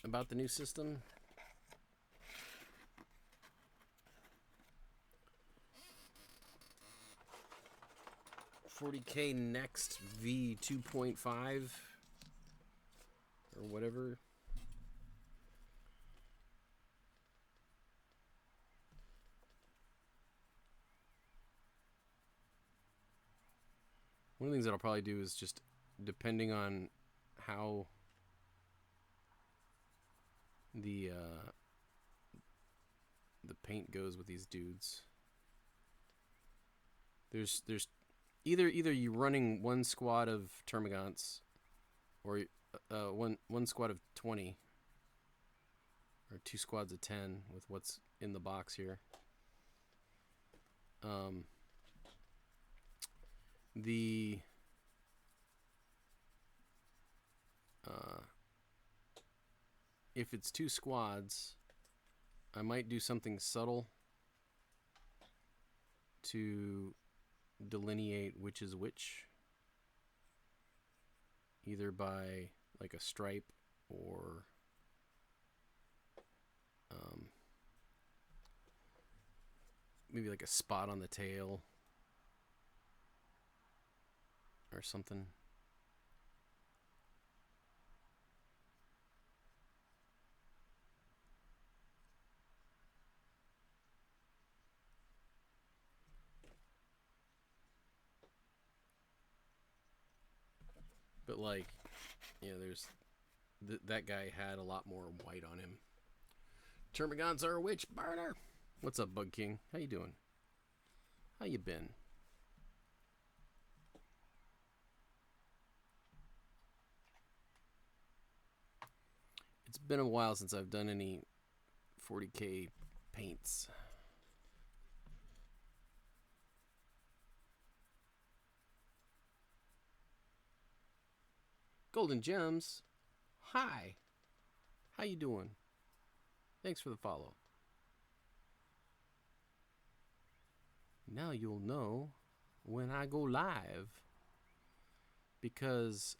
S1: about the new system? $40K next V 2.5 or whatever. One of the things that I'll probably do is just, depending on how the paint goes with these dudes. There's either you running one squad of termagants or one squad of 20 or two squads of 10 with what's in the box here. If it's two squads, I might do something subtle to delineate which is which, either by like a stripe or maybe like a spot on the tail or something. But like, there's that guy had a lot more white on him. Termagants are a witch burner. What's up, Bug King? How you doing? How you been? It's been a while since I've done any 40K paints. Golden Gems. Hi. How you doing? Thanks for the follow. Now you'll know when I go live, because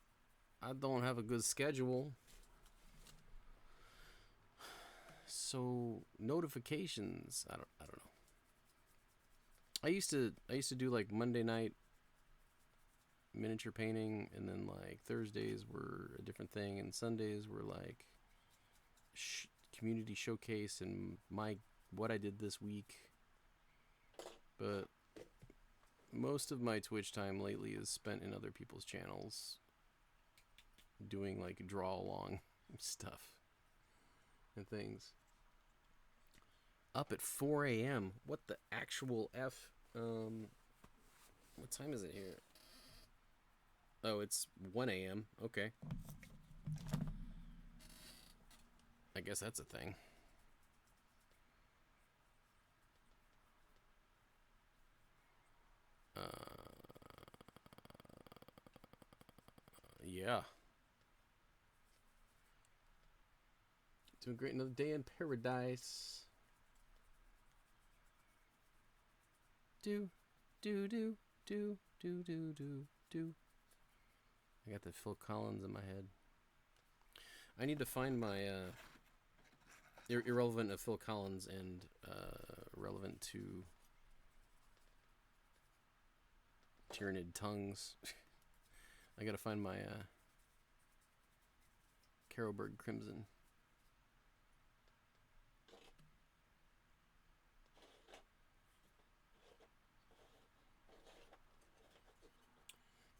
S1: I don't have a good schedule. So notifications, I don't know. I used to do like Monday night miniature painting, and then like Thursdays were a different thing, and Sundays were like community showcase and what I did this week. But most of my Twitch time lately is spent in other people's channels, doing like draw along stuff and things. Up at 4 a.m. What the actual F? What time is it here? Oh, it's 1 a.m. Okay. I guess that's a thing. Yeah. Doing great. Another day in paradise. Do, do, do, do, do, do, do, do. I got the Phil Collins in my head. I need to find my irrelevant of Phil Collins and relevant to Tyrannid Tongues. I gotta find my Carolberg Crimson.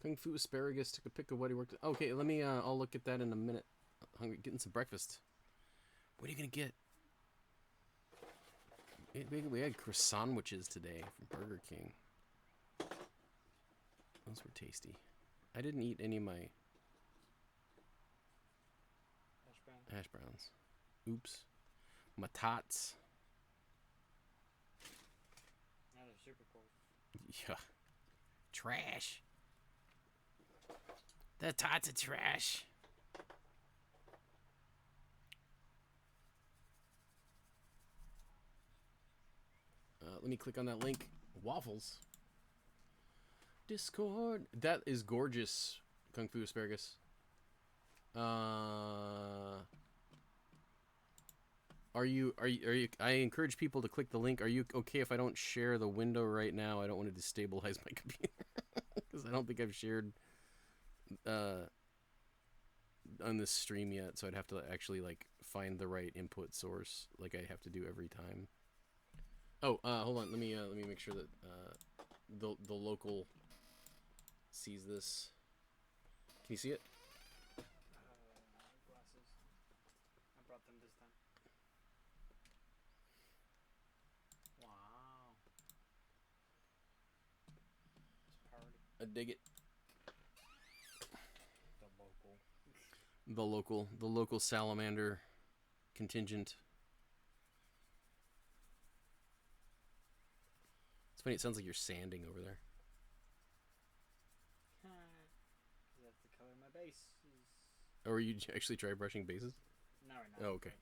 S1: Kung Fu Asparagus took a pic of what he worked. Okay, let me. I'll look at that in a minute. Hungry, getting some breakfast. What are you gonna get? We had croissant sandwiches today from Burger King. Those were tasty. I didn't eat any of my hash browns. Oops. My tots.
S2: Now they're super cold.
S1: Yeah. Trash. The tots are trash. Let me click on that link. Waffles. Discord. That is gorgeous. Kung Fu Asparagus. Are you? I encourage people to click the link. Are you okay if I don't share the window right now? I don't want to destabilize my computer because I don't think I've shared on this stream yet. So I'd have to actually like find the right input source, like I have to do every time. Oh, hold on. Let me make sure that the local sees this. Can you see it?
S2: Glasses. I brought them this time. Wow. It's party.
S1: I dig it.
S2: The
S1: The local salamander contingent. It's funny. It sounds like you're sanding over there.
S2: That's the color of my base.
S1: Or you actually try brushing bases?
S2: No, right now.
S1: Oh, okay.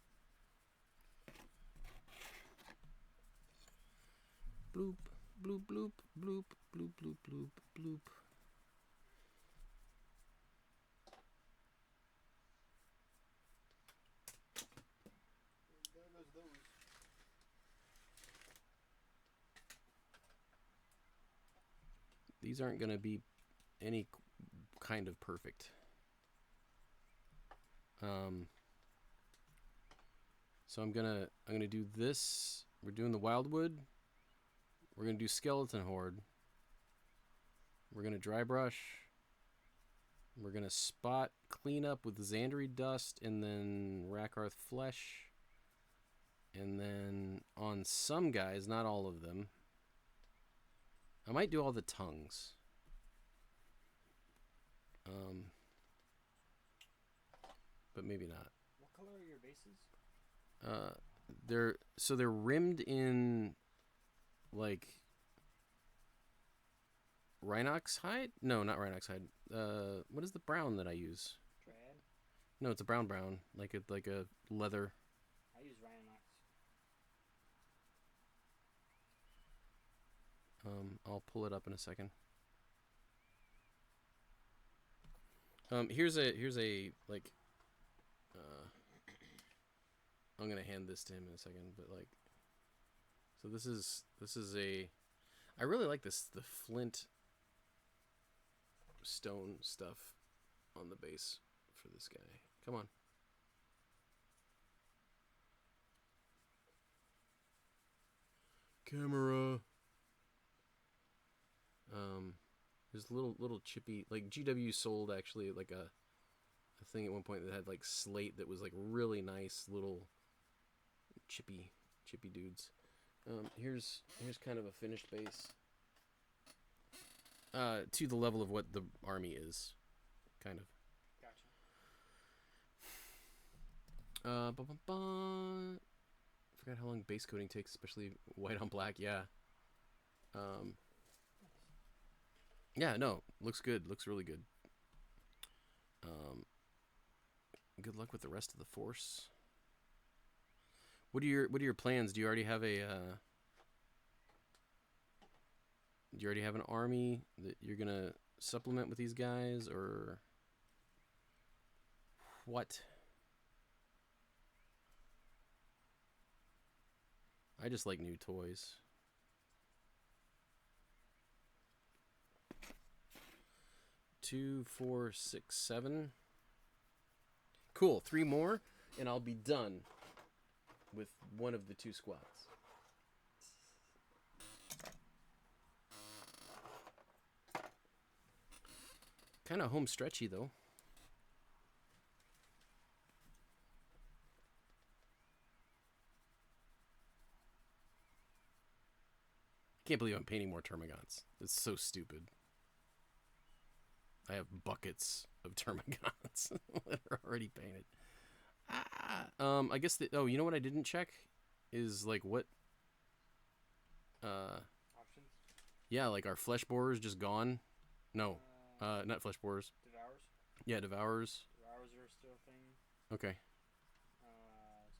S1: Bloop, bloop, bloop, bloop, bloop, bloop, bloop, bloop.
S2: There goes those.
S1: These aren't going to be any kind of perfect. So I'm gonna do this. We're doing the Wildwood. We're gonna do Skeleton Horde. We're gonna dry brush. We're gonna spot clean up with Xandri dust and then Rakarth flesh. And then on some guys, not all of them, I might do all the tongues. But maybe not.
S2: What color are your bases?
S1: They're rimmed in like Rhinox hide? No, not Rhinox hide. What is the brown that I use?
S2: Dread?
S1: No, it's a brown, like a leather.
S2: I use Rhinox.
S1: I'll pull it up in a second. Here's a like. I'm gonna hand this to him in a second, but like, so this is a. I really like the flint stone stuff on the base for this guy. Come on. Camera. There's little chippy, like GW sold actually like a thing at one point that had like slate that was like really nice little chippy dudes. Here's kind of a finished base. To the level of what the army is, kind of.
S2: Gotcha.
S1: Forgot how long base coating takes, especially white on black. Yeah. Um, yeah. No, looks good. Looks really good. Good luck with the rest of the force. What are your plans? Do you already have a do you already have an army that you're gonna supplement with these guys, or what? I just like new toys. Two, 4, 6, 7. Cool. 3 more, and I'll be done with one of the 2 squads. Kind of home stretchy though. Can't believe I'm painting more termagants. It's so stupid. I have buckets of termagants that are already painted. I guess you know what I didn't check is like what
S2: Options.
S1: yeah, like our flesh borers just gone. No. Not flesh borers.
S2: Devours.
S1: Yeah, devours.
S2: Devours are still a thing.
S1: Okay.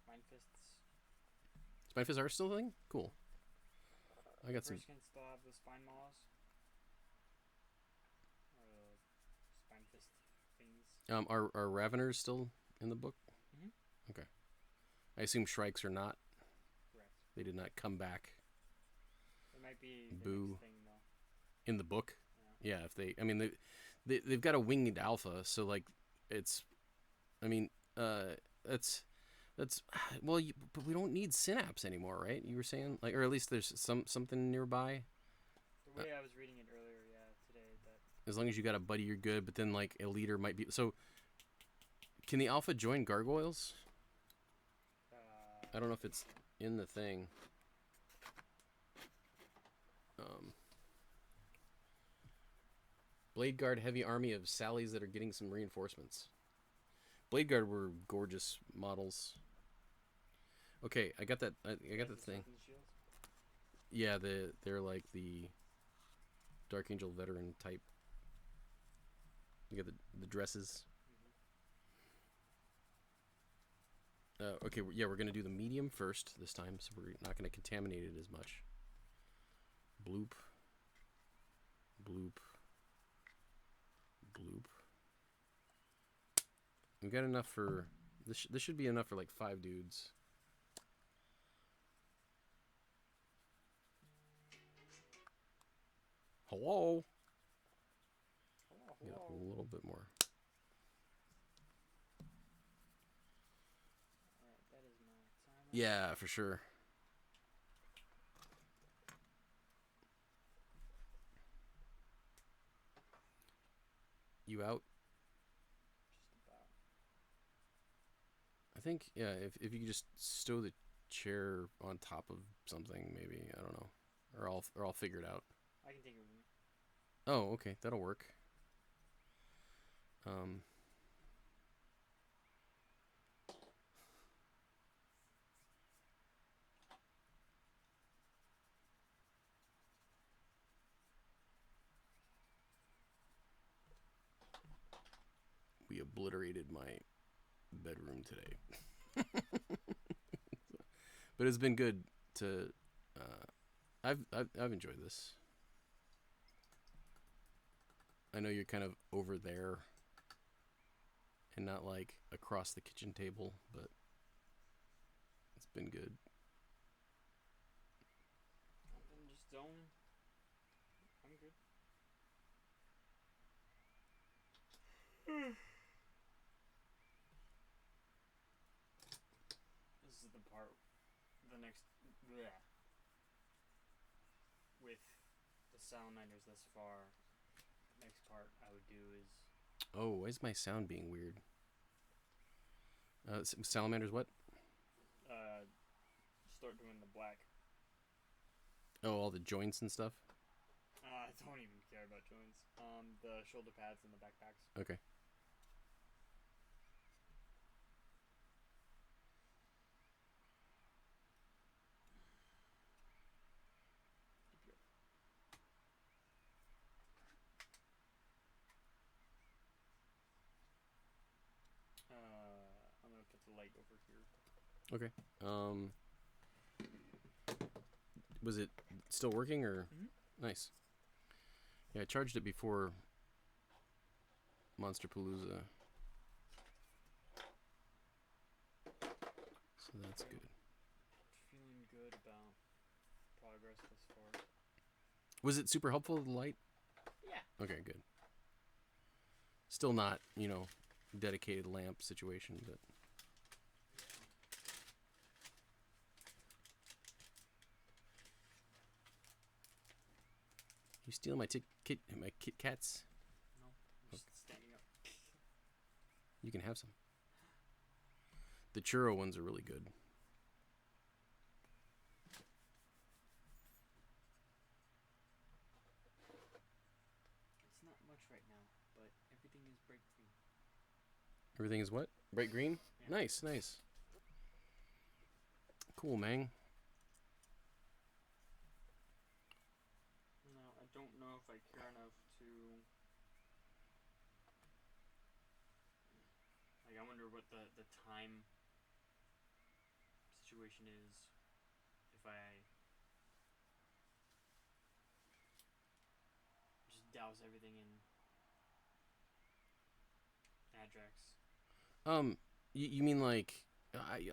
S2: Spine fists.
S1: Spine fists are still a thing? Cool. I got some.
S2: Can still have the spine maws. Or spine fist things.
S1: Are Raveners still in the book?
S2: Mm-hmm.
S1: Okay. I assume Shrikes are not.
S2: Correct.
S1: They did not come back.
S2: It might be the
S1: Boo.
S2: next thing though.
S1: In the book?
S2: Yeah.
S1: Yeah, if I mean, they've got a winged alpha, so like, it's, I mean, that's, well, but we don't need synapse anymore, right? You were saying, like, or at least there's something nearby.
S2: The way I was reading it earlier, today, that
S1: As long as you got a buddy, you're good. But then like a leader might be. So, can the alpha join gargoyles? I don't know if it's in the thing. Blade Guard heavy army of Sallies that are getting some reinforcements. Blade Guard were gorgeous models. Okay, I got that. I got the thing. Yeah, they're like the Dark Angel veteran type. You got the dresses. Okay, yeah, we're gonna do the medium first this time, so we're not gonna contaminate it as much. Bloop. Bloop. Bloop. We got enough for this. This should be enough for like 5 dudes. Hello. Get a little bit more.
S2: Alright, that is my timer.
S1: Yeah, for sure. You out?
S2: Just about.
S1: I think, yeah, if you could just stow the chair on top of something, maybe, I don't know. Or I'll figure it out.
S2: I can take it with me.
S1: Oh, okay, that'll work. We obliterated my bedroom today. But it's been good to I've enjoyed this. I know you're kind of over there and not like across the kitchen table, but it's been good.
S2: Nothing, just zone. I'm good. This is the part, the next, bleh. With the salamanders thus far, the next part I would do is
S1: Oh, why is my sound being weird? Salamanders what?
S2: Uh, start doing the black.
S1: Oh, all the joints and stuff.
S2: I don't even care about joints. The shoulder pads and the backpacks.
S1: Okay.
S2: I'm gonna put the light over here.
S1: Okay. Was it still working or?
S2: Mm-hmm.
S1: Nice. Yeah, I charged it before Monster Palooza. So that's good.
S2: Feeling good about progress thus far.
S1: Was it super helpful, the light?
S2: Yeah.
S1: Okay, good. Still not, dedicated lamp situation, but... You stealing my Kit Kats?
S2: No, I'm just standing up.
S1: You can have some. The churro ones are really good.
S2: It's not much right now, but everything is bright green.
S1: Everything is what? Bright green?
S2: Yeah.
S1: Nice, nice. Cool, man.
S2: No, I don't know if I care enough to... Like, I wonder what the time situation is if I just douse everything in Adrax.
S1: You mean like...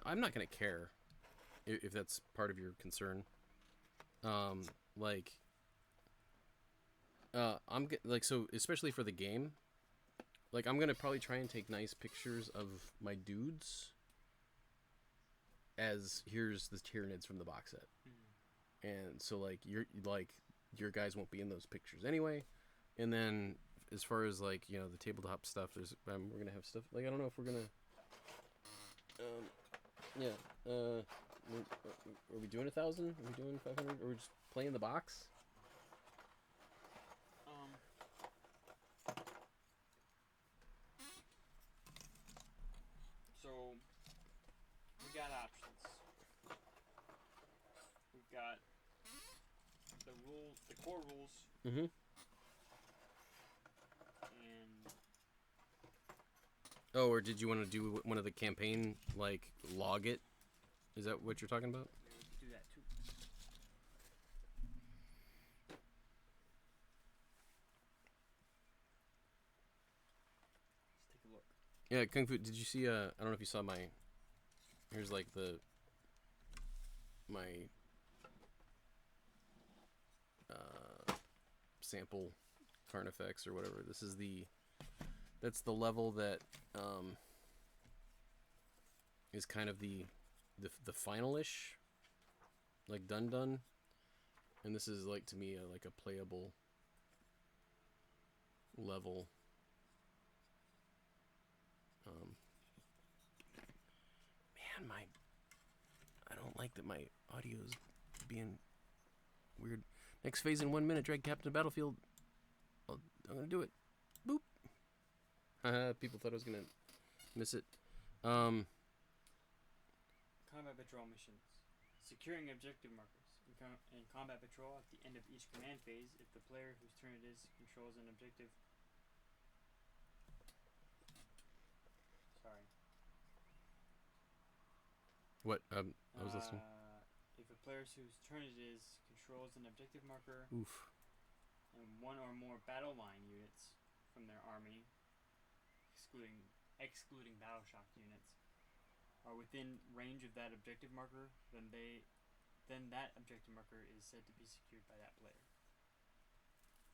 S1: I'm not going to care if that's part of your concern. Like... so especially for the game, like I'm gonna probably try and take nice pictures of my dudes. As here's the Tyranids from the box set, and so like your guys won't be in those pictures anyway. And then as far as like the tabletop stuff, we're gonna have stuff like I don't know if we're gonna. Are we doing 1,000? Are we doing 500? Or are we just playing the box?
S2: So we got options. We've got the core rules,
S1: Mm-hmm.
S2: and
S1: Oh, or did you want to do one of the campaign, like, log it? Is that what you're talking about?
S2: we could do that too. Let's take a look.
S1: Yeah, Kung Fu, did you see, I don't know if you saw here's, like, my sample Carnifex or whatever. That's the level that, is kind of the final-ish, like, done. And this is, like, to me, like a playable level. Man, I don't like that my audio's being weird. Next phase in 1 minute, drag Captain Battlefield. I'm gonna do it. Boop. People thought I was gonna miss it.
S2: Combat patrol missions. Securing objective markers. In combat patrol, at the end of each command phase, if the player whose turn it is controls an objective... Sorry.
S1: What? I was listening.
S2: If a player whose turn it is controls an objective marker...
S1: Oof.
S2: And one or more battle line units from their army, excluding battle shock units, are within range of that objective marker, then that objective marker is said to be secured by that player.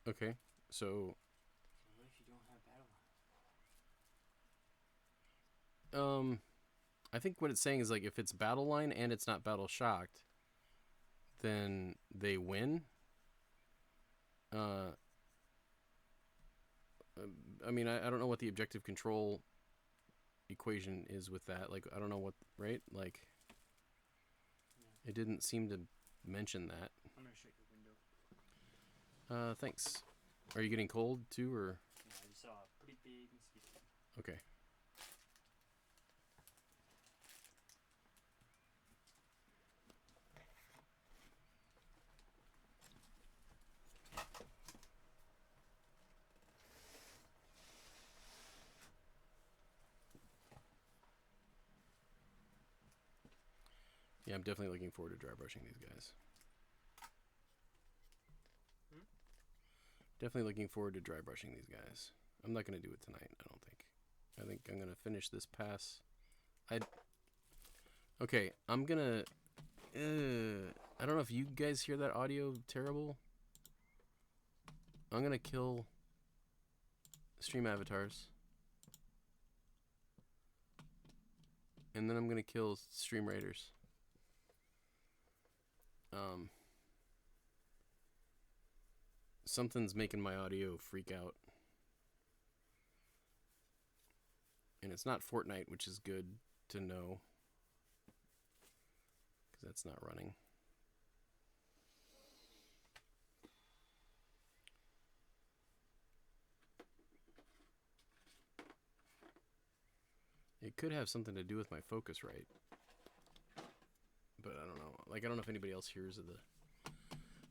S1: Okay, so
S2: what if you don't have battle
S1: line? I think what it's saying is like if it's battle line and it's not battle shocked, then they win. I mean, I don't know what the objective control equation is with that. Like, I don't know what, right? Like,
S2: Yeah.
S1: it didn't seem to mention that.
S2: I'm gonna shut your window.
S1: Thanks. Are you getting cold too, or?
S2: Yeah, I just saw a pretty big mosquito.
S1: Okay. Yeah, I'm definitely looking forward to dry brushing these guys.
S2: Hmm?
S1: Definitely looking forward to dry brushing these guys. I'm not going to do it tonight, I don't think. I think I'm going to finish this pass. Okay, I'm going to... I don't know if you guys hear that audio terrible. I'm going to kill stream avatars. And then I'm going to kill stream raiders. Something's making my audio freak out. And it's not Fortnite, which is good to know. Because that's not running. It could have something to do with my Focusrite. But I don't know. Like, I don't know if anybody else hears of the...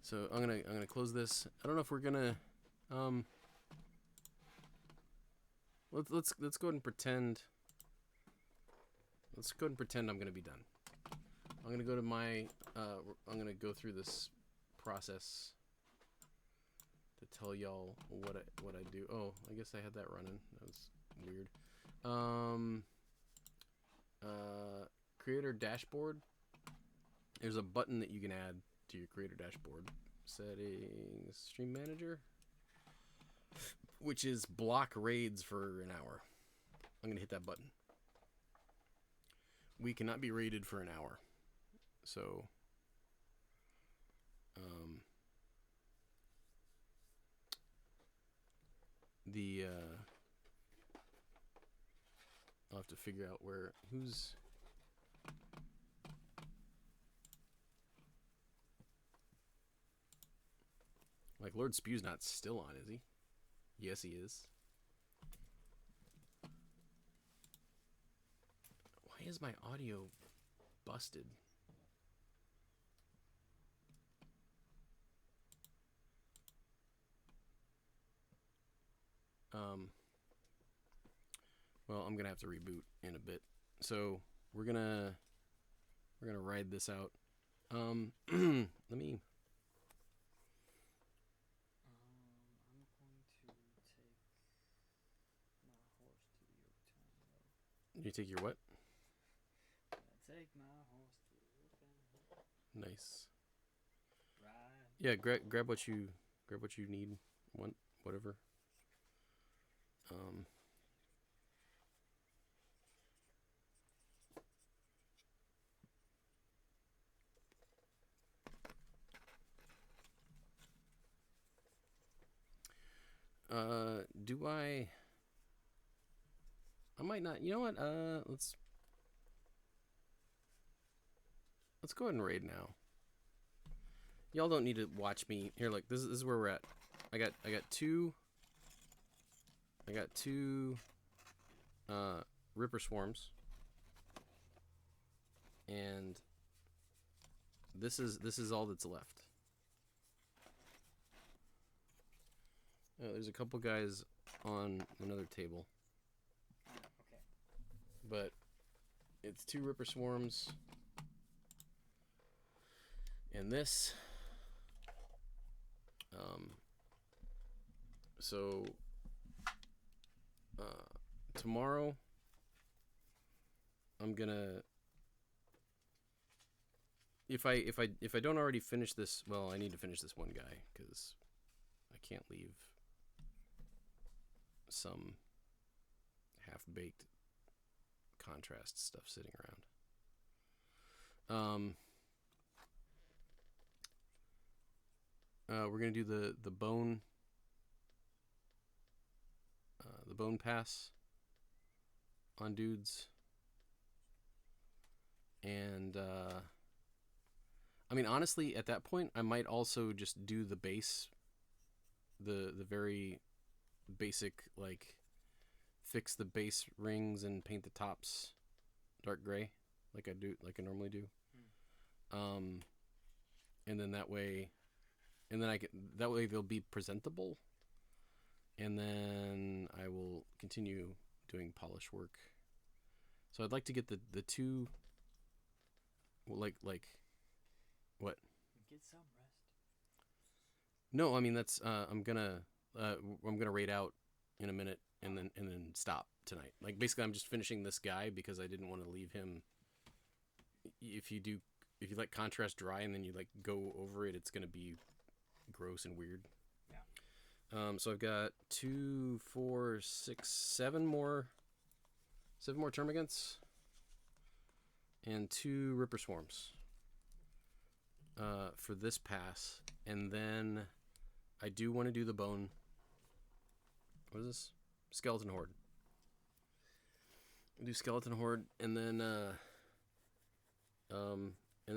S1: So I'm gonna close this. I don't know if we're gonna let's go ahead and pretend. Let's go ahead and pretend I'm gonna be done. I'm gonna go to my I'm gonna go through this process to tell y'all what I do. Oh, I guess I had that running. That was weird. Creator dashboard. There's a button that you can add to your creator dashboard. Settings, stream manager, which is block raids for an hour. I'm gonna hit that button. We cannot be raided for an hour, so I'll have to figure out who's. Like, Lord Spew's not still on, is he? Yes, he is. Why is my audio busted? Well, I'm gonna have to reboot in a bit. So we're gonna ride this out. Let me.
S2: I'm going to take my horse to the oak town.
S1: You take your what?
S2: Take my horse to the oak town.
S1: Nice.
S2: Ride.
S1: Yeah, grab what you need. Want whatever. Do I might not. You know what? Let's go ahead and raid now. Y'all don't need to watch me. Here, look. This is where we're at. I got two Ripper Swarms. And this is all that's left. There's a couple guys on another table.
S2: Okay.
S1: But it's two Ripper Swarms. And this. So tomorrow I'm gonna, if I don't already finish this, well, I need to finish this one guy because I can't leave some half-baked contrast stuff sitting around. We're gonna do the bone pass on dudes. And I mean, honestly, at that point, I might also just do the base, the very basic, like fix the base rings and paint the tops dark gray, like I normally do. Um, and then that way, and then I get that way they'll be presentable, and then I will continue doing polish work. So I'd like to get the two, like what?
S2: Get some rest.
S1: No, I mean that's I'm gonna raid out in a minute and then stop tonight. Like basically, I'm just finishing this guy because I didn't want to leave him. If you let contrast dry and then you like go over it, it's gonna be gross and weird.
S2: Yeah.
S1: So I've got 2, 4, 6, 7 more termagants and 2 Ripper Swarms for this pass, and then I do want to do the bone. What is this? Skeleton Horde. I'll do Skeleton Horde, and then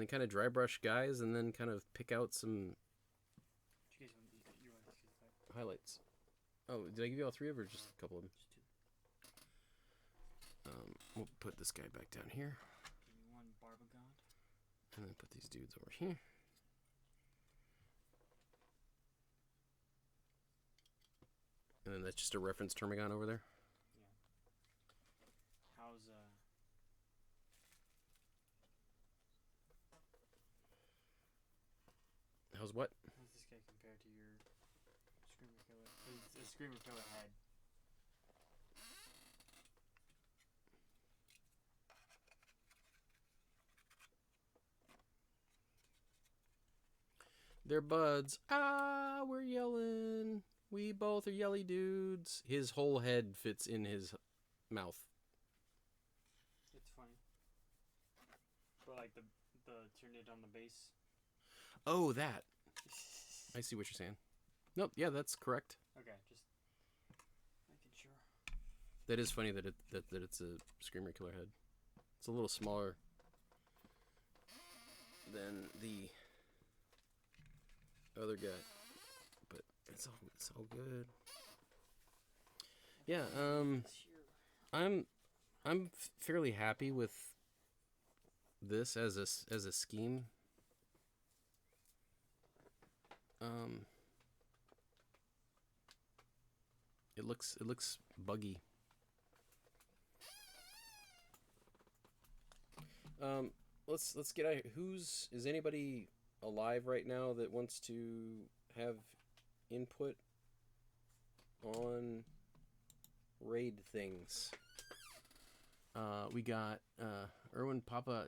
S1: kind of dry brush guys, and then kind of pick out some highlights. Oh, did I give you all 3 of them, or just a couple of them?
S2: Just 2.
S1: We'll put this guy back down here.
S2: Give me 1 Barbagon.
S1: And then put these dudes over here. And then that's just a reference Termagon over there.
S2: Yeah.
S1: How's what?
S2: How's this guy compared to your Screamer Killer? It's a Screamer Killer head.
S1: They're buds. Ah, we're yelling. We both are yelly dudes. His whole head fits in his mouth.
S2: It's funny. But like the Tyranid on the base.
S1: Oh, that. I see what you're saying. Nope, yeah, that's correct.
S2: Okay, just making sure.
S1: That is funny that it's a Screamer Killer head. It's a little smaller than the other guy, but it's all good. Yeah, I'm fairly happy with this as a scheme. It looks buggy. Let's get out. Is anybody alive right now that wants to have input on raid things? We got Erwin Papa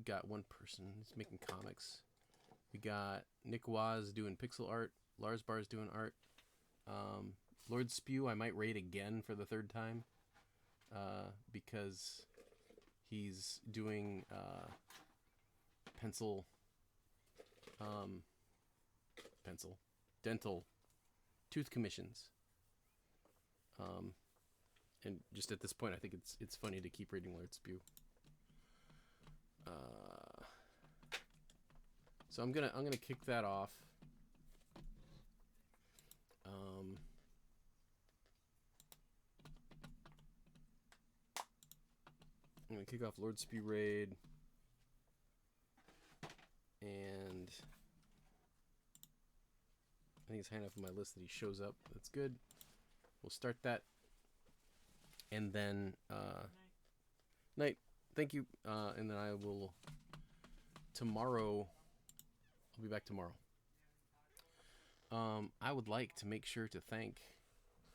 S1: got 1 person. He's making comics. We got Nick Waz doing pixel art. Lars Bar's doing art. Lord Spew I might raid again for the 3rd time because he's doing dental tooth commissions. And just at this point, I think it's funny to keep reading Lord Spew. So I'm gonna kick that off. I'm gonna kick off Lord Spew raid, and I think it's high enough on my list that he shows up. That's good. We'll start that, and then night. Thank you, and then I will tomorrow. I'll be back tomorrow. I would like to make sure to thank